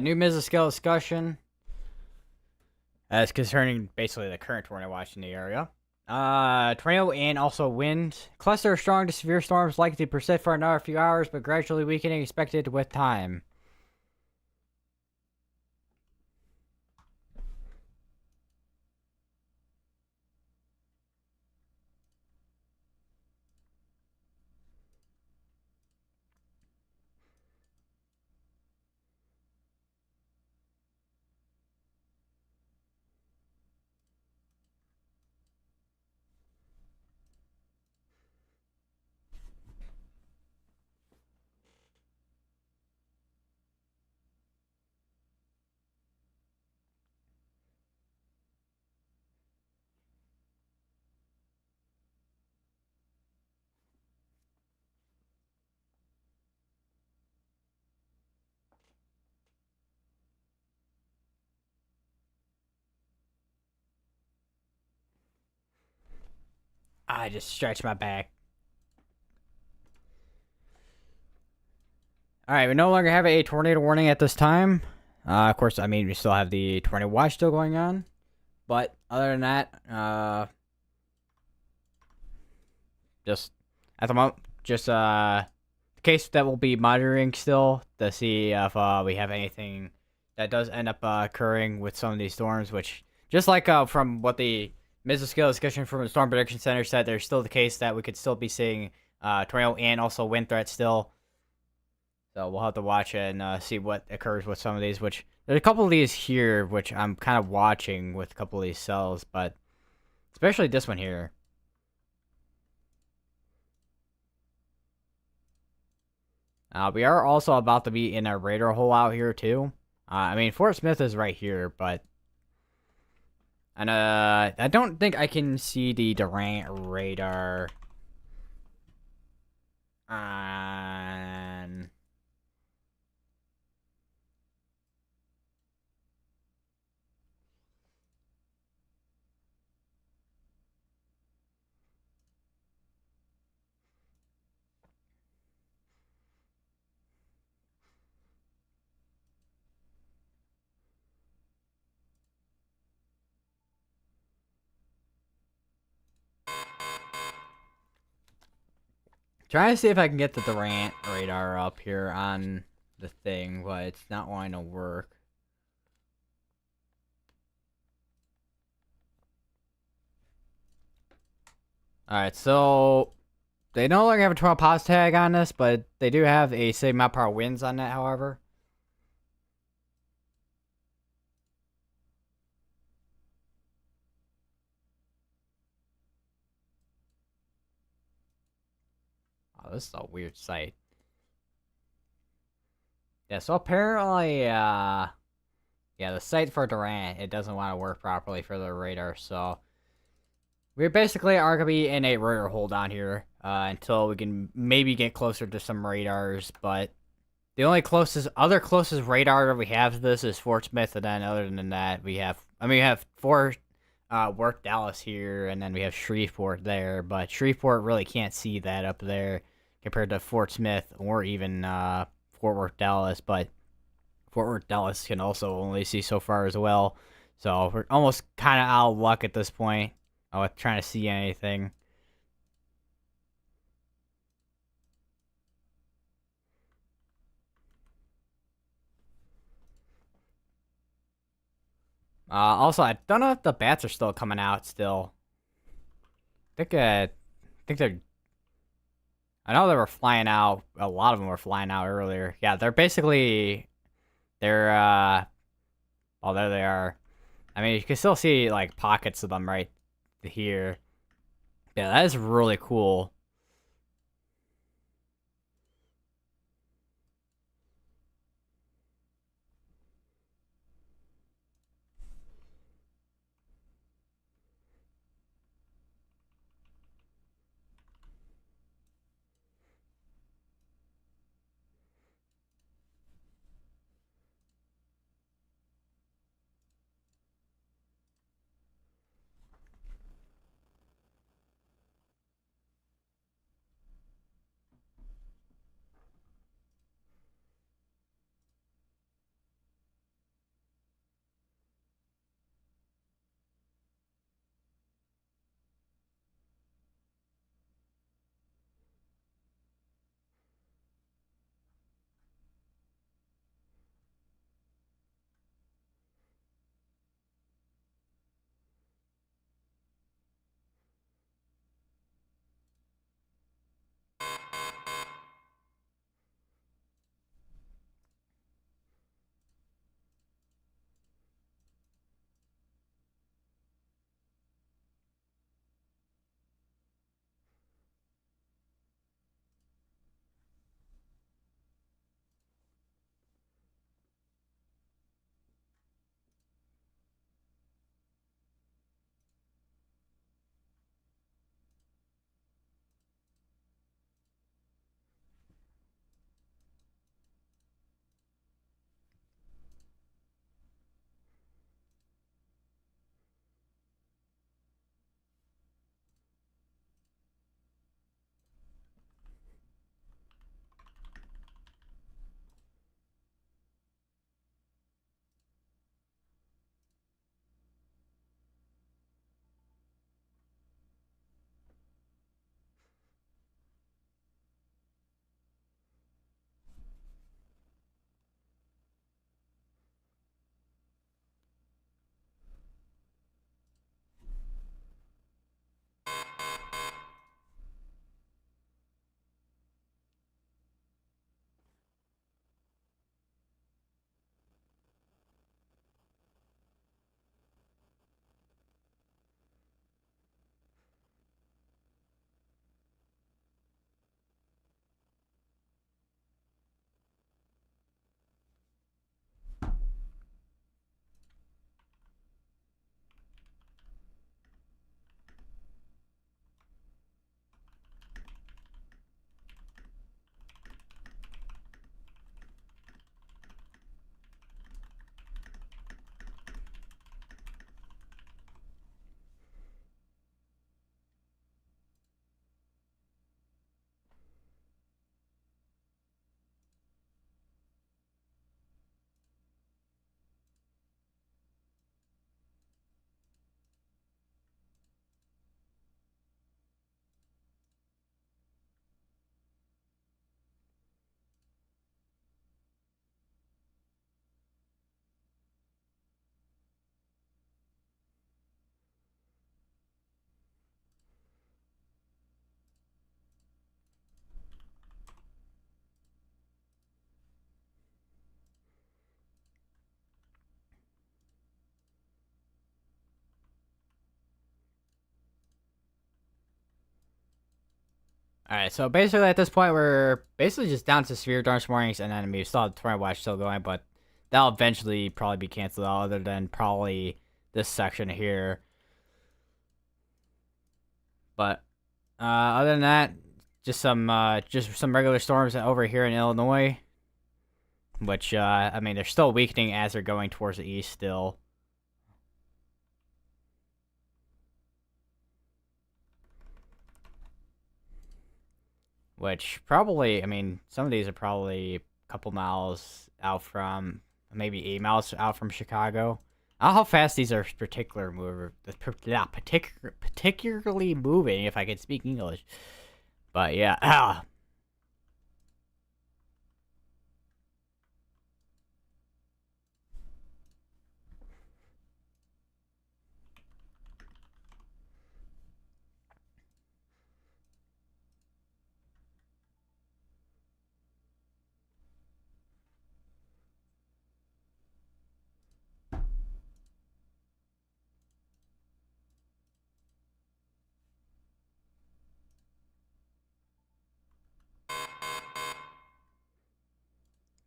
New mesoscale discussion. As concerning basically the current tornado watch in the area. Tornado and also wind. Cluster of strong to severe storms likely to persist for another few hours, but gradually weakening expected with time. I just stretched my back. Alright, we no longer have a tornado warning at this time. Of course, I mean, we still have the tornado watch still going on. But other than that, just at the moment, just the case that we'll be monitoring still to see if we have anything that does end up occurring with some of these storms, which just like from what the mesoscale discussion from the Storm Prediction Center said, there's still the case that we could still be seeing tornado and also wind threats still. So we'll have to watch and see what occurs with some of these, which there's a couple of these here, which I'm kind of watching with a couple of these cells, but especially this one here. We are also about to be in a radar hole out here too. I mean, Fort Smith is right here, but and I don't think I can see the Durant radar. On trying to see if I can get the Durant radar up here on the thing, but it's not wanting to work. Alright, so they no longer have a 12 pos tag on this, but they do have a Sigma power winds on that, however. Oh, this is a weird sight. Yeah, so apparently, yeah, the sight for Durant, it doesn't want to work properly for the radar, so we basically are going to be in a radar hole down here until we can maybe get closer to some radars, but the only closest radar that we have to this is Fort Smith, and then other than that, we have Fort Worth Dallas here, and then we have Shreveport there, but Shreveport really can't see that up there compared to Fort Smith or even Fort Worth Dallas, but Fort Worth Dallas can also only see so far as well, so we're almost kind of out of luck at this point with trying to see anything. Also, I don't know if the bats are still coming out still. I think they're. I know they were flying out. A lot of them were flying out earlier. Yeah, they're basically. They're. Oh, there they are. I mean, you can still see like pockets of them right here. Yeah, that is really cool. All right, so basically at this point we're basically just down to severe dark warnings, and then we still have tornado watch still going, but that'll eventually probably be canceled out. Other than probably this section here, but other than that, just some regular storms over here in Illinois, which I mean they're still weakening as they're going towards the east still. Which probably, I mean, some of these are probably a couple miles out from, maybe 8 miles out from Chicago. I don't know how fast these are particularly moving, if I could speak English. But yeah,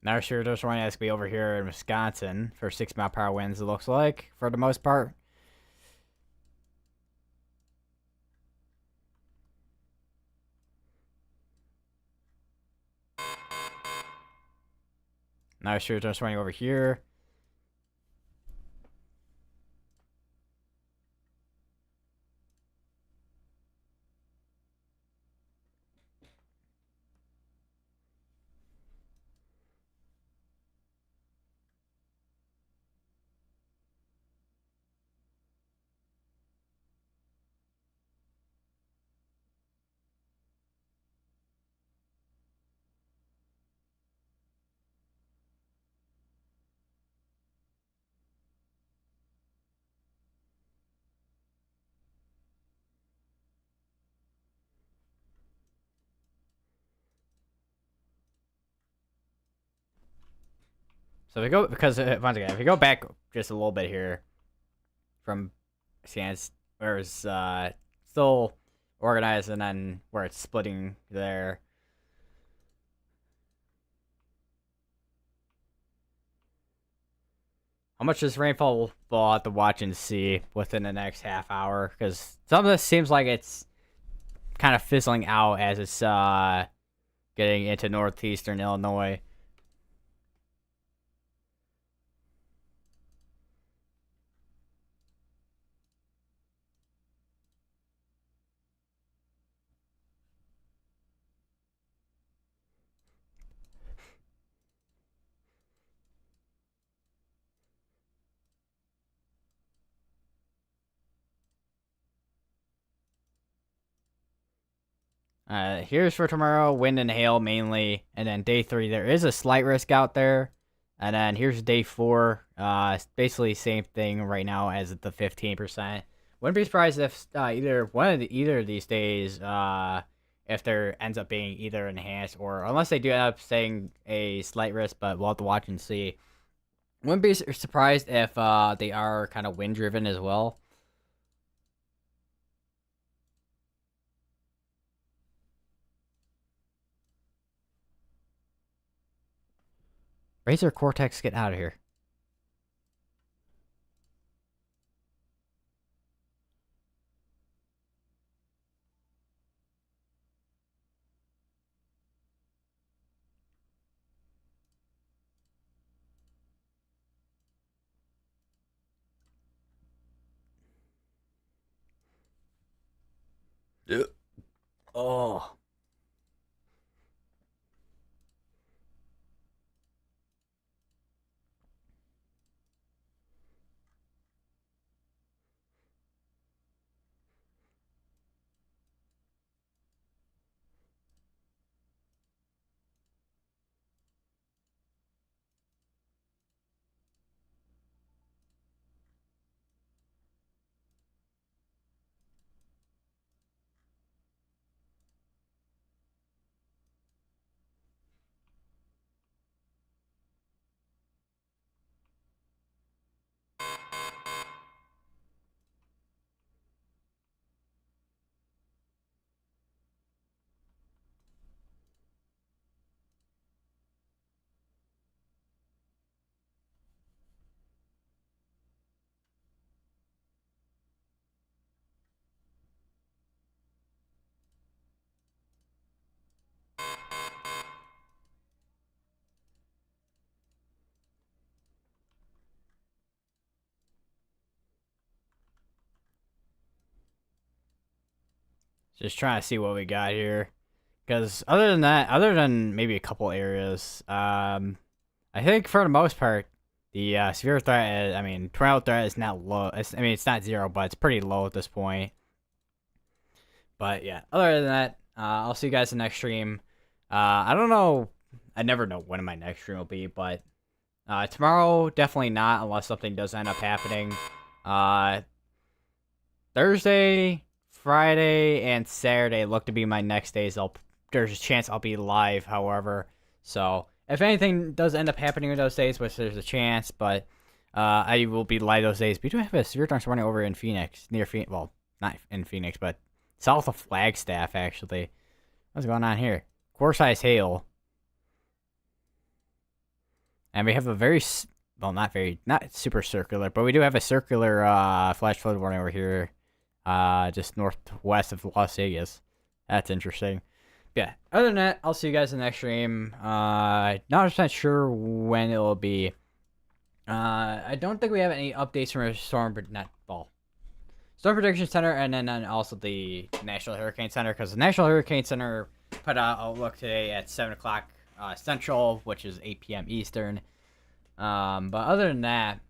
Now sure there's one that's gonna be over here in Wisconsin for 6 mile per hour winds, it looks like, for the most part. Now sure there's one over here. So we go, because once again, if we go back just a little bit here from stance where it's still organized and then where it's splitting there. How much this rainfall we'll have to watch and see within the next half hour, because some of this seems like it's kind of fizzling out as it's getting into northeastern Illinois. Here's for tomorrow, wind and hail mainly, and then day 3 there is a slight risk out there, and then here's day 4. It's basically same thing right now as the 15%. Wouldn't be surprised if either of these days, if there ends up being either enhanced or unless they do end up saying a slight risk, but we'll have to watch and see. Wouldn't be surprised if they are kind of wind driven as well. Razor Cortex, get out of here. Oh. Just trying to see what we got here. Because other than that, other than maybe a couple areas, I think for the most part, the severe threat, tornado threat is not low. It's not zero, but it's pretty low at this point. But yeah, other than that, I'll see you guys in the next stream. I don't know. I never know when my next stream will be, but tomorrow, definitely not, unless something does end up happening. Thursday, Friday, and Saturday look to be my next days. There's a chance I'll be live, however. So if anything does end up happening in those days, which there's a chance, but I will be live those days. We do have a severe thunderstorm running over in Phoenix, near Phoenix. Well, not in Phoenix, but south of Flagstaff, actually. What's going on here? Core size hail. And we have a very, well, not super circular, but we do have a circular flash flood warning over here, just northwest of Las Vegas. That's interesting. Yeah, other than that, I'll see you guys in the next stream. Not 100% sure when it will be. I don't think we have any updates from our Storm Prediction Center, and then also the National Hurricane Center, because the National Hurricane Center put out Outlook today at 7 o'clock Central, which is 8 p.m. Eastern. But other than that,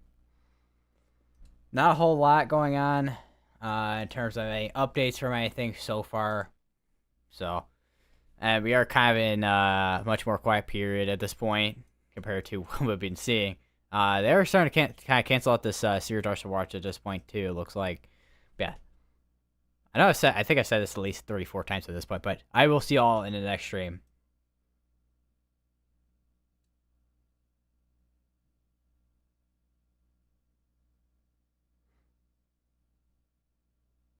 not a whole lot going on in terms of any updates from anything so far. So, and we are kind of in a much more quiet period at this point compared to what we've been seeing. They're starting to kind of cancel out this Sears Dorsal Watch at this point too. It looks like, yeah. I think I said this at least 34 times at this point, but I will see y'all in the next stream.